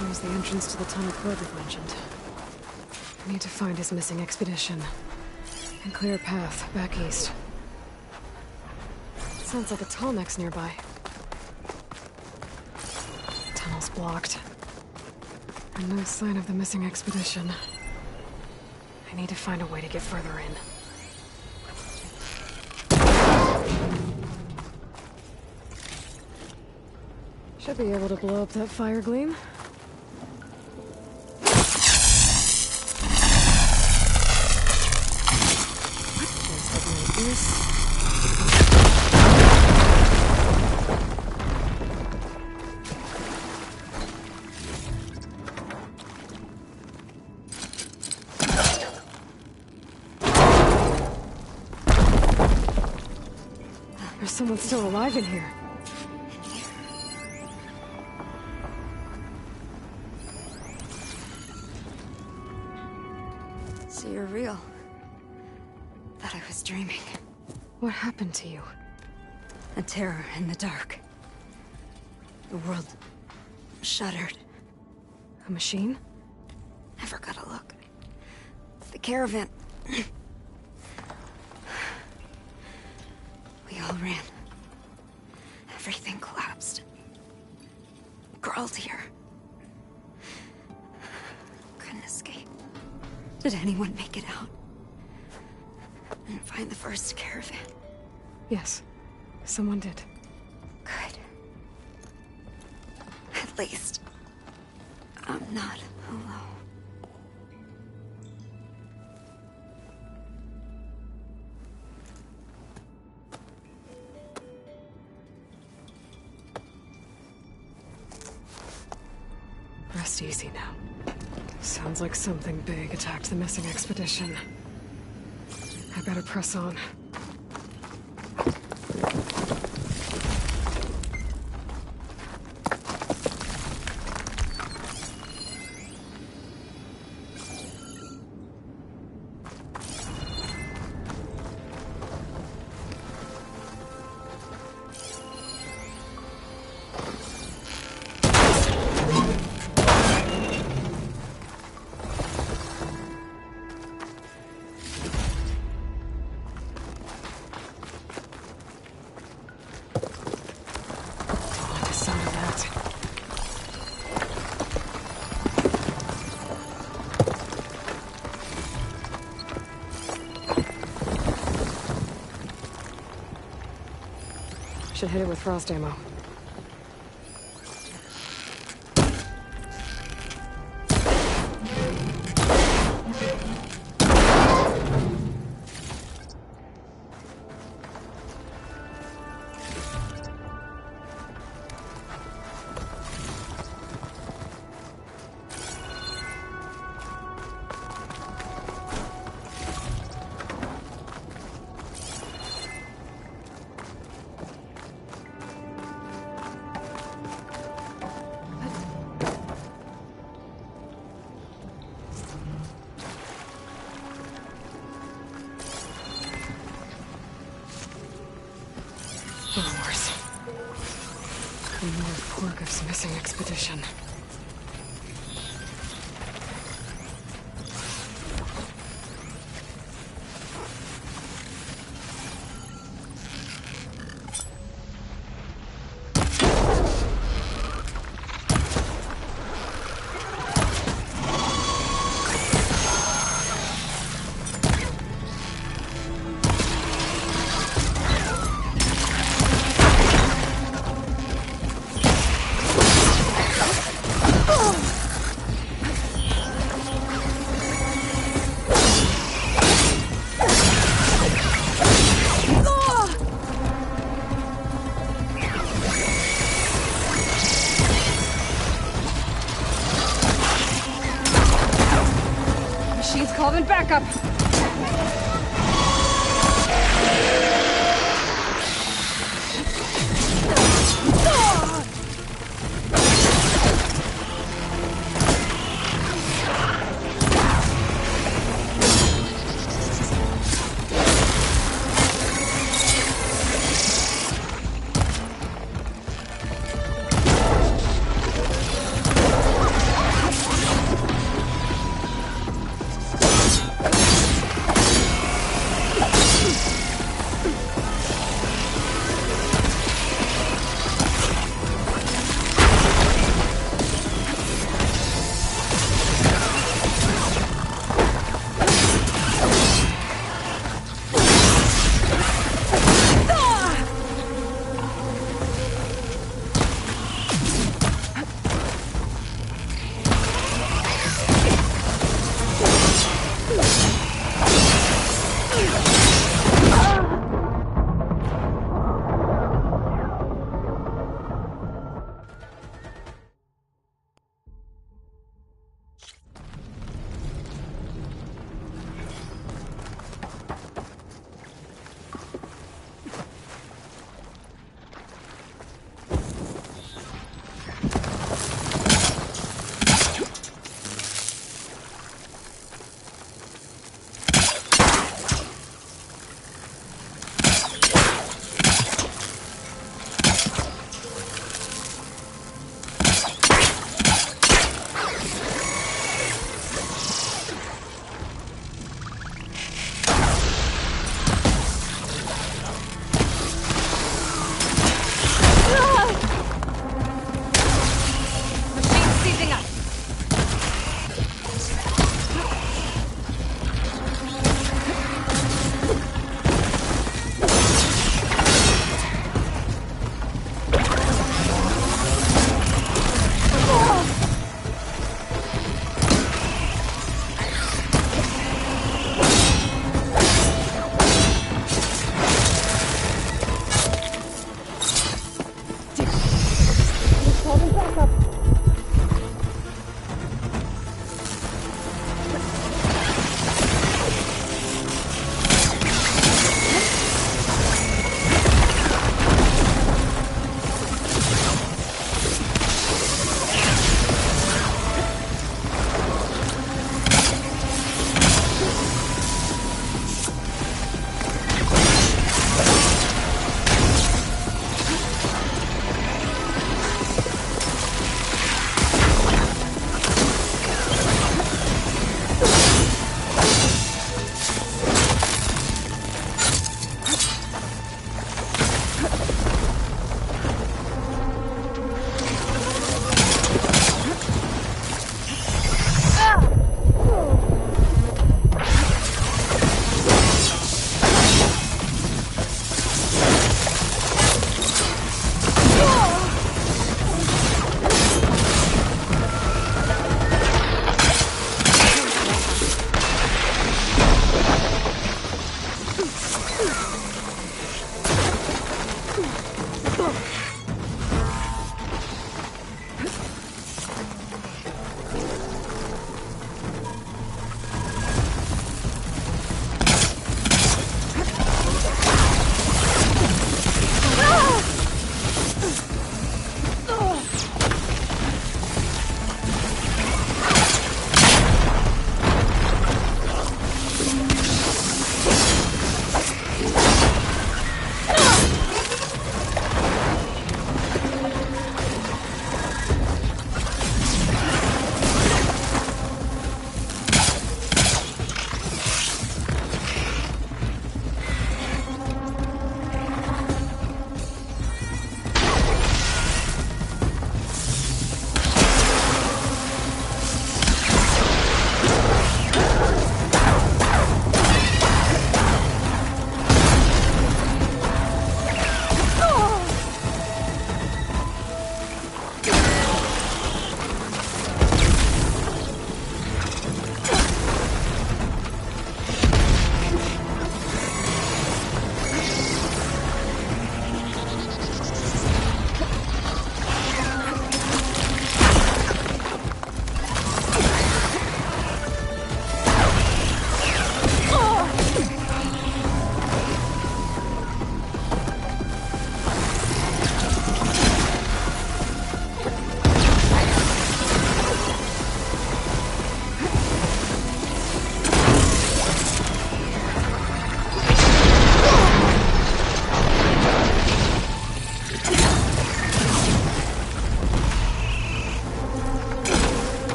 There's the entrance to the tunnel Clovis mentioned. I need to find his missing expedition. And clear a path back east. Sounds like a Tallneck's nearby. Tunnel's blocked. And no sign of the missing expedition. I need to find a way to get further in. Should be able to blow up that fire gleam. There's someone still alive in here. So you're real. Thought I was dreaming. What happened to you? A terror in the dark. The world shuddered. A machine? Never got a look. The caravan. We all ran. Everything collapsed. Crawled here. Couldn't escape. Did anyone make it out? And find the first caravan? Yes. Someone did. Good. At least, I'm not alone. rest easy now. Sounds like something big attacked the missing expedition. I better press on. Should hit it with frost ammo. Pork's missing expedition. Calling backup.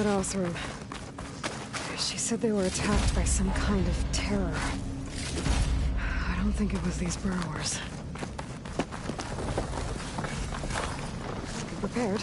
that Othram. She said they were attacked by some kind of terror. I don't think it was these burrowers. Be prepared.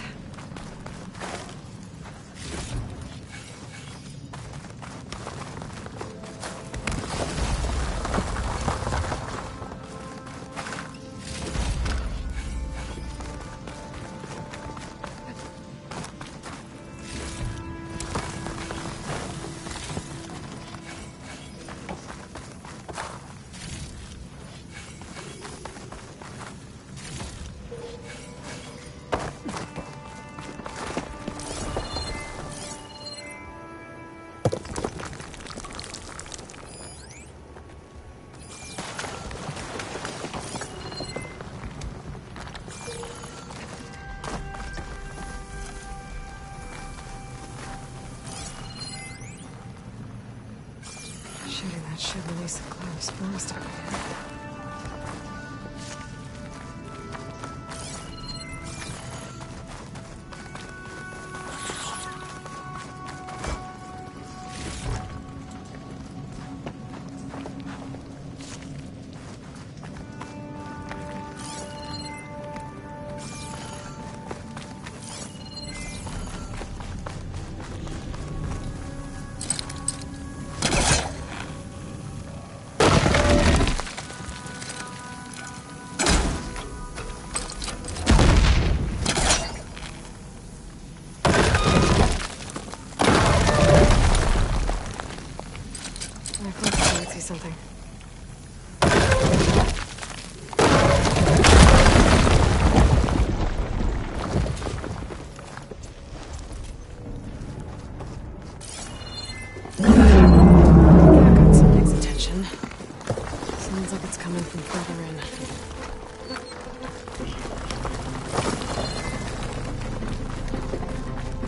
That should release the clouds forest over here. Something. Got something's attention. Sounds like it's coming from further in.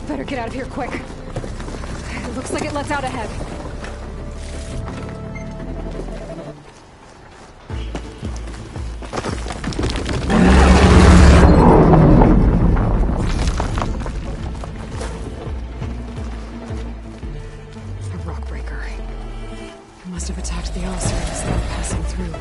Better get out of here quick. It looks like it lets out ahead. Must have attacked the officer as they were passing through.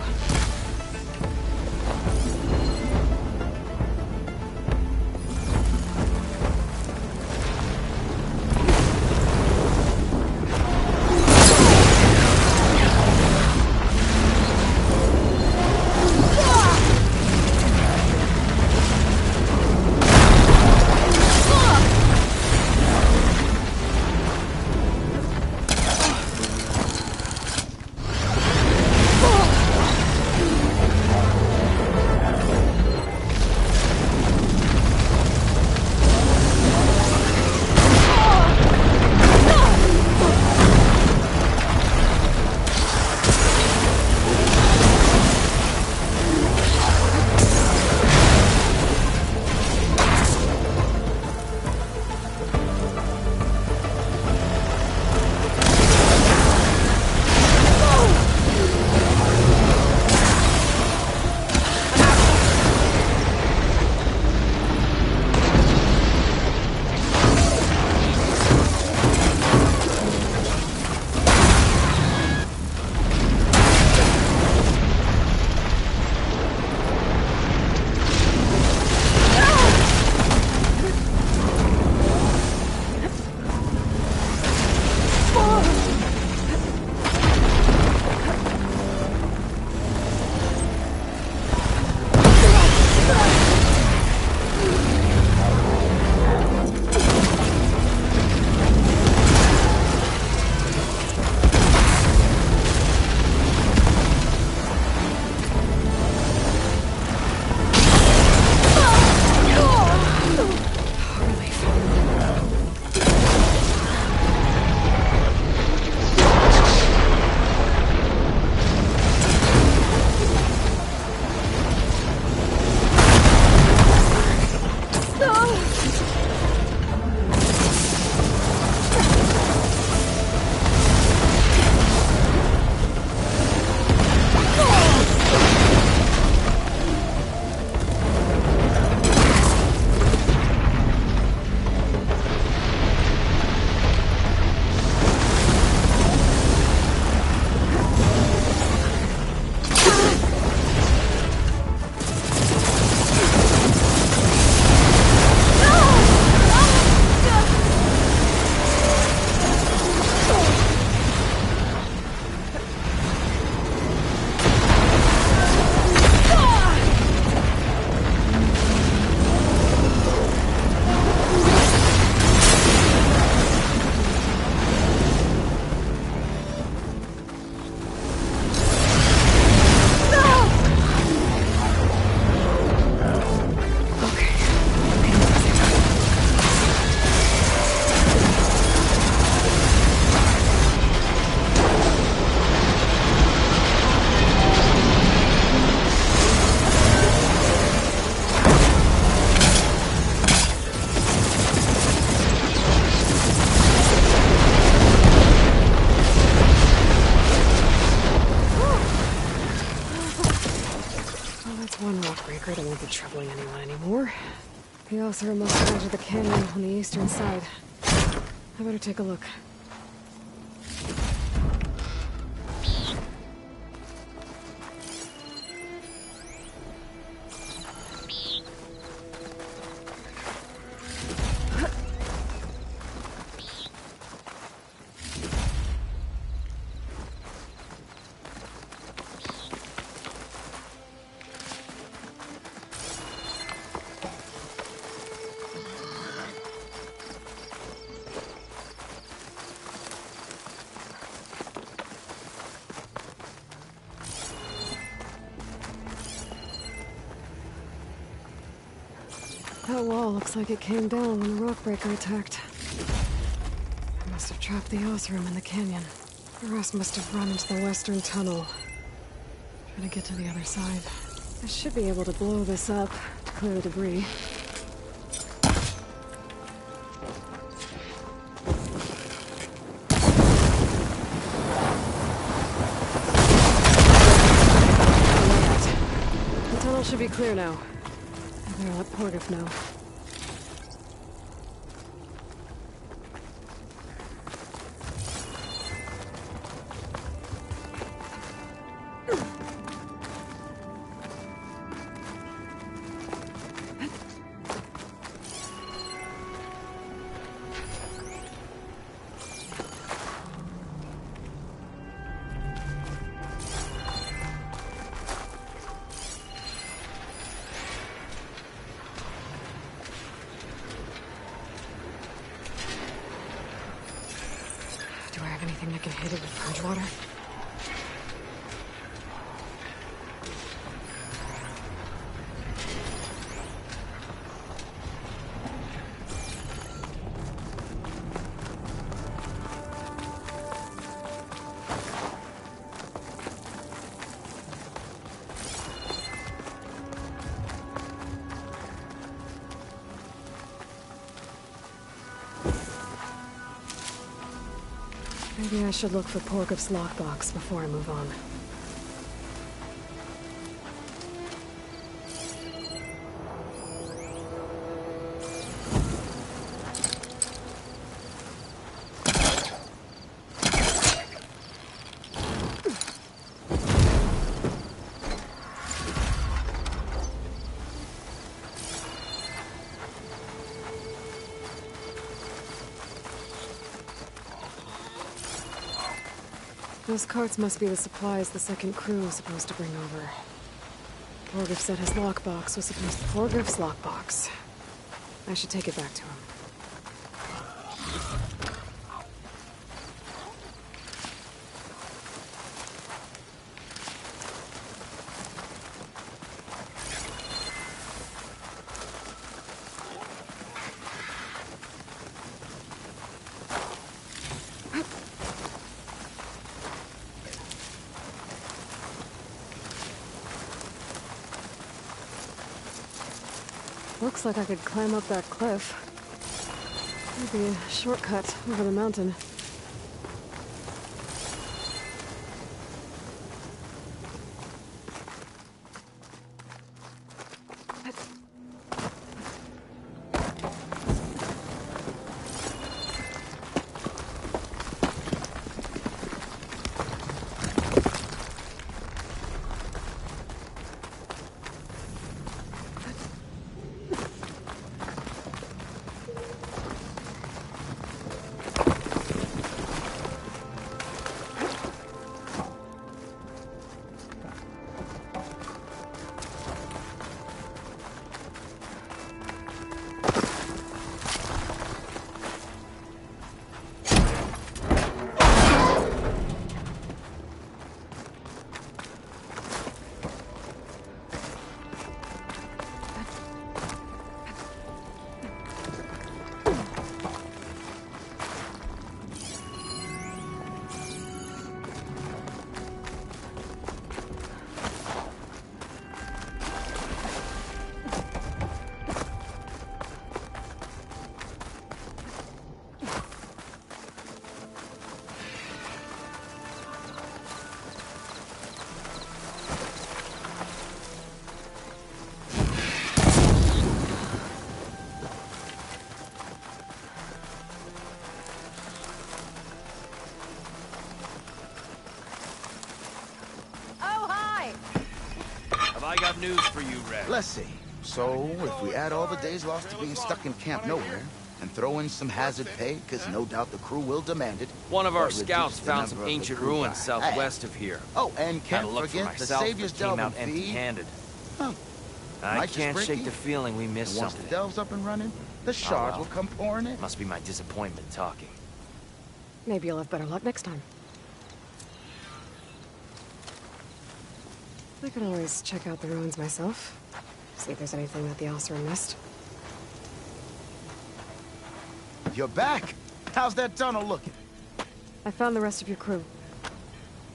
troubling anyone anymore. The Osira must have entered the canyon on the eastern side. I better take a look. That wall looks like it came down when the rockbreaker attacked. I must have trapped the Osram in the canyon. The rest must have run into the western tunnel. Trying to get to the other side. I should be able to blow this up to clear the debris. The tunnel should be clear now. I better let Porgif know. Do I have anything that can hit it with purge water? Maybe I should look for Porgif's lockbox before I move on. Those carts must be the supplies the second crew is supposed to bring over. Porgif said his lockbox was supposed to... Porgif's lockbox. I should take it back to him. Looks like I could climb up that cliff. Maybe a shortcut over the mountain. I got news for you, Red. Let's see. So, if we add all the days lost to being stuck in Camp Nowhere, and throw in some hazard pay, because no doubt the crew will demand it. One of our but reduce scouts the found number some of the ancient crew ruins by southwest half. of here. Oh, and Had can't a look for forget the myself, Savior's but came Delving out fee. empty-handed. Huh. I Might just can't break shake you. the feeling we missed And once something. the delve's up and running, the shards well. will come pouring in. Must be my disappointment talking. Maybe you'll have better luck next time. I can always check out the ruins myself. See if there's anything that the Osira missed. You're back! How's that tunnel looking? I found the rest of your crew.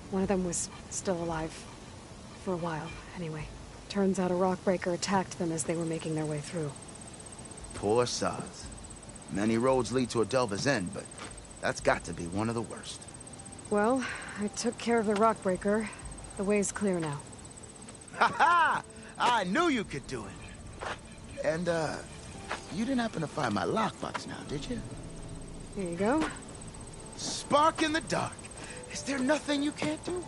One of them was still alive. For a while, anyway. Turns out a rockbreaker attacked them as they were making their way through. Poor sods. Many roads lead to a delver's end, but that's got to be one of the worst. Well, I took care of the rockbreaker. The way's clear now. Ha ha! I knew you could do it! And, you didn't happen to find my lockbox now, did you? Here you go. Spark in the dark. Is there nothing you can't do?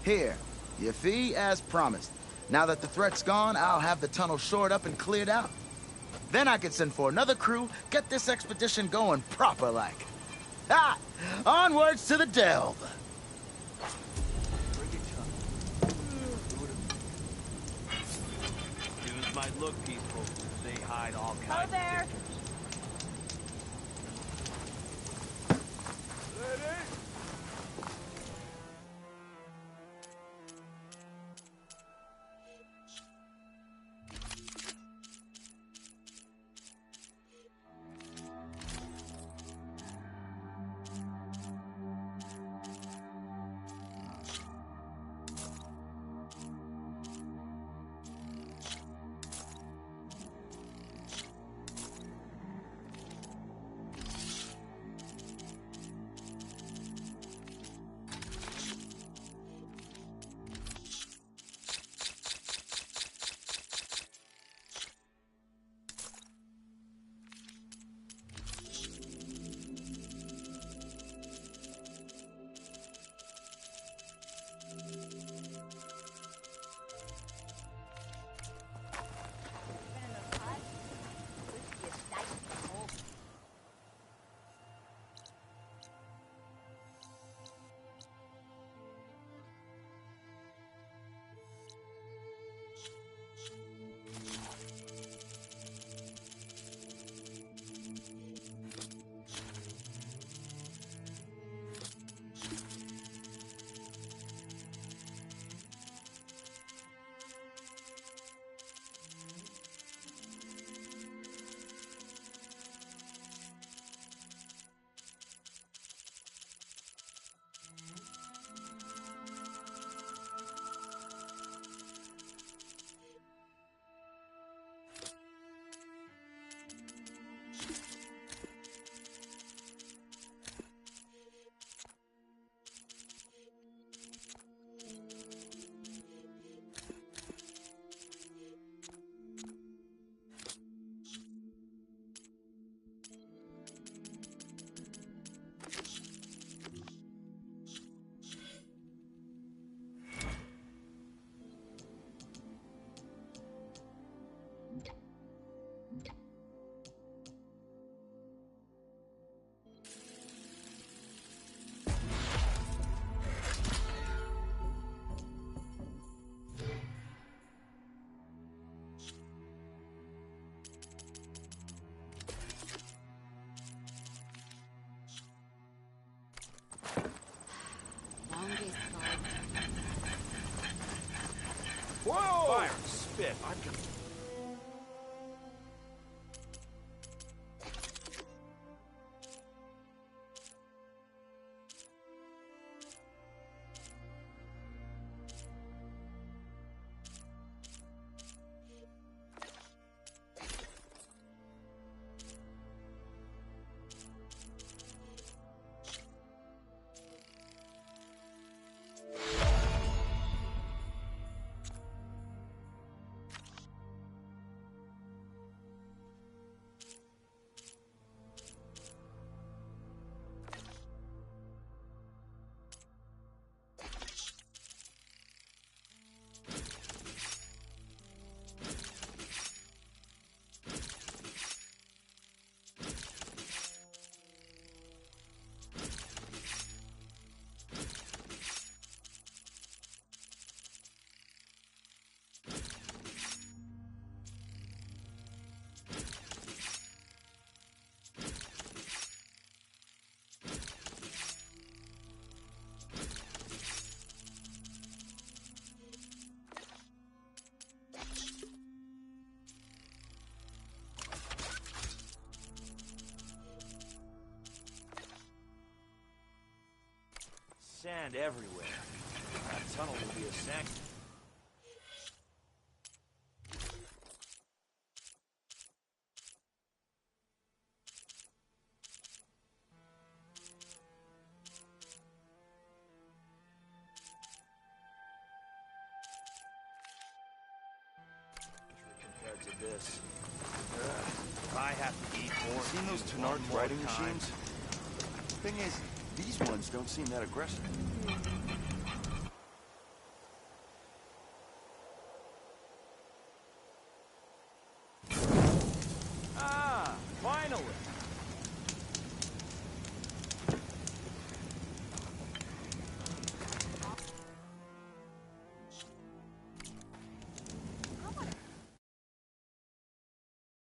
Here, your fee as promised. Now that the threat's gone, I'll have the tunnel shored up and cleared out. Then I can send for another crew, get this expedition going proper-like. Ah! Onwards to the delve! Dudes might look peaceful. They hide all kinds of there. dangers. Whoa! Fire, spit. I've got... sand everywhere. That tunnel will be a sanction. Compared to this. If I have to eat more... Seen those Tenark riding machines? Thing is, these ones don't seem that aggressive. Ah, finally!